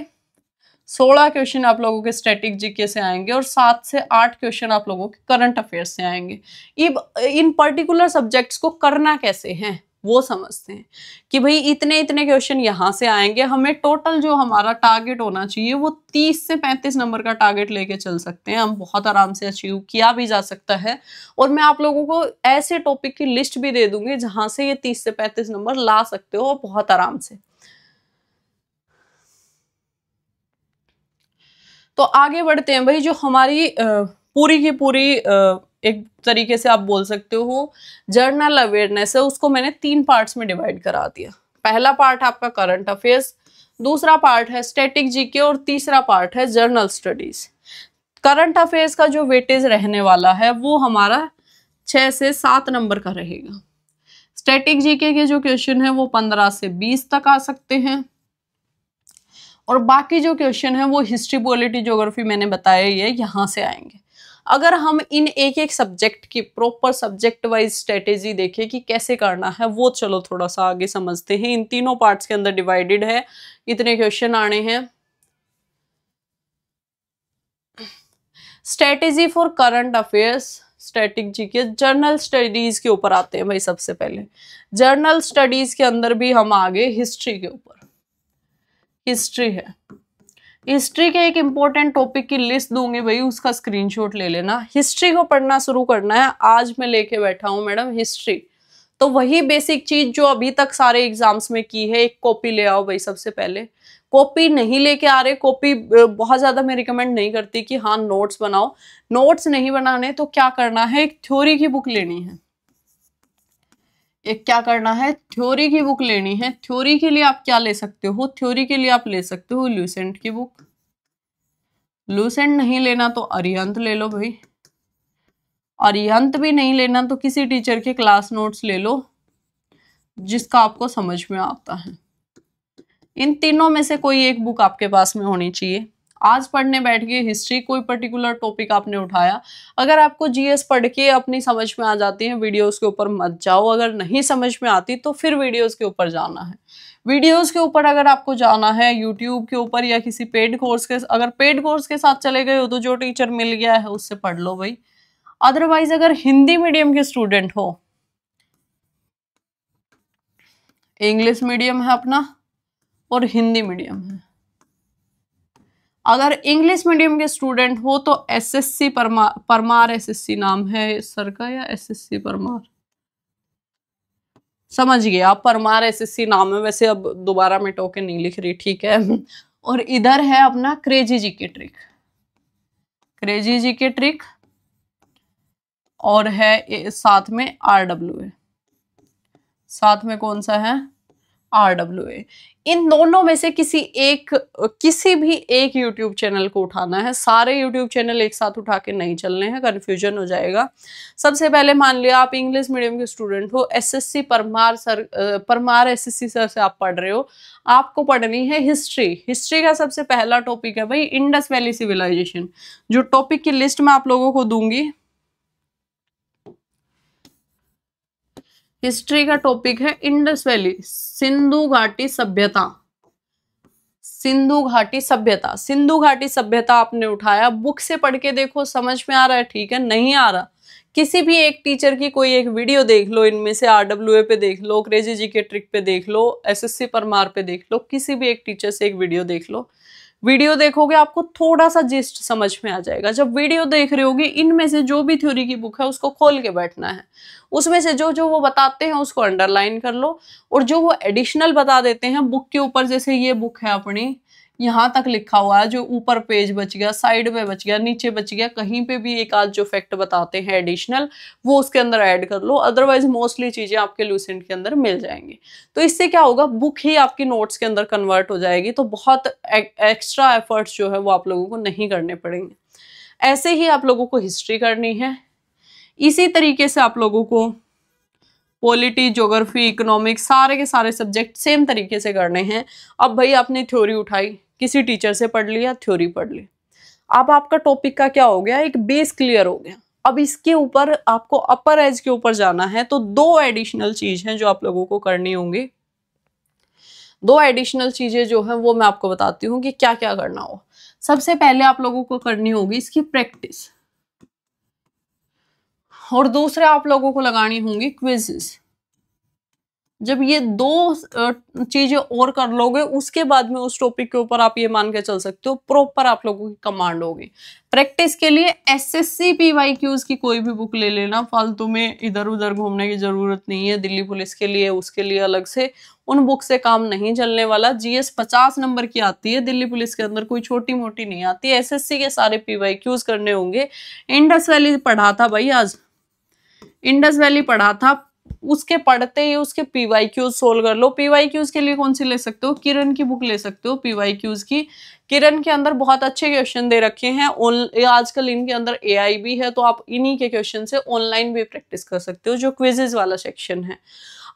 16 क्वेश्चन आप लोगों के स्टैटिक जीके से आएंगे और 7 से 8 क्वेश्चन आप लोगों के करंट अफेयर्स से आएंगे। इन पर्टिकुलर सब्जेक्ट्स को करना कैसे है वो समझते हैं कि भाई इतने इतने क्वेश्चन यहाँ से आएंगे। हमें टोटल जो हमारा टारगेट होना चाहिए वो 30 से 35 नंबर का टारगेट लेके चल सकते हैं। हम बहुत आराम से अचीव किया भी जा सकता है। और मैं आप लोगों को ऐसे टॉपिक की लिस्ट भी दे दूंगी जहां से ये 30 से 35 नंबर ला सकते हो बहुत आराम से। तो आगे बढ़ते हैं भाई। जो हमारी पूरी की पूरी एक तरीके से आप बोल सकते हो जर्नल अवेयरनेस है, उसको मैंने 3 पार्ट्स में डिवाइड करा दिया। पहला पार्ट आपका करंट अफेयर्स, दूसरा पार्ट है स्टैटिक जीके और तीसरा पार्ट है जर्नल स्टडीज। करंट अफेयर्स का जो वेटेज रहने वाला है वो हमारा 6 से 7 नंबर का रहेगा। स्टैटिक जीके के जो क्वेश्चन है वो 15 से 20 तक आ सकते हैं और बाकी जो क्वेश्चन है वो हिस्ट्री, पॉलिटी, ज्योग्राफी मैंने बताया ये यहाँ से आएंगे। अगर हम इन एक एक सब्जेक्ट की प्रॉपर सब्जेक्ट वाइज स्ट्रेटेजी देखें कि कैसे करना है, वो चलो थोड़ा सा आगे समझते हैं। इन तीनों पार्ट्स के अंदर डिवाइडेड है, इतने क्वेश्चन आने हैं। Strategy for current affairs, static GK, journal studies के ऊपर आते हैं भाई। सबसे पहले जर्नल स्टडीज के अंदर भी हम आगे हिस्ट्री के ऊपर। हिस्ट्री है, हिस्ट्री के एक इंपॉर्टेंट टॉपिक की लिस्ट दूंगी भाई, उसका स्क्रीनशॉट ले लेना। हिस्ट्री को पढ़ना शुरू करना है। आज मैं लेके बैठा हूं मैडम हिस्ट्री, तो वही बेसिक चीज जो अभी तक सारे एग्जाम्स में की है। एक कॉपी ले आओ भाई। सबसे पहले कॉपी नहीं लेके आ रहे, कॉपी बहुत ज्यादा मैं रिकमेंड नहीं करती कि हाँ नोट्स बनाओ। नोट्स नहीं बनाने तो क्या करना है, एक थ्योरी की बुक लेनी है। एक क्या करना है, थ्योरी की बुक लेनी है। थ्योरी के लिए आप क्या ले सकते हो, थ्योरी के लिए आप ले सकते हो लुसेंट की बुक। लुसेंट नहीं लेना तो अरिहंत ले लो भाई। अरिहंत भी नहीं लेना तो किसी टीचर के क्लास नोट्स ले लो जिसका आपको समझ में आता है। इन तीनों में से कोई एक बुक आपके पास में होनी चाहिए। आज पढ़ने बैठ गए हिस्ट्री, कोई पर्टिकुलर टॉपिक आपने उठाया, अगर आपको जीएस पढ़ के अपनी समझ में आ जाती है, वीडियोस के ऊपर मत जाओ। अगर नहीं समझ में आती तो फिर वीडियोस के ऊपर जाना है। वीडियोस के ऊपर अगर आपको जाना है यूट्यूब के ऊपर या किसी पेड कोर्स के, अगर पेड कोर्स के साथ चले गए हो तो जो टीचर मिल गया है उससे पढ़ लो भाई। अदरवाइज अगर हिंदी मीडियम के स्टूडेंट हो, इंग्लिश मीडियम है अपना और हिंदी मीडियम है। अगर इंग्लिश मीडियम के स्टूडेंट हो तो एसएससी परमार एसएससी नाम है सर का, या एसएससी परमार, समझ गए आप, परमार एसएससी नाम है। वैसे अब दोबारा मैं टोकन नहीं लिख रही, ठीक है। और इधर है अपना crazy GK trick. Crazy GK trick और है साथ में RWA, साथ में कौन सा है RWA। इन दोनों में से किसी भी एक यूट्यूब चैनल को उठाना है। सारे यूट्यूब चैनल एक साथ उठा के नहीं चलने हैं, कंफ्यूजन हो जाएगा। सबसे पहले मान लिया आप इंग्लिश मीडियम के स्टूडेंट हो, SSC परमार SSC सर से आप पढ़ रहे हो, आपको पढ़नी है हिस्ट्री। हिस्ट्री का सबसे पहला टॉपिक है भाई इंडस वैली सिविलाइजेशन। जो टॉपिक की लिस्ट मैं आप लोगों को दूंगी, हिस्ट्री का टॉपिक है इंडस वैली, सिंधु घाटी सभ्यता। सिंधु घाटी सभ्यता, सिंधु घाटी सभ्यता आपने उठाया, बुक से पढ़ के देखो, समझ में आ रहा है, ठीक है। नहीं आ रहा, किसी भी एक टीचर की कोई एक वीडियो देख लो, इनमें से RWA पे देख लो, क्रेजी जीके ट्रिक पे देख लो, SSC परमार पे देख लो, किसी भी एक टीचर से एक वीडियो देख लो। वीडियो देखोगे आपको थोड़ा सा जिस्ट समझ में आ जाएगा। जब वीडियो देख रहे होगे, इनमें से जो भी थ्योरी की बुक है उसको खोल के बैठना है, उसमें से जो जो वो बताते हैं उसको अंडरलाइन कर लो, और जो वो एडिशनल बता देते हैं बुक के ऊपर, जैसे ये बुक है अपनी, यहाँ तक लिखा हुआ है, जो ऊपर पेज बच गया, साइड में बच गया, नीचे बच गया, कहीं पे भी एक आध जो फैक्ट बताते हैं एडिशनल, वो उसके अंदर ऐड कर लो। अदरवाइज मोस्टली चीजें आपके लूसेंट के अंदर मिल जाएंगी। तो इससे क्या होगा, बुक ही आपकी नोट्स के अंदर कन्वर्ट हो जाएगी, तो बहुत एक्स्ट्रा एफर्ट्स जो है वो आप लोगों को नहीं करने पड़ेंगे। ऐसे ही आप लोगों को हिस्ट्री करनी है, इसी तरीके से आप लोगों को पॉलिटी, ज्योग्राफी, इकोनॉमिक्स, सारे के सारे सब्जेक्ट सेम तरीके से करने हैं। अब भाई आपने थ्योरी उठाई, किसी टीचर से पढ़ लिया, थ्योरी पढ़ ली, अब आपका टॉपिक का क्या हो गया, एक बेस क्लियर हो गया। अब इसके ऊपर आपको अपर एज के ऊपर जाना है, तो दो एडिशनल चीज हैं जो आप लोगों को करनी होंगी। दो एडिशनल चीजें जो है वो मैं आपको बताती हूँ कि क्या क्या करना हो। सबसे पहले आप लोगों को करनी होगी इसकी प्रैक्टिस, और दूसरे आप लोगों को लगानी होंगी क्विज़ेस। जब ये दो चीजें और कर लोगे, उसके बाद में उस टॉपिक के ऊपर आप ये मान के चल सकते हो प्रॉपर आप लोगों की कमांड होगी। प्रैक्टिस के लिए SSC PYQs की कोई भी बुक ले लेना, फालतू में इधर उधर घूमने की जरूरत नहीं है। दिल्ली पुलिस के लिए, उसके लिए अलग से उन बुक से काम नहीं चलने वाला। GS 50 नंबर की आती है दिल्ली पुलिस के अंदर, कोई छोटी मोटी नहीं आती। SSC के सारे PYQs करने होंगे। इंडस वैली पढ़ा था भाई, आज इंडस वैली पढ़ा था, उसके पढ़ते ही उसके PYQs सोल्व कर लो। PYQs के लिए कौन सी ले सकते हो, किरण की बुक ले सकते हो PYQs की। किरण के अंदर बहुत अच्छे क्वेश्चन दे रखे हैं, आजकल इनके अंदर AI भी है, तो आप इन्हीं के क्वेश्चन से ऑनलाइन भी प्रैक्टिस कर सकते हो, जो क्विजेज वाला सेक्शन है।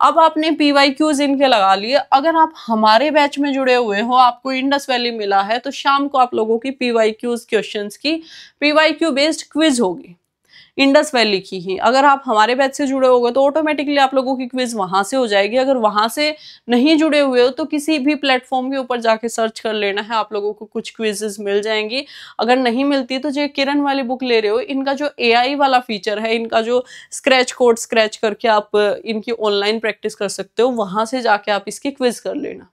अब आपने PYQs इनके लगा लिए। अगर आप हमारे बैच में जुड़े हुए हो, आपको इंडस वैली मिला है, तो शाम को आप लोगों की PYQs क्वेश्चंस की PYQ बेस्ड क्विज होगी इंडस वैली की ही। अगर आप हमारे बैच से जुड़े होगे तो ऑटोमेटिकली आप लोगों की क्विज वहां से हो जाएगी। अगर वहां से नहीं जुड़े हुए हो तो किसी भी प्लेटफॉर्म के ऊपर जाके सर्च कर लेना है, आप लोगों को कुछ क्विजेस मिल जाएंगी। अगर नहीं मिलती तो जो किरण वाली बुक ले रहे हो, इनका जो AI वाला फीचर है, इनका जो स्क्रैच कोड स्क्रैच करके आप इनकी ऑनलाइन प्रैक्टिस कर सकते हो, वहां से जाके आप इसकी क्विज कर लेना।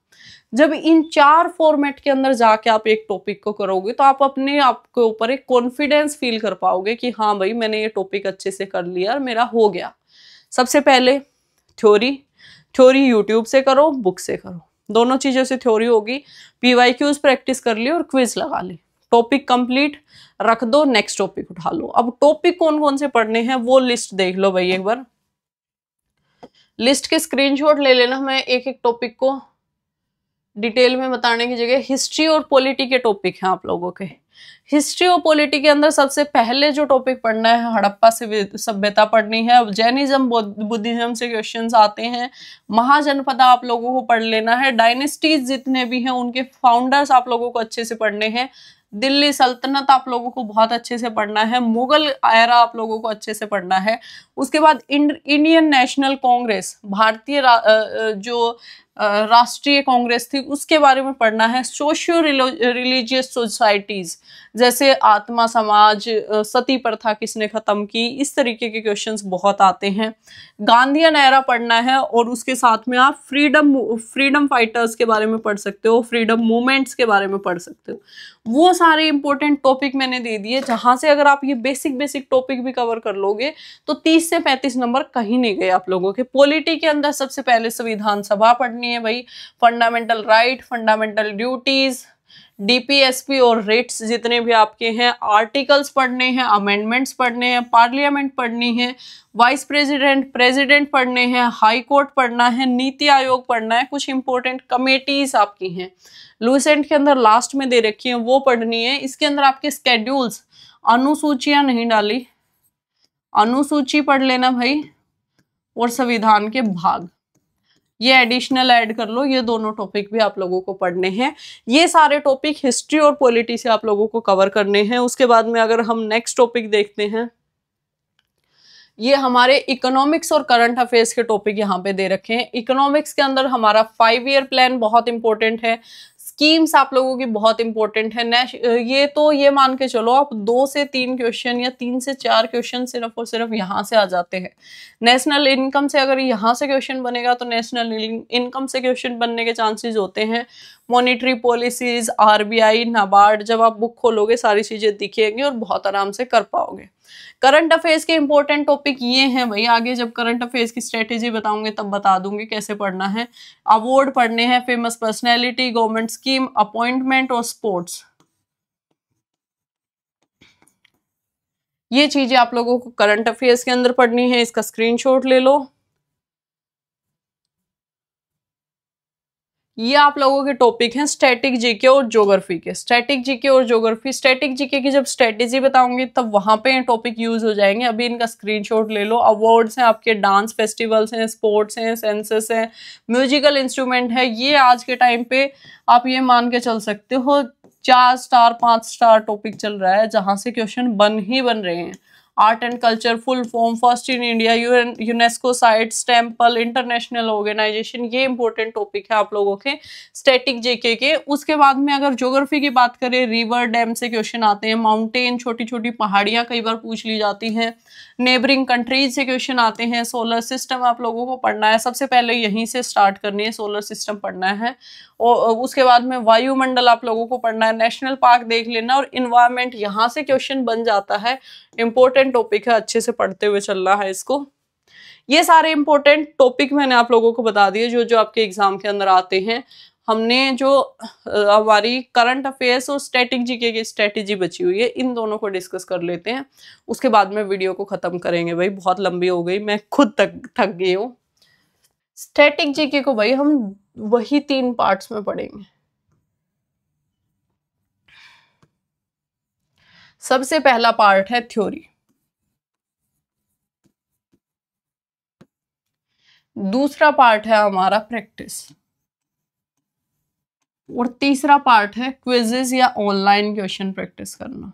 जब इन 4 फॉर्मेट के अंदर जाके आप एक टॉपिक को करोगे तो आप अपने आप के ऊपर एक कॉन्फिडेंस फील कर पाओगे कि हाँ भाई मैंने ये टॉपिक अच्छे से कर लिया और मेरा हो गया। सबसे पहले थ्योरी यूट्यूब से करो, बुक से करो, दोनों चीजों से थ्योरी होगी। PYQs प्रैक्टिस कर ली और क्विज लगा ली, टॉपिक कंप्लीट रख दो, नेक्स्ट टॉपिक उठा लो। अब टॉपिक कौन कौन से पढ़ने हैं वो लिस्ट देख लो भाई एक बार। लिस्ट के स्क्रीनशॉट ले लेना। मैं एक एक टॉपिक को डिटेल में बताने की जगह हिस्ट्री और पॉलिटी के टॉपिक हैं आप लोगों के। हिस्ट्री और पॉलिटी के अंदर सबसे पहले जो टॉपिक पढ़ना है, हड़प्पा सभ्यता पढ़नी है। अब जैनिज्म बुद्धिज्म से क्वेश्चंस आते हैं। महाजनपदा आप लोगों को पढ़ लेना है। डायनेस्टीज जितने भी हैं उनके फाउंडर्स आप लोगों को अच्छे से पढ़ने हैं। दिल्ली सल्तनत आप लोगों को बहुत अच्छे से पढ़ना है। मुगल एरा आप लोगों को अच्छे से पढ़ना है। उसके बाद इंडियन नेशनल कांग्रेस, भारतीय जो राष्ट्रीय कांग्रेस थी, उसके बारे में पढ़ना है। सोशियो रिलीजियस सोसाइटीज जैसे आत्मा समाज, सती प्रथा किसने खत्म की, इस तरीके के क्वेश्चंस बहुत आते हैं। गांधीयन एरा पढ़ना है, और उसके साथ में आप फ्रीडम फाइटर्स के बारे में पढ़ सकते हो, फ्रीडम मूवमेंट्स के बारे में पढ़ सकते हो। वो सारे इंपॉर्टेंट टॉपिक मैंने दे दिए, जहां से अगर आप ये बेसिक टॉपिक भी कवर कर लोगे तो 30 से 35 नंबर कहीं नहीं गए आप लोगों के। पॉलिटी के अंदर सबसे पहले संविधान सभा पढ़नी है भाई, fundamental right, fundamental duties, DPSP और रिट्स जितने भी आपके हैं, आर्टिकल्स पढ़ने हैं, अमेंडमेंट्स पढ़ने हैं, पार्लियामेंट पढ़नी है, वाइस प्रेसिडेंट, प्रेसिडेंट पढ़ने हैं, हाई कोर्ट पढ़ना है, नीति आयोग पढ़ना है, कुछ इंपॉर्टेंट कमेटीज आपकी हैं लुसेंट के अंदर लास्ट में दे रखी है वो पढ़नी है। इसके अंदर आपके स्केड्यूल्स, अनुसूचियां नहीं डाली, अनुसूची पढ़ लेना भाई, और संविधान के भाग ये एडिशनल ऐड कर लो। ये दोनों टॉपिक भी आप लोगों को पढ़ने हैं। ये सारे टॉपिक हिस्ट्री और पॉलिटी से आप लोगों को कवर करने हैं। उसके बाद में अगर हम नेक्स्ट टॉपिक देखते हैं, ये हमारे इकोनॉमिक्स और करंट अफेयर्स के टॉपिक यहाँ पे दे रखे हैं। इकोनॉमिक्स के अंदर हमारा 5 ईयर प्लान बहुत इंपॉर्टेंट है, स्कीम्स आप लोगों की बहुत इंपॉर्टेंट है। ये तो ये मान के चलो आप 2 से 3 क्वेश्चन या 3 से 4 क्वेश्चन सिर्फ और सिर्फ यहाँ से आ जाते हैं। नेशनल इनकम से अगर यहाँ से क्वेश्चन बनेगा तो नेशनल इनकम से क्वेश्चन बनने के चांसेस होते हैं। मॉनेटरी पॉलिसीज, आरबीआई, नाबार्ड, जब आप बुक खोलोगे सारी चीजें दिखेंगी और बहुत आराम से कर पाओगे। करंट अफेयर्स के इंपॉर्टेंट टॉपिक ये हैं भाई, आगे जब करंट अफेयर्स की स्ट्रेटेजी बताऊंगे तब बता दूंगी कैसे पढ़ना है। अवार्ड पढ़ने हैं, famous personality, government scheme, appointment और स्पोर्ट्स। ये चीजें आप लोगों को करंट अफेयर्स के अंदर पढ़नी है। इसका स्क्रीनशॉट ले लो। ये आप लोगों के टॉपिक हैं स्टैटिक जीके और ज्योग्राफी के। स्टैटिक जीके और ज्योग्राफी, स्टैटिक जीके की जब स्ट्रेटेजी बताऊंगी तब वहां पे टॉपिक यूज हो जाएंगे। अभी इनका स्क्रीनशॉट ले लो। अवार्ड्स हैं आपके, डांस फेस्टिवल्स हैं, स्पोर्ट्स हैं, सेंसस हैं, म्यूजिकल इंस्ट्रूमेंट है। ये आज के टाइम पे आप ये मान के चल सकते हो 4 स्टार 5 स्टार टॉपिक चल रहा है, जहां से क्वेश्चन बन रहे हैं। Art and culture, full form, first in India, UNESCO sites, temple, international organisation, ये इंपॉर्टेंट टॉपिक है आप लोगों के स्टैटिक जेके के। उसके बाद में अगर ज्योग्राफी की बात करें, रिवर, डैम से क्वेश्चन आते हैं, माउंटेन, छोटी छोटी पहाड़ियां कई बार पूछ ली जाती हैं, नेबरिंग कंट्रीज से क्वेश्चन आते हैं, सोलर सिस्टम आप लोगों को पढ़ना है। सबसे पहले यहीं से स्टार्ट करनी है, सोलर सिस्टम पढ़ना है। और उसके बाद में वायुमंडल आप लोगों को पढ़ना है, नेशनल पार्क देख लेना, और इन्वायरमेंट यहाँ से क्वेश्चन बन जाता है। इंपॉर्टेंट टॉपिक है, अच्छे से पढ़ते हुए चलना है इसको। ये सारे इंपॉर्टेंट टॉपिक मैंने आप लोगों को बता दिए जो जो आपके एग्जाम के अंदर आते हैं। हमने जो हमारी करंट अफेयर्स और स्टैटिक जीके की स्ट्रेटेजी बची हुई है, इन दोनों को डिस्कस कर लेते हैं। उसके बाद में वीडियो को खत्म करेंगे भाई, बहुत लंबी हो गई, मैं खुद थक गई हूँ। स्टैटिक जीके को भाई हम वही 3 पार्ट्स में पढ़ेंगे। सबसे पहला पार्ट है थ्योरी, दूसरा पार्ट है हमारा प्रैक्टिस, और तीसरा पार्ट है क्विजेस या ऑनलाइन क्वेश्चन प्रैक्टिस करना।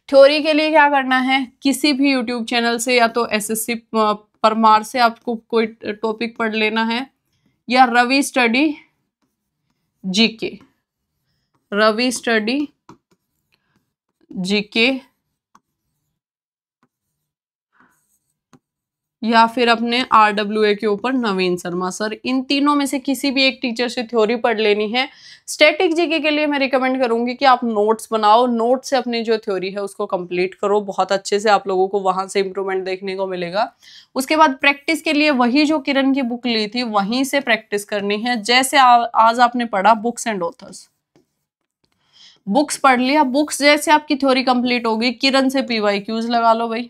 थ्योरी के लिए क्या करना है, किसी भी यूट्यूब चैनल से या तो एसएससी परमार से आपको कोई टॉपिक पढ़ लेना है, या Ravi study GK, Ravi study GK, या फिर अपने आरडब्ल्यूए के ऊपर नवीन शर्मा सर। इन तीनों में से किसी भी एक टीचर से थ्योरी पढ़ लेनी है। स्टैटिक जीके के लिए मैं रिकमेंड करूंगी कि आप नोट्स बनाओ, नोट से अपनी जो थ्योरी है उसको कंप्लीट करो, बहुत अच्छे से आप लोगों को वहां से इंप्रूवमेंट देखने को मिलेगा। उसके बाद प्रैक्टिस के लिए वही जो किरण की बुक ली थी वहीं से प्रैक्टिस करनी है। जैसे आज आपने पढ़ा बुक्स एंड ऑथर्स, बुक्स पढ़ लिया, बुक्स जैसे आपकी थ्योरी कंप्लीट होगी, किरण से पीवाईक्यूज लगा लो भाई,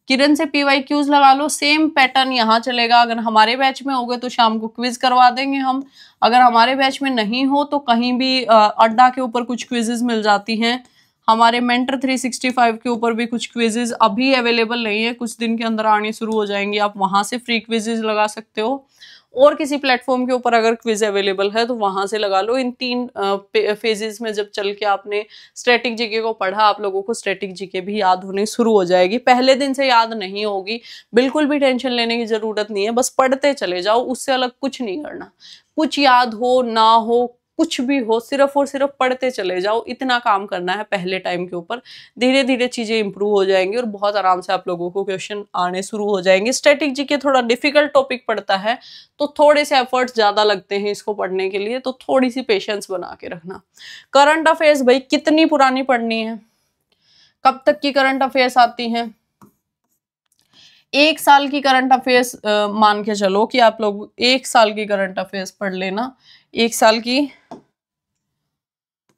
किरण से पीवाईक्यूज लगा लो। सेम पैटर्न यहाँ चलेगा। अगर हमारे बैच में हो गए तो शाम को क्विज करवा देंगे हम, अगर हमारे बैच में नहीं हो तो कहीं भी अड्डा के ऊपर कुछ क्विजेज मिल जाती हैं। हमारे मेंटर 365 के ऊपर भी कुछ क्विजेज अभी अवेलेबल नहीं है, कुछ दिन के अंदर आनी शुरू हो जाएंगी, आप वहां से फ्री क्विजेज लगा सकते हो। और किसी प्लेटफॉर्म के ऊपर अगर क्विज अवेलेबल है तो वहां से लगा लो। इन 3 फेजेस में जब चल के आपने स्टैटिक जीके को पढ़ा, आप लोगों को स्टैटिक जीके भी याद होनी शुरू हो जाएगी। पहले दिन से याद नहीं होगी, बिल्कुल भी टेंशन लेने की जरूरत नहीं है, बस पढ़ते चले जाओ, उससे अलग कुछ नहीं करना। कुछ याद हो ना हो, कुछ भी हो, सिर्फ और सिर्फ पढ़ते चले जाओ, इतना काम करना है पहले टाइम के ऊपर। धीरे धीरे चीजें इंप्रूव हो जाएंगी और बहुत आराम से आप लोगों को क्वेश्चन आने शुरू हो जाएंगे। स्टैटिक जीके थोड़ा डिफिकल्ट टॉपिक पड़ता है तो थोड़े से एफर्ट्स ज्यादा लगते हैं इसको पढ़ने के लिए, तो थोड़ी सी पेशेंस बना के रखना। करंट अफेयर्स भाई कितनी पुरानी पढ़नी है, कब तक की करंट अफेयर्स आती हैं, 1 साल की करंट अफेयर्स मान के चलो कि आप लोग 1 साल की करंट अफेयर्स पढ़ लेना। 1 साल की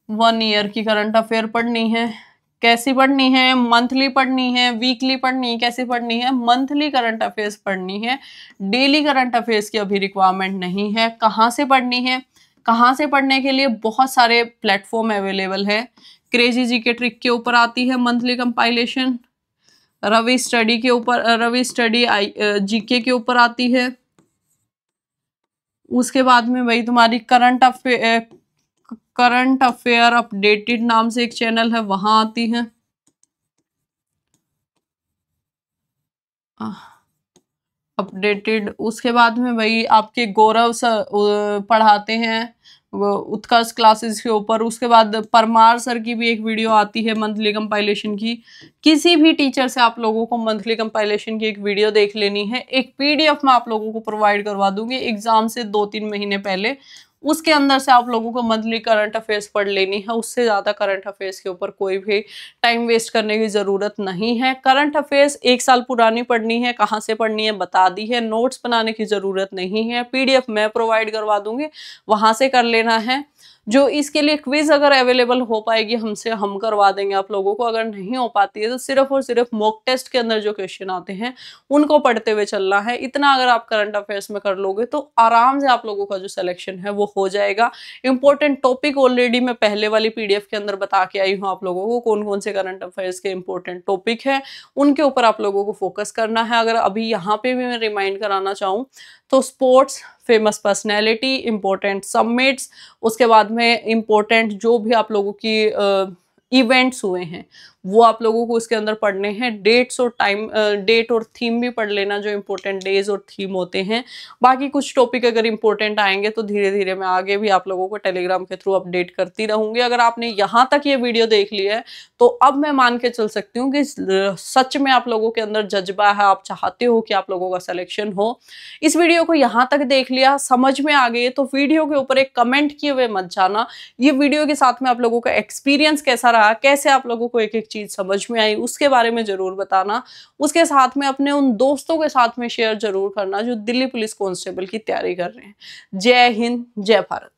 1 ईयर की करंट अफेयर पढ़नी है। कैसी पढ़नी है? मंथली पढ़नी है, वीकली पढ़नी है, कैसी पढ़नी है? मंथली करंट अफेयर्स पढ़नी है। डेली करंट अफेयर्स की अभी रिक्वायरमेंट नहीं है। कहाँ से पढ़नी है? कहाँ से पढ़ने के लिए बहुत सारे प्लेटफॉर्म अवेलेबल है। क्रेजी जीके ट्रिक के ऊपर आती है मंथली कंपाइलेशन। रवि स्टडी के ऊपर, रवि स्टडी जीके के ऊपर आती है। उसके बाद में वही तुम्हारी करंट अफेयर अपडेटेड नाम से एक चैनल है, वहां आती है। अपडेटेड। उसके बाद में वही आपके गौरव सर पढ़ाते हैं वो उत्कर्ष क्लासेस के ऊपर। उसके बाद परमार सर की भी एक वीडियो आती है मंथली कंपाइलेशन की। किसी भी टीचर से आप लोगों को मंथली कंपाइलेशन की एक वीडियो देख लेनी है। एक पीडीएफ में आप लोगों को प्रोवाइड करवा दूंगी एग्जाम से 2-3 महीने पहले। उसके अंदर से आप लोगों को मंथली करंट अफेयर्स पढ़ लेनी है। उससे ज़्यादा करंट अफेयर्स के ऊपर कोई भी टाइम वेस्ट करने की ज़रूरत नहीं है। करंट अफेयर्स 1 साल पुरानी पढ़नी है, कहाँ से पढ़नी है बता दी है। नोट्स बनाने की ज़रूरत नहीं है, पीडीएफ मैं प्रोवाइड करवा दूंगी, वहाँ से कर लेना है। जो इसके लिए क्विज अगर अवेलेबल हो पाएगी हमसे, हम करवा देंगे आप लोगों को। अगर नहीं हो पाती है तो सिर्फ और सिर्फ मॉक टेस्ट के अंदर जो क्वेश्चन आते हैं उनको पढ़ते हुए चलना है। इतना अगर आप करंट अफेयर्स में कर लोगे तो आराम से आप लोगों का जो सिलेक्शन है वो हो जाएगा। इंपॉर्टेंट टॉपिक ऑलरेडी मैं पहले वाली पीडीएफ के अंदर बता के आई हूँ आप लोगों को, कौन कौन से करंट अफेयर्स के इंपॉर्टेंट टॉपिक है, उनके ऊपर आप लोगों को फोकस करना है। अगर अभी यहाँ पे भी मैं रिमाइंड कराना चाहूँ तो sports, famous personality, important submits, उसके बाद में इम्पोर्टेंट जो भी आप लोगों की इवेंट्स हुए हैं वो आप लोगों को उसके अंदर पढ़ने हैं। डेट्स और टाइम, डेट और थीम भी पढ़ लेना, जो इम्पोर्टेंट डेज और थीम होते हैं। बाकी कुछ टॉपिक अगर इम्पोर्टेंट आएंगे तो धीरे धीरे मैं आगे भी आप लोगों को टेलीग्राम के थ्रू अपडेट करती रहूंगी। अगर आपने यहाँ तक ये वीडियो देख लिया है तो अब मैं मान के चल सकती हूँ कि सच में आप लोगों के अंदर जज्बा है, आप चाहते हो कि आप लोगों का सिलेक्शन हो। इस वीडियो को यहाँ तक देख लिया, समझ में आ गई तो वीडियो के ऊपर एक कमेंट किए हुए मत जाना। ये वीडियो के साथ में आप लोगों का एक्सपीरियंस कैसा रहा, कैसे आप लोगों को एक एक चीज समझ में आई, उसके बारे में जरूर बताना। उसके साथ में अपने उन दोस्तों के साथ में शेयर जरूर करना जो दिल्ली पुलिस कांस्टेबल की तैयारी कर रहे हैं। जय हिंद, जय भारत।